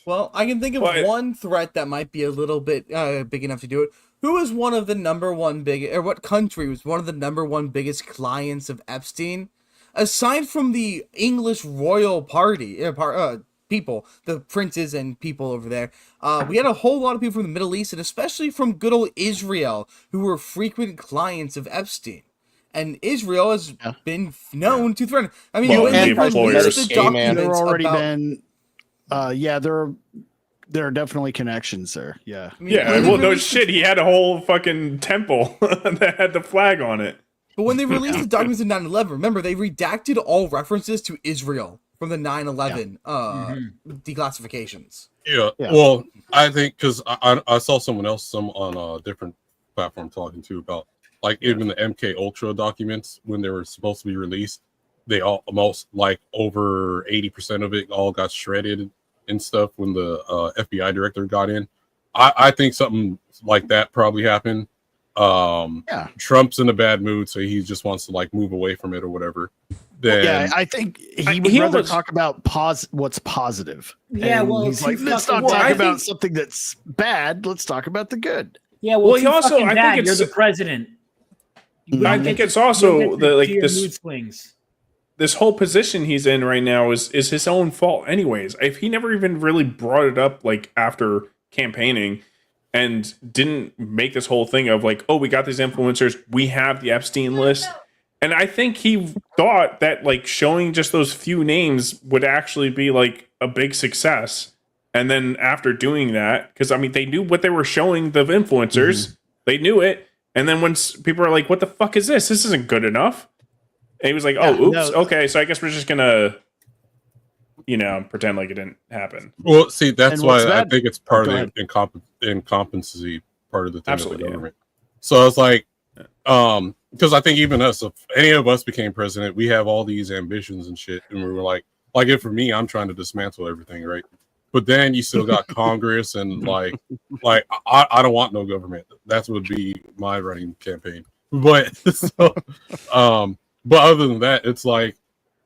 Well, I can think of one threat that might be a little bit big enough to do it. Who is one of the number one what country was one of the number one biggest clients of Epstein? Aside from the English royal party, people, the princes and people over there, we had a whole lot of people from the Middle East, and especially from good old Israel, who were frequent clients of Epstein. And Israel has been known to threaten. I mean, when they released the documents there are definitely connections there. Yeah. I mean, well, no shit. He had a whole fucking temple that had the flag on it. But when they released the documents in 9/11, remember, they redacted all references to Israel from the 9/11 declassifications. Yeah. Well, I think because I saw someone else on a different platform talking to about Like even the MK Ultra documents when they were supposed to be released, they all almost like over 80% of it all got shredded and stuff when the FBI director got in. I think something like that probably happened. Trump's in a bad mood, so he just wants to like move away from it or whatever. Then I think he would rather talk about what's positive. Yeah, And well, he's like, let's not talk about something that's bad. Let's talk about the good. Yeah, well, he also, I think you're the president. I think it's also the like mood this swings. This whole position he's in right now is his own fault, anyways. If he never even really brought it up, like after campaigning, and didn't make this whole thing of like, oh, we got these influencers, we have the Epstein list. And I think he thought that like showing just those few names would actually be like a big success. And then after doing that, because I mean, they knew what they were showing the influencers, they knew it. And then when people are like, what the fuck is this? This isn't good enough. And he was like, oh, oops. Okay. So I guess we're just going to, pretend like it didn't happen. Well, see, that's why I think it's part of the incompetency part of the thing of the government. So it's like, because I think even us, if any of us became president, we have all these ambitions and shit, and we were like if for me, I'm trying to dismantle everything, right? But then you still got Congress and like I don't want no government. That would be my running campaign. But but other than that, it's like,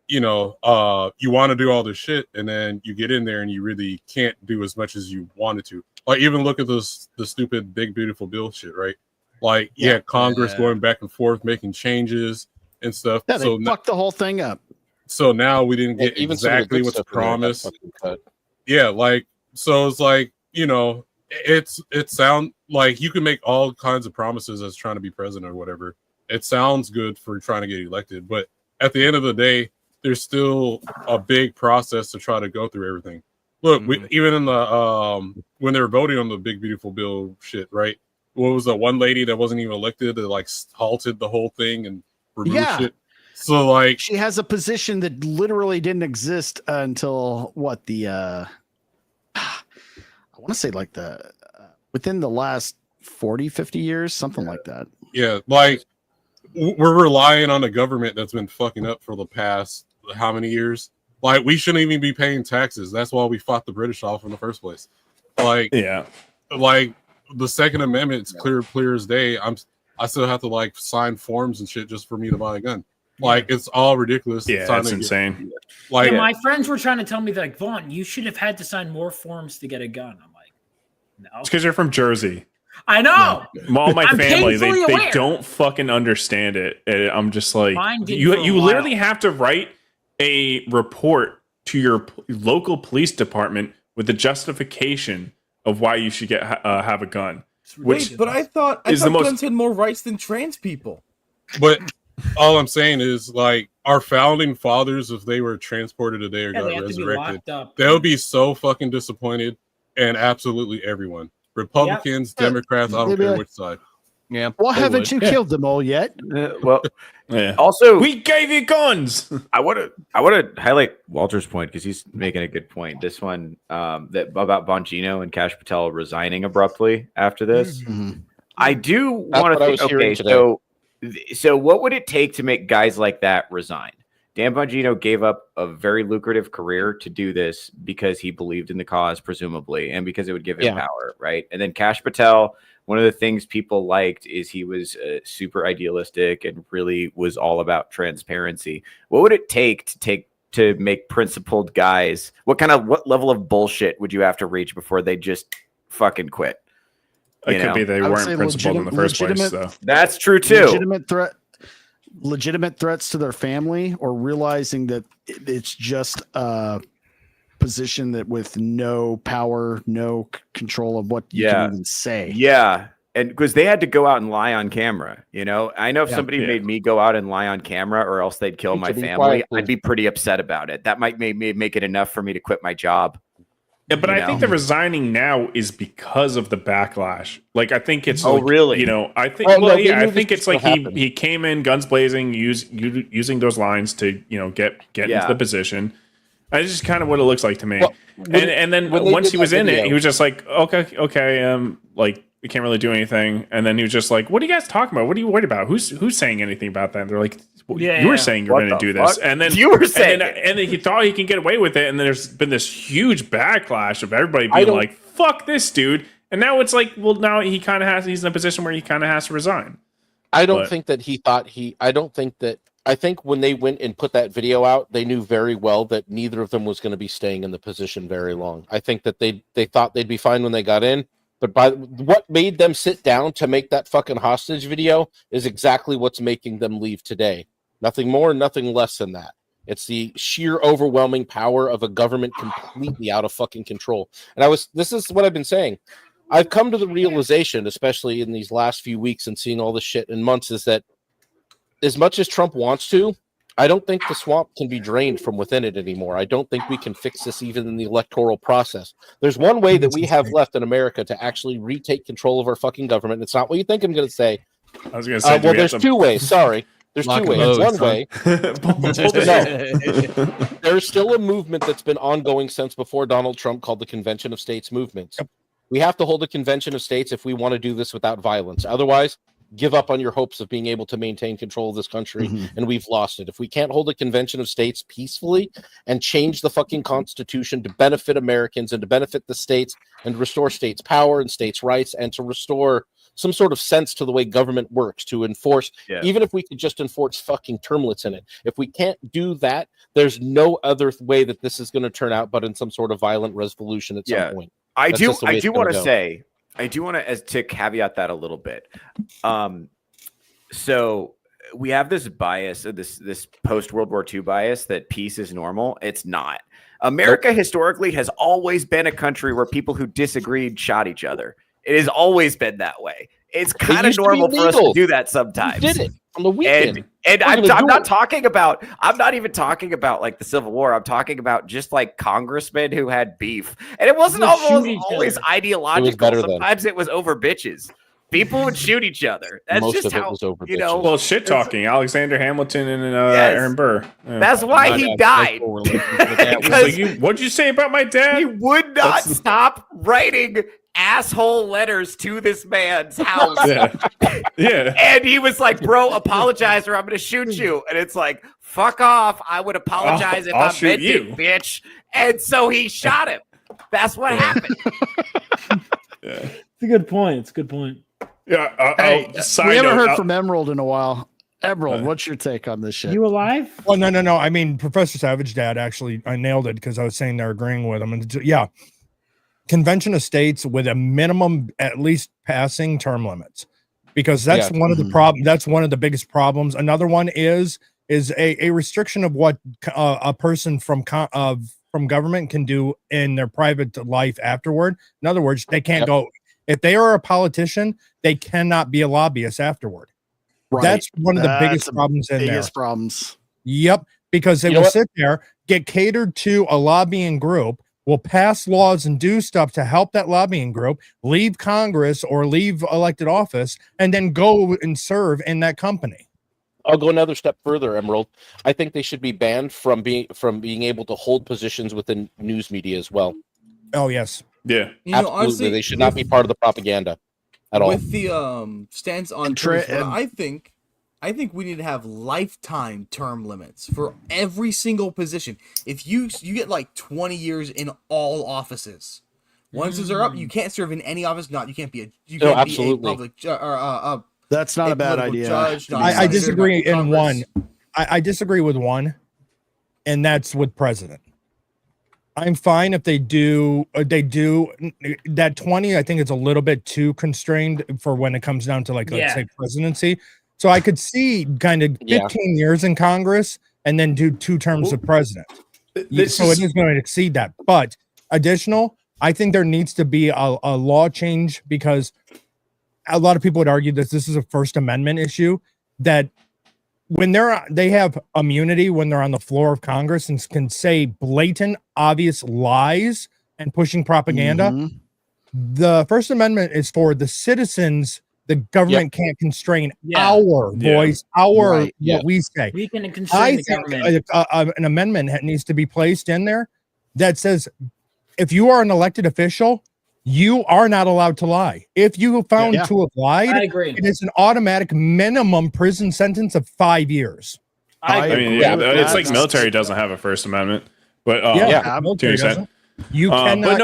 you want to do all this shit, and then you get in there and you really can't do as much as you wanted to. Like even look at the stupid big beautiful bill shit, right? Like Congress going back and forth making changes and stuff. Yeah, they fucked the whole thing up. So now we didn't get exactly what's promised. Yeah, like so it's like, it sounds like you can make all kinds of promises as trying to be president or whatever. It sounds good for trying to get elected, but at the end of the day, there's still a big process to try to go through everything. Look, even in the when they were voting on the big beautiful bill shit, right? What was the one lady that wasn't even elected that like halted the whole thing and removed it? So like she has a position that literally didn't exist until what I want to say like within the last 40, 50 years, something like that. Yeah, like we're relying on a government that's been fucking up for the past how many years? Like we shouldn't even be paying taxes. That's why we fought the British off in the first place. Like like the Second Amendment is clear as day. I still have to like sign forms and shit just for me to buy a gun. Like it's all ridiculous. Yeah, that's insane. Like my friends were trying to tell me that, like, Vaughn, you should have had to sign more forms to get a gun. I'm like, no. It's because you're from Jersey. I know. All my family, they don't fucking understand it. And I'm just like, you literally have to write a report to your local police department with the justification of why you should have a gun. Wait, but I thought guns had more rights than trans people. But all I'm saying is, like, our founding fathers, if they were transported today or got resurrected, they'll be so fucking disappointed, and absolutely everyone. Republicans, Democrats, I don't care which side. Yeah. Well, haven't you killed them all yet? Also, we gave you guns. I want to highlight Walter's point because he's making a good point. This one that about Bongino and Kash Patel resigning abruptly after this. I do want to think. Okay, so what would it take to make guys like that resign? Dan Bongino gave up a very lucrative career to do this because he believed in the cause, presumably, and because it would give him power, right? And then Kash Patel, one of the things people liked is he was super idealistic and really was all about transparency. What would it take to make principled guys? What level of bullshit would you have to reach before they just fucking quit? It could be they weren't principled in the first place. So that's true too. Legitimate threats to their family, or realizing that it's just a position that with no power, no control of what you can even say. Yeah. And because they had to go out and lie on camera, I know if somebody made me go out and lie on camera or else they'd kill my family, I'd be pretty upset about it. That might make it enough for me to quit my job. Yeah, but I think the resigning now is because of the backlash. Like, I think it's really? I think I think it's like he came in guns blazing, using those lines to get into the position. That's just kind of what it looks like to me. And then once he was in it, he was just like, okay, like We can't really do anything. And then he was just like, what are you guys talking about? What are you worried about? Who's saying anything about that? And they're like, you were saying you're going to do this. And then you were saying and then he thought he can get away with it. And then there's been this huge backlash of everybody being like, fuck this dude. And now it's like, well, now he kind of he's in a position where he kind of has to resign. I don't think that he thought I think when they went and put that video out, they knew very well that neither of them was going to be staying in the position very long. I think that they thought they'd be fine when they got in, but by what made them sit down to make that fucking hostage video is exactly what's making them leave today. Nothing more, nothing less than that. It's the sheer overwhelming power of a government completely out of fucking control. And this is what I've been saying. I've come to the realization, especially in these last few weeks and seeing all this shit in months, is that as much as Trump wants to, I don't think the swamp can be drained from within it anymore. I don't think we can fix this even in the electoral process. There's one way that we have left in America to actually retake control of our fucking government. It's not what you think I'm going to say. I was going to say, well, there's two ways. Sorry. There's two ways. One way, there's still a movement that's been ongoing since before Donald Trump called the Convention of States movements. We have to hold a convention of states if we want to do this without violence. Otherwise, give up on your hopes of being able to maintain control of this country, and we've lost it. If we can't hold a convention of states peacefully and change the fucking constitution to benefit Americans and to benefit the states and restore states' power and states' rights and to restore some sort of sense to the way government works, to enforce, even if we could just enforce fucking term limits in it. If we can't do that, there's no other way that this is going to turn out but in some sort of violent resolution at some point. I do want to say, I do want to caveat that a little bit. So we have this bias, this post World War II bias that peace is normal. It's not. America historically has always been a country where people who disagreed shot each other. It has always been that way. It's kind of normal for us to do that sometimes. We did it on the weekend. And I'm not even talking about like the Civil War. I'm talking about just like congressmen who had beef. And it wasn't always ideological. Sometimes it was over bitches. People would shoot each other. That's Most just of it how, was over you know. Well, shit talking. Alexander Hamilton and Aaron Burr. Yeah. That's why he died. What'd you say about my dad? He would not stop writing asshole letters to this man's house. Yeah. And he was like, bro, apologize or I'm going to shoot you. And it's like, fuck off. I would apologize if I meant it, bitch. And so he shot him. That's what happened. It's a good point. It's a good point. Yeah. We haven't heard from Emerald in a while. Emerald, what's your take on this shit? You alive? Well, no. I mean, Professor Savage Dad actually, I nailed it because I was saying they're agreeing with him. And yeah, Convention of States with a minimum, at least passing term limits, because that's one of the problems. That's one of the biggest problems. Another one is a restriction of what a person from government can do in their private life afterward. In other words, they can't go. If they are a politician, they cannot be a lobbyist afterward. Right. That's one of the biggest problems in there. Problems. Yep, because they will sit there, get catered to a lobbying group, will pass laws and do stuff to help that lobbying group, leave Congress or leave elected office, and then go and serve in that company. I'll go another step further, Emerald. I think they should be banned from being able to hold positions within news media as well. Oh yes. Yeah. Absolutely. Honestly, they should not be part of the propaganda at all. With the stance on terms, I think we need to have lifetime term limits for every single position. If you get like 20 years in all offices, once those are up, you can't serve in any office. You can't be a public that's not a bad idea. Judge, I disagree in one. I disagree with one, and that's with president. I'm fine if they do that 20. I think it's a little bit too constrained for when it comes down to like let's say presidency. So I could see kind of 15 years in Congress and then do 2 terms of president. It is going to exceed that. But additional, I think there needs to be a law change because a lot of people would argue that this is a First Amendment issue, that when they have immunity when they're on the floor of Congress and can say blatant, obvious lies and pushing propaganda. The First Amendment is for the citizens. The government can't constrain our voice, what we say. We can constrain the government. An amendment needs to be placed in there that says if you are an elected official, you are not allowed to lie. If you found to have lied, I agree. it is an automatic minimum prison sentence of 5 years. I mean, it's like military doesn't have a First Amendment, but military doesn't. You cannot.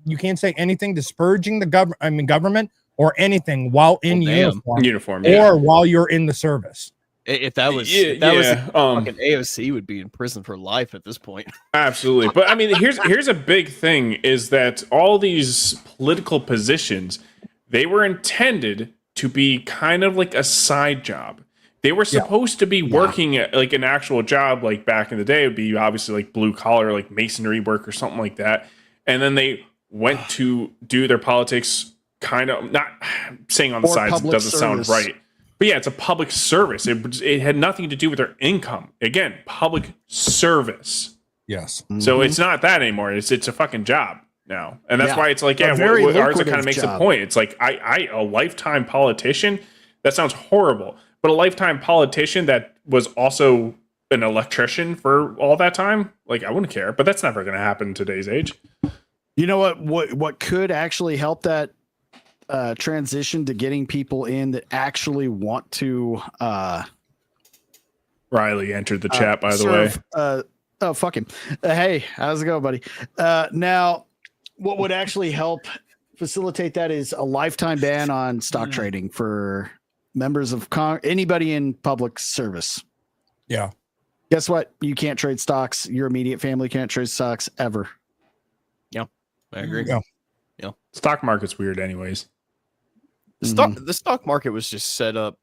You can't say anything disparaging the government or anything while in uniform, or while you're in the service. If that was fucking AOC would be in prison for life at this point. Absolutely. But I mean, here's a big thing is that all these political positions, they were intended to be kind of like a side job. They were supposed to be working at like an actual job, like back in the day, it would be obviously like blue collar, like masonry work or something like that. And then they went to do their politics kind of, not saying on the sides, it doesn't sound right. But yeah, it's a public service. It had nothing to do with their income. Again, public service. Yes. So it's not that anymore. It's a fucking job now. And that's why it's like, ours kind of makes a point. It's like, a lifetime politician, that sounds horrible. But a lifetime politician that was also an electrician for all that time, like I wouldn't care. But that's never going to happen in today's age. You know what could actually help that transition to getting people in that actually want to Riley entered the chat, by the way. Oh, fuck him. Hey, how's it going, buddy? Now, what would actually help facilitate that is a lifetime ban on stock trading for members of anybody in public service. Yeah. Guess what? You can't trade stocks. Your immediate family can't trade stocks ever. Yeah, I agree. Yeah. Stock market's weird anyways. The stock market was just set up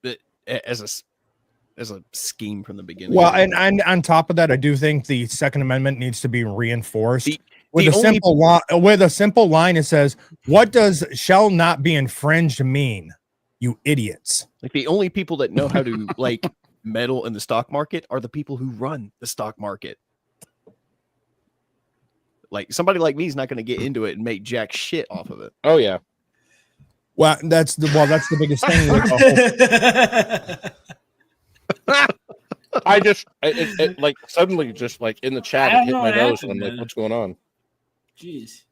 as a scheme from the beginning. Well, and on top of that, I do think the Second Amendment needs to be reinforced with a simple line. It says, "What does shall not be infringed mean? You idiots!" Like the only people that know how to like meddle in the stock market are the people who run the stock market. Like somebody like me is not going to get into it and make jack shit off of it. Oh yeah. Well, that's the biggest thing. I just it like suddenly just like in the chat it hit my nose and I'm like, what's going on? Jeez.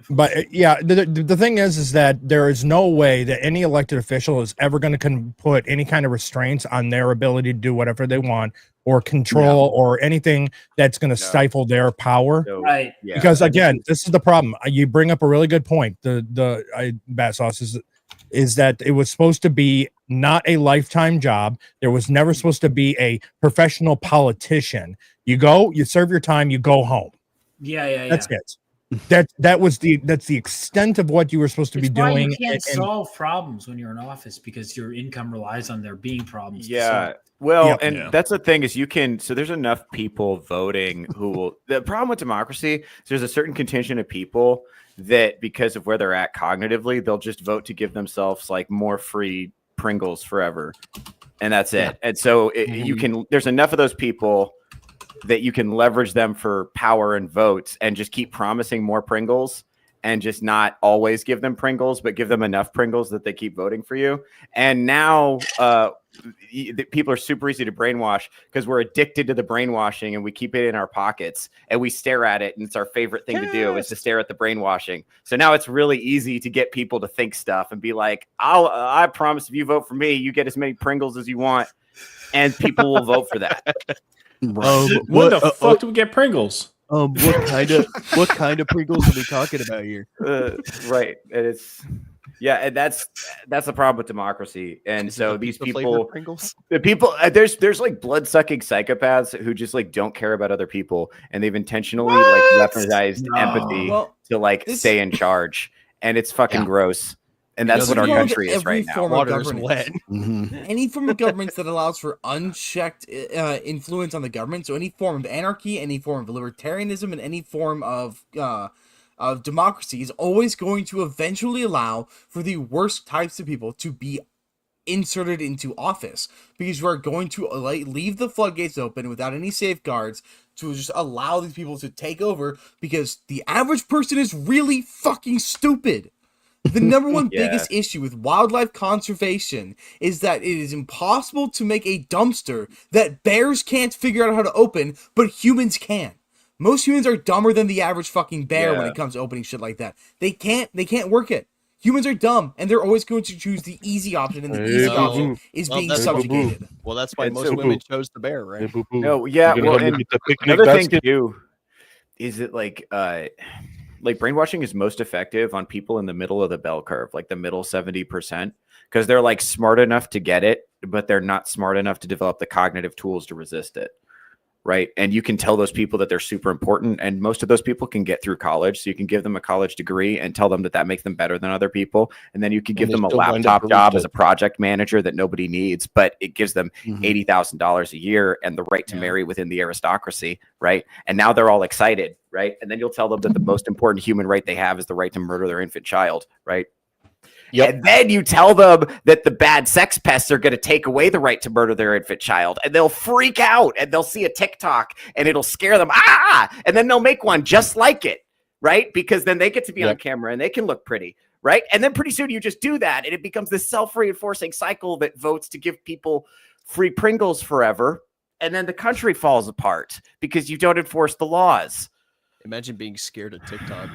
But the thing is that there is no way that any elected official is ever going to put any kind of restraints on their ability to do whatever they want or control or anything that's going to stifle their power. Right. Yeah. Because again, this is the problem. You bring up a really good point. Battsauce is that it was supposed to be not a lifetime job. There was never supposed to be a professional politician. You go, you serve your time, you go home. Yeah. That's it. That's the extent of what you were supposed to be doing. You can't solve problems when you're in office because your income relies on there being problems. Yeah. Well, that's the thing is so there's enough people voting who will, the problem with democracy is there's a certain contingent of people that because of where they're at cognitively, they'll just vote to give themselves like more free Pringles forever. And that's it. And so there's enough of those people that you can leverage them for power and votes and just keep promising more Pringles and just not always give them Pringles, but give them enough Pringles that they keep voting for you. And now people are super easy to brainwash because we're addicted to the brainwashing and we keep it in our pockets and we stare at it. And it's our favorite thing to do is to stare at the brainwashing. So now it's really easy to get people to think stuff and be like, I promise if you vote for me, you get as many Pringles as you want. And people will vote for that. When the fuck do we get Pringles? What kind of Pringles are we talking about here? Right. And and that's the problem with democracy. And so these people, there's like blood-sucking psychopaths who just like don't care about other people, and they've intentionally like weaponized empathy to like stay in charge, and it's fucking gross. And that's what our country is right now. Water is wet. Any form of government that allows for unchecked influence on the government, so any form of anarchy, any form of libertarianism, and any form of democracy is always going to eventually allow for the worst types of people to be inserted into office, because you are going to leave the floodgates open without any safeguards to just allow these people to take over, because the average person is really fucking stupid. The number one biggest issue with wildlife conservation is that it is impossible to make a dumpster that bears can't figure out how to open, but humans can. Most humans are dumber than the average fucking bear when Yeah. it comes to opening shit like that. They can't work it. Humans are dumb, and they're always going to choose the easy option, and the easy option is being subjugated. Well, that's why And most so- women chose the bear, right? No, yeah. Well, and another thing too is that like brainwashing is most effective on people in the middle of the bell curve, like the middle 70%, because they're like smart enough to get it, but they're not smart enough to develop the cognitive tools to resist it. Right. And you can tell those people that they're super important. And most of those people can get through college. So you can give them a college degree and tell them that that makes them better than other people. And then you can give them a laptop job as a project manager that nobody needs, but it gives them $80,000 a year and the right to marry within the aristocracy. Right. And now they're all excited. Right. And then you'll tell them that the most important human right they have is the right to murder their infant child. Right. And then you tell them that the bad sex pests are going to take away the right to murder their infant child, and they'll freak out, and they'll see a TikTok and it'll scare them. And then they'll make one just like it. Right. Because then they get to be on camera and they can look pretty. Right. And then pretty soon you just do that. And it becomes this self-reinforcing cycle that votes to give people free Pringles forever. And then the country falls apart because you don't enforce the laws. Imagine being scared of TikTok.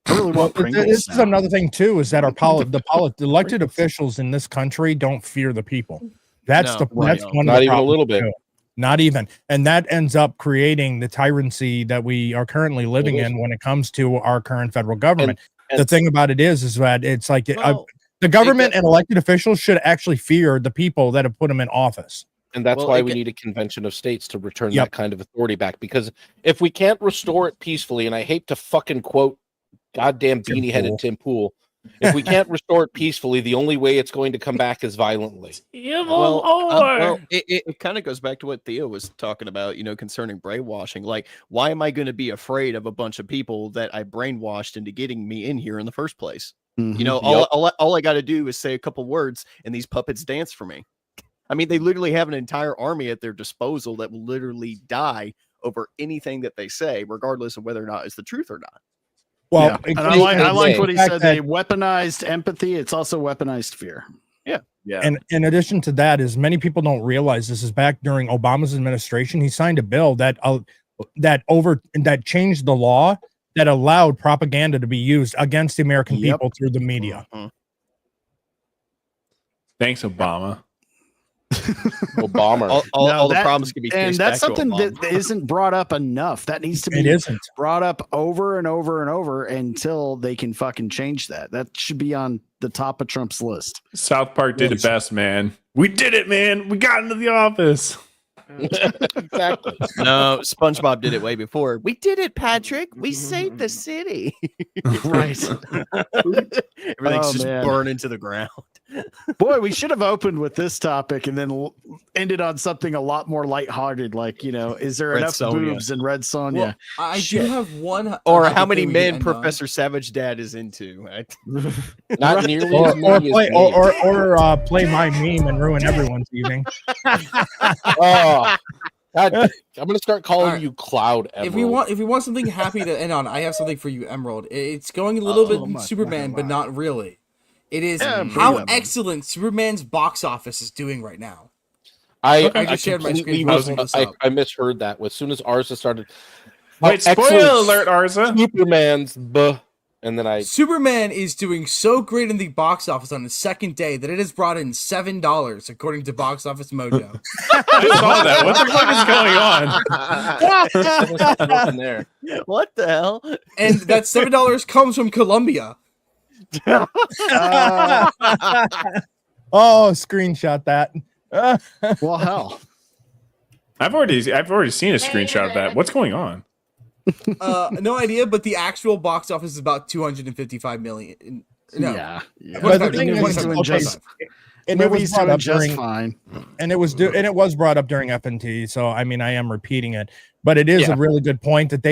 I really want Pringles This is now. another thing too, is that the elected officials in this country don't fear the people. That's No, that's one Not of the even a problems, little bit. too. Not even, and that ends up creating the tyranny that we are currently living in when it comes to our current federal government. The thing about it is that it's like the government and elected officials should actually fear the people that have put them in office. And that's why we need a convention of states to return that kind of authority back. Because if we can't restore it peacefully, and I hate to fucking quote goddamn beanie-headed Tim Pool, if we can't restore it peacefully, the only way it's going to come back is violently. It kind of goes back to what Theo was talking about, concerning brainwashing. Like, why am I going to be afraid of a bunch of people that I brainwashed into getting me in here in the first place? All I got to do is say a couple words, and these puppets dance for me. I mean, they literally have an entire army at their disposal that will literally die over anything that they say, regardless of whether or not it's the truth or not. Well, and I like what he said. They weaponized empathy. It's also weaponized fear. Yeah. And in addition to that, is many people don't realize this is back during Obama's administration. He signed a bill that changed the law that allowed propaganda to be used against the American people through the media. Thanks, Obama. Obama. All the problems can be and traced that's back to something Obama. that isn't brought up enough. That needs to be brought up over and over and over until they can fucking change that. That should be on the top of Trump's list. South Park did it best, man. We did it, man. We got into the office. Exactly. No, SpongeBob did it way before. We did it, Patrick. We saved the city. Right. Everything's just burning to the ground. Boy, we should have opened with this topic and then ended on something a lot more lighthearted, like, is there Red enough Sonja. boobs in Red Sonja? Well, I do have one. Or how many men Professor Savage Dad is into. Not nearly Or as many as play, me. or play my meme and ruin everyone's evening. Oh, God, I'm gonna start calling you Cloud Emerald. If we want something happy to end on, I have something for you, Emerald. It's going a little bit Superman, but not really. It is how excellent Superman's box office is doing right now. I just shared my screen. I misheard that. As soon as Arza started. Wait, spoiler alert, Arza. Superman's and then Superman is doing so great in the box office on its second day that it has brought in $7 according to Box Office Mojo. I saw that. What the fuck is going on? there. What the hell? And that $7 comes from Colombia. Screenshot that. Well, hell. I've already seen a screenshot of that. What's going on? No idea, but the actual box office is about 255 million. No. Yeah. But the thing is, and it was brought up during fine. And it was brought up during FNT. So I mean, I am repeating it, but it is a really good point that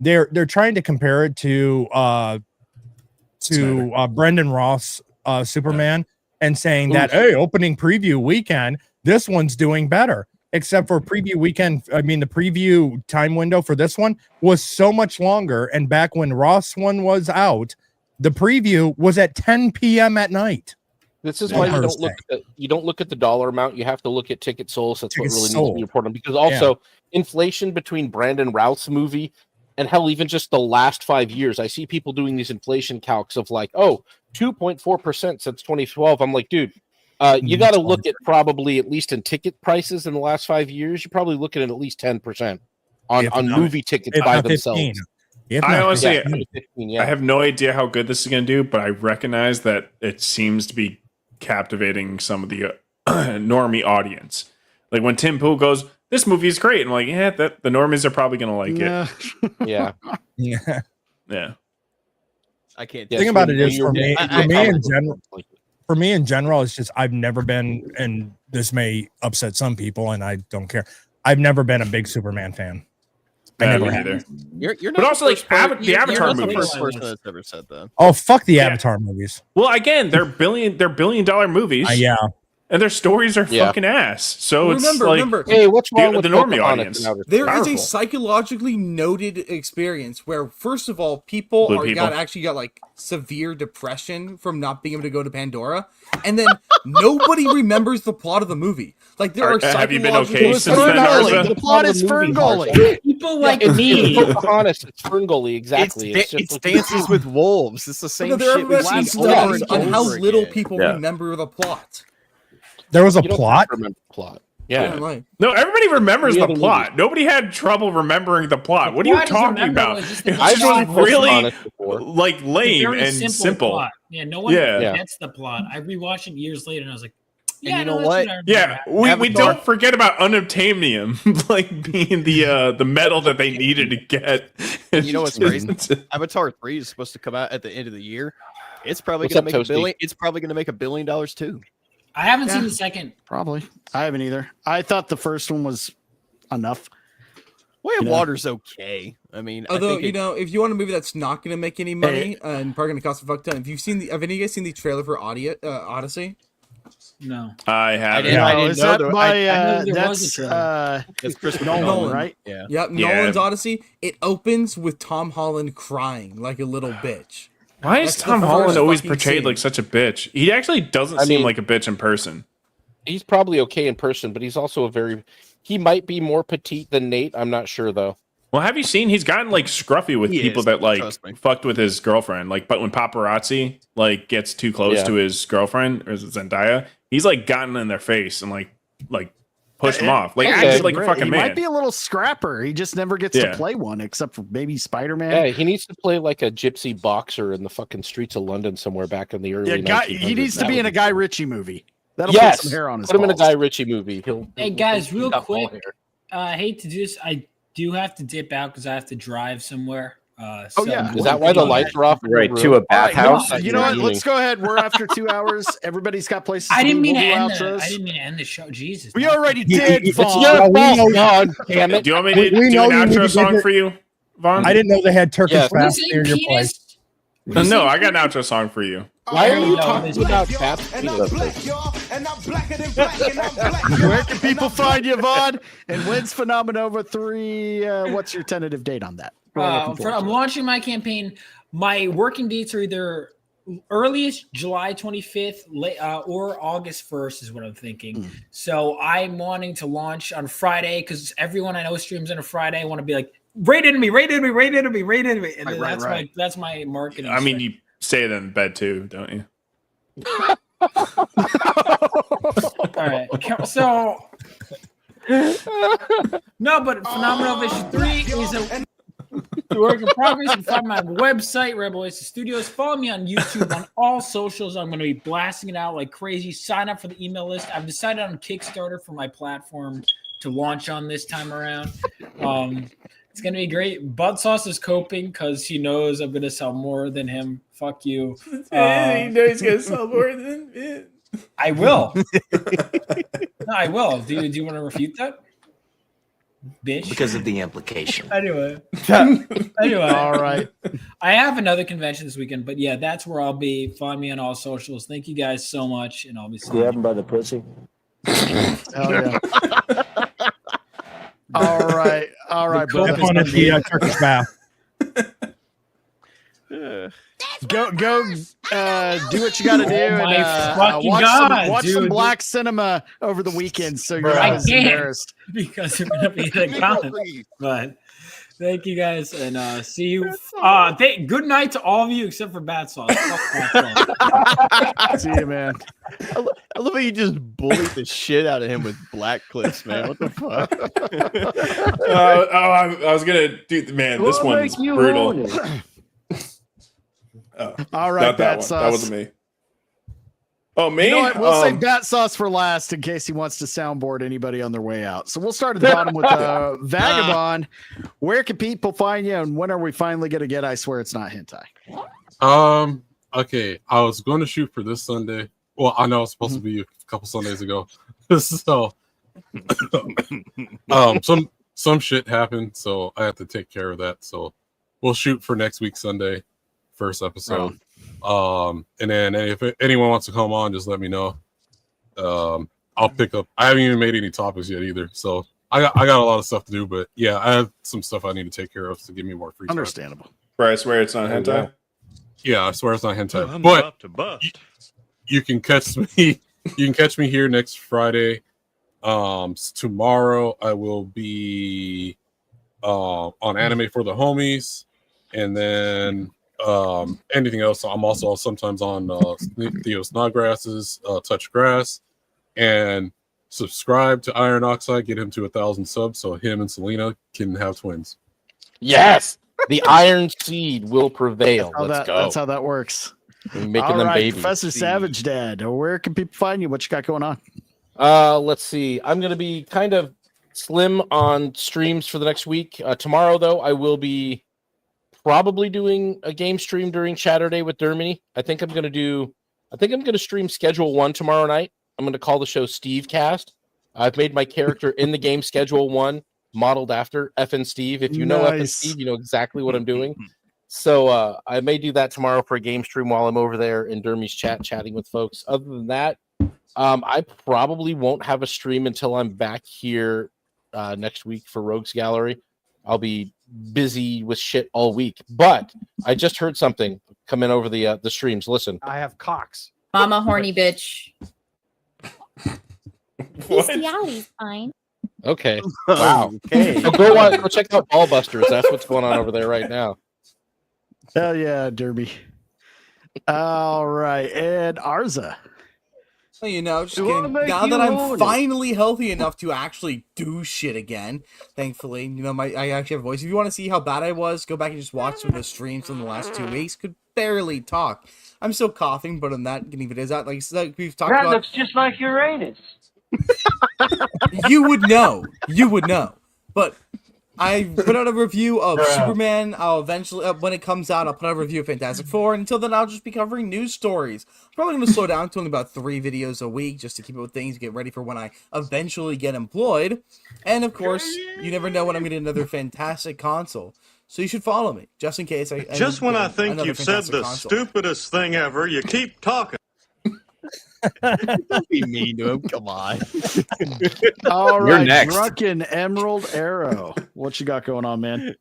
they're trying to compare it to Brendan Ross Superman and saying that, hey, opening preview weekend, this one's doing better. Except for preview weekend, I mean, the preview time window for this one was so much longer. And back when Ross one was out, the preview was at 10 p.m. at night. This is why you don't look at the dollar amount. You have to look at ticket sales. That's what really needs to be important. Because also inflation between Brandon Routh's movie and hell, even just the last 5 years, I see people doing these inflation calcs of like, 2.4% since 2012. I'm like, dude, you got to look at probably at least in ticket prices in the last 5 years. You're probably looking at least 10% on movie tickets by themselves. I honestly, I have no idea how good this is going to do, but I recognize that it seems to be captivating some of the normie audience. Like when Tim Pool goes, "This movie is great," I'm like, "Yeah, the normies are probably going to like it." Yeah, yeah. I can't. The thing about it is, for me in general, it's just I've never been, and this may upset some people, and I don't care. I've never been a big Superman fan. I never have. Either. You're but also like the Avatar movies. movies. The first person that's ever said that. Oh, fuck the Avatar movies. Well, again, they're billion-dollar movies. Yeah. And their stories are fucking ass. So remember, hey, what's wrong with the normie audience? There is a psychologically noted experience where, first of all, people actually got like severe depression from not being able to go to Pandora, and then nobody remembers the plot of the movie. Like there are have you been okay since then? The plot is Ferngully. People like me. Honest, it's Ferngully exactly. It's Dances with Wolves. It's the same there shit we've are seen over and on how over little again. people remember the plot. There was a plot. Remember the plot? Yeah. No, everybody remembers the plot. Nobody had trouble remembering the plot. What are you talking about? It was really like lame and simple. Plot. Yeah, no one gets the plot. I rewatched it years later, and I was like, "Yeah, you know what? Yeah, we don't forget about unobtainium like being the metal that they needed to get." You know what's crazy? Avatar 3 is supposed to come out at the end of the year. It's probably going to make $1 billion. It's probably going to make $1 billion too. I haven't seen the second. Probably. I haven't either. I thought the first one was enough. Way of Water's okay. I mean, although if you want a movie that's not going to make any money and probably going to cost a fuck ton, have any of you guys seen the trailer for Odyssey? No, I haven't. Is that by that's Chris Nolan, right? Yeah. Yep. Nolan's Odyssey. It opens with Tom Holland crying like a little bitch. Why is Tom Holland always portrayed like such a bitch? He actually doesn't seem like a bitch in person. He's probably okay in person, but he's also he might be more petite than Nate. I'm not sure though. Well, have you seen he's gotten like scruffy with people that like fucked with his girlfriend? Like, but when paparazzi like gets too close to his girlfriend or Zendaya, he's like gotten in their face and like pushed him off. Like acted like a fucking man. He might be a little scrapper. He just never gets to play one except for maybe Spider-Man. Yeah, he needs to play like a gypsy boxer in the fucking streets of London somewhere back in the early 1900s. He needs to be in a Guy Ritchie movie. That'll put some hair on his Put him in a Guy Ritchie movie. Hey guys, real quick. I hate to do this. I do have to dip out because I have to drive somewhere. Is that why the lights are off? Right, to a bathhouse. You know what? Let's go ahead. We're after 2 hours. Everybody's got places. I didn't mean to end the show. Jesus, we already did. Vaughn. Damn it! Do you want me to do an outro song for you, Vaughn? I didn't know they had Turkish fast near your place. No, I got an outro song for you. Why are you talking about fast? Where can people find you, Vaughn? And when's Phenomenova 3? What's your tentative date on that? I'm launching my campaign. My working dates are either earliest July 25th or August 1st is what I'm thinking. So I'm wanting to launch on Friday because everyone I know streams on a Friday. I want to be like, rate into me. And that's my marketing. I mean, you say that in bed too, don't you? All right. So no, but Phenomenal Vision 3 is a work in progress. You can find my website, Rebel Oasis Studios. Follow me on YouTube on all socials. I'm going to be blasting it out like crazy. Sign up for the email list. I've decided on Kickstarter for my platform to launch on this time around. It's going to be great. Battsauce is coping because he knows I'm going to sell more than him. Fuck you. He knows he's going to sell more than me. I will. No, I will. Do you want to refute that? Bitch. Because of the implication. Anyway. All right. I have another convention this weekend, but yeah, that's where I'll be. Find me on all socials. Thank you guys so much, and I'll be seeing Grab him by the pussy. Oh yeah. All right. Have fun at the Turkish bath. Go do what you got to do and watch some black cinema over the weekend so you're not as embarrassed. Because you're gonna be in the comments. But thank you guys and see you. Good night to all of you except for Battsauce. See you, man. I love how you just bullied the shit out of him with black clips, man. What the fuck? I was gonna do. Man, this one's brutal. All right, that wasn't me. Oh, me? You know what? We'll save Battsauce for last in case he wants to soundboard anybody on their way out. So we'll start at the bottom with Vagabond. Where can people find you, and when are we finally going to get I Swear It's Not Hentai? Okay, I was going to shoot for this Sunday. Well, I know it's supposed to be a couple Sundays ago. So, some shit happened, so I have to take care of that. So, we'll shoot for next week Sunday, first episode. And then if anyone wants to come on, just let me know. I'll pick up. I haven't even made any topics yet either, so I got a lot of stuff to do. But yeah, I have some stuff I need to take care of to give me more free time. Understandable. Right, I swear it's not hentai. Yeah, I swear it's not hentai. But you can catch me. You can catch me here next Friday. Tomorrow I will be on Anime for the Homies, and then anything else. I'm also sometimes on Theo Snodgrass's Touch Grass, and subscribe to Iron Oxide. Get him to 1,000 subs so him and Selena can have twins. Yes, the Iron Seed will prevail. Let's go. That's how that works. We're making them babies. Professor Savage Dad, where can people find you? What you got going on? Let's see. I'm going to be kind of slim on streams for the next week. Tomorrow, though, I will be probably doing a game stream during Saturday with Dermany. I think I'm going to stream Schedule 1 tomorrow night. I'm going to call the show Steve Cast. I've made my character in the game Schedule 1 modeled after F and Steve. If you know F and Steve, you know exactly what I'm doing. So I may do that tomorrow for a game stream while I'm over there in Dermy's chatting with folks. Other than that, I probably won't have a stream until I'm back here next week for Rogues Gallery. I'll be busy with shit all week. But I just heard something come in over the streams. Listen. I have cocks. Mama horny bitch. Bestiality's fine. Okay. Wow. Okay. So go check out Ballbusters. That's what's going on over there right now. Hell yeah, Derby. All right, and Arza. Well, you know, just kidding. Now that I'm finally healthy enough to actually do shit again, thankfully, you know, I actually have a voice. If you want to see how bad I was, go back and just watch some of the streams from the last 2 weeks. Could barely talk. I'm still coughing, but on that, getting videos out, like we've talked about. That looks just like Uranus. You would know. You would know. But I put out a review of Superman. I'll eventually, when it comes out, I'll put out a review of Fantastic Four. And until then, I'll just be covering news stories. Probably going to slow down to only about 3 videos a week just to keep up with things, get ready for when I eventually get employed. And of course, you never know when I'm getting another fantastic console. So you should follow me, just in case I just when I think you've said the stupidest thing ever, you keep talking. Don't be mean to him. Come on. All right, Drunken Emerald Arrow. What you got going on, man?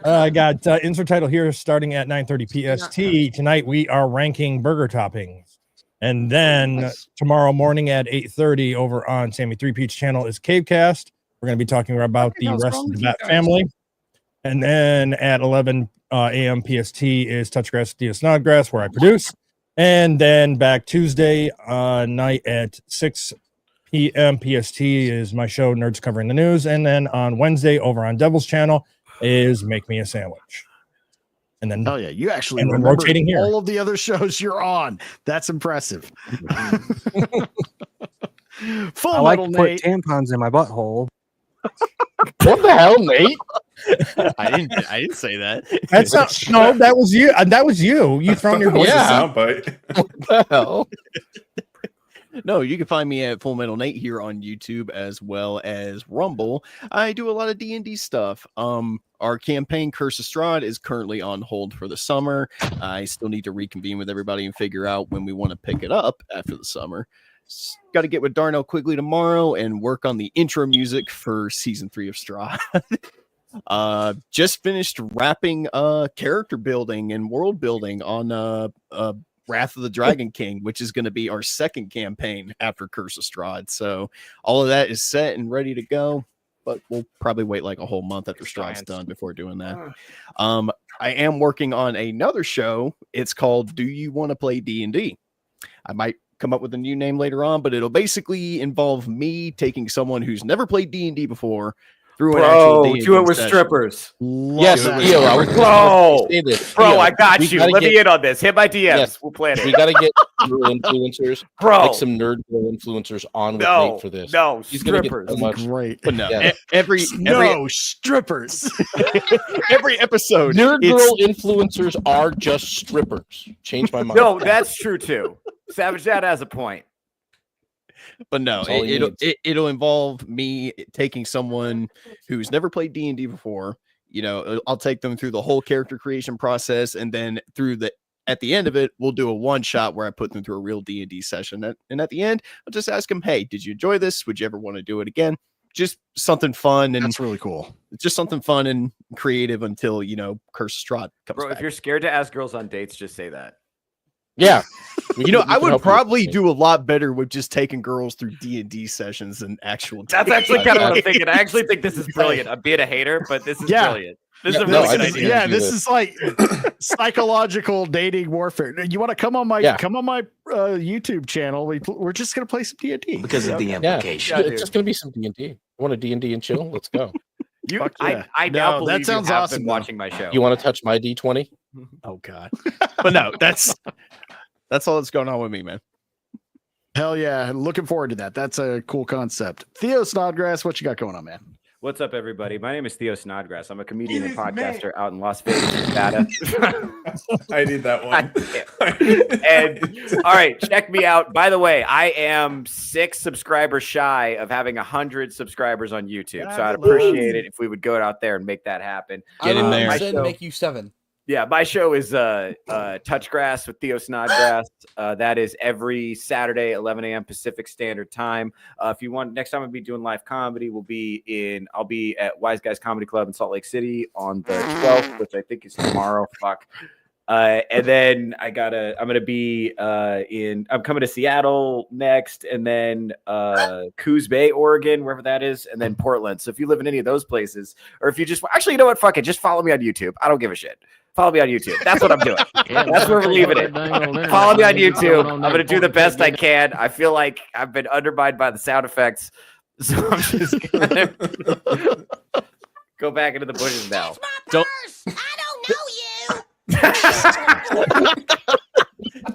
I got insert title here starting at 9:30 PST. Tonight we are ranking burger toppings. And then tomorrow morning at 8:30 over on Sammy 3 Peach channel is Cavecast. We're going to be talking about the rest of the Bat family. And then at 11 a.m. PST is Touchgrass Theo Snodgrass, where I produce. And then back Tuesday night at 6 p.m. PST is my show, Nerds Covering the News. And then on Wednesday over on Devil's Channel is Make Me a Sandwich. And then, oh yeah, you actually and remember rotating here. all of the other shows you're on. That's impressive. Full I like Metal to put Nate. tampons in my butthole. What the hell, Nate? I didn't say that. That's not. No, that was you. That was you. You thrown your voice. Soundbite. What the hell? No, you can find me at Full Metal Nate here on YouTube as well as Rumble. I do a lot of D&D stuff. Our campaign Curse of Strahd is currently on hold for the summer. I still need to reconvene with everybody and figure out when we want to pick it up after the summer. Got to get with Darnell quickly tomorrow and work on the intro music for season 3 of Strahd. Just finished wrapping character building and world building on Wrath of the Dragon King, which is going to be our second campaign after Curse of Strahd. So all of that is set and ready to go, but we'll probably wait like a whole month after Strahd's done before doing that. I am working on another show. It's called Do You Want to Play D&D? I might come up with a new name later on, but it'll basically involve me taking someone who's never played D&D before through an actual D&D do it with session. strippers. Yes, bro, I got you. Let me in on this. Hit my DMs. Yes, we'll plan it. We got to get real influencers, bro. like some nerd girl influencers on with Nate for this. No, he's gonna get strippers. so much. Great. But no, Yeah. every strippers. every episode, Nerd girl influencers are just strippers. Change my mind. No, that's true too. Savage Dad has a point. But no, That's all he needs. it'll involve me taking someone who's never played D&D before. You know, I'll take them through the whole character creation process, and then at the end of it, we'll do a one shot where I put them through a real D&D session. And at the end, I'll just ask them, "Hey, did you enjoy this? Would you ever want to do it again?" Just something fun, and that's really cool. Just something fun and creative until Curse of Strahd comes Bro, back. if you're scared to ask girls on dates, just say that. Yeah. I would probably do a lot better with just taking girls through D&D sessions than actual. That's actually kind of what I'm thinking. I actually think this is brilliant. I'm being a hater, but this is brilliant. This is a really good idea. Yeah, this is like psychological dating warfare. You want to come on my YouTube channel? We're just gonna play some D&D because of the implication. Yeah, it's just gonna be some D&D. Want a D&D and chill? Let's go. I now believe that sounds awesome. Watching my show. You want to touch my D20? Oh God! But no, that's all that's going on with me, man. Hell yeah! Looking forward to that. That's a cool concept. Theo Snodgrass, what you got going on, man? What's up, everybody? My name is Theo Snodgrass. I'm a comedian and podcaster out in Las Vegas, Nevada. I need that one. And all right, check me out. By the way, I am 6 subscribers shy of having 100 subscribers on YouTube. So I'd appreciate it if we would go out there and make that happen. Get in there. I show, make you 7. Yeah, my show is Touchgrass with Theo Snodgrass. That is every Saturday, 11 a.m. Pacific Standard Time. If you want, next time I'll be doing live comedy. I'll be at Wise Guys Comedy Club in Salt Lake City on the 12th, which I think is tomorrow. Fuck. And then I'm coming to Seattle next, and then Coos Bay, Oregon, wherever that is, and then Portland. So if you live in any of those places, or if you just you know what, fuck it, just follow me on YouTube. I don't give a shit. Follow me on YouTube. That's what I'm doing. That's where we're leaving it. Follow me on YouTube. I'm gonna do the best I can. I feel like I've been undermined by the sound effects, so I'm just gonna go back into the bushes now.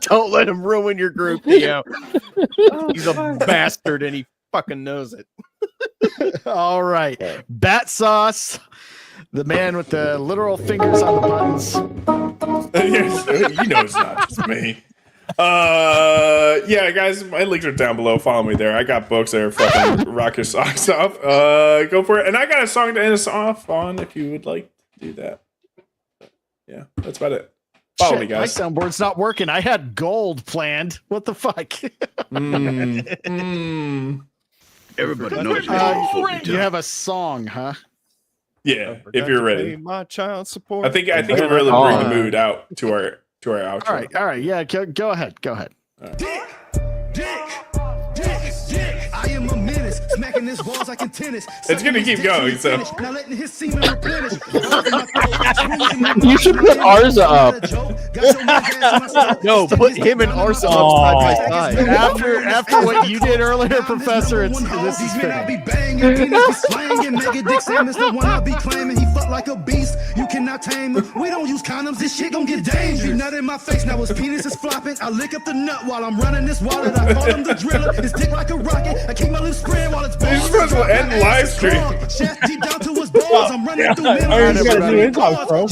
Don't let him ruin your group, Theo. He's a bastard and he fucking knows it. All right. Battsauce, the man with the literal fingers on the buttons. You know it's not just me. Yeah, guys, my links are down below. Follow me there. I got books that are fucking rock your socks off. Go for it. And I got a song to end us off on if you would like to do that. Yeah, that's about it. Follow me, guys. My soundboard's not working. I had gold planned. What the fuck? Everybody knows you have a song, huh? Yeah, if you're ready. My child support. I think it really bring the mood out to our outro. All right. Yeah, go ahead. I am a menace, smacking this balls like a tennis. It's gonna keep going, so. Now letting his semen replenish. You should put Arza up. No, put him and Arza up side by side. After what you did earlier, Professor, this is fitting. I'll be banging, penis be slanging, mega dick Sam is the one I'll be claiming. He fuck like a beast, you cannot tame him. We don't use condoms, this shit gon' get dangerous. He nut in my face, now his penis is flopping. I lick up the nut while I'm running this wallet. I call him the driller, his dick like a rocket. I keep my lips spread while it's This supposed to end live stream. Shaft deep down to his balls. I'm running through I ain't gotta do memories. it, bro.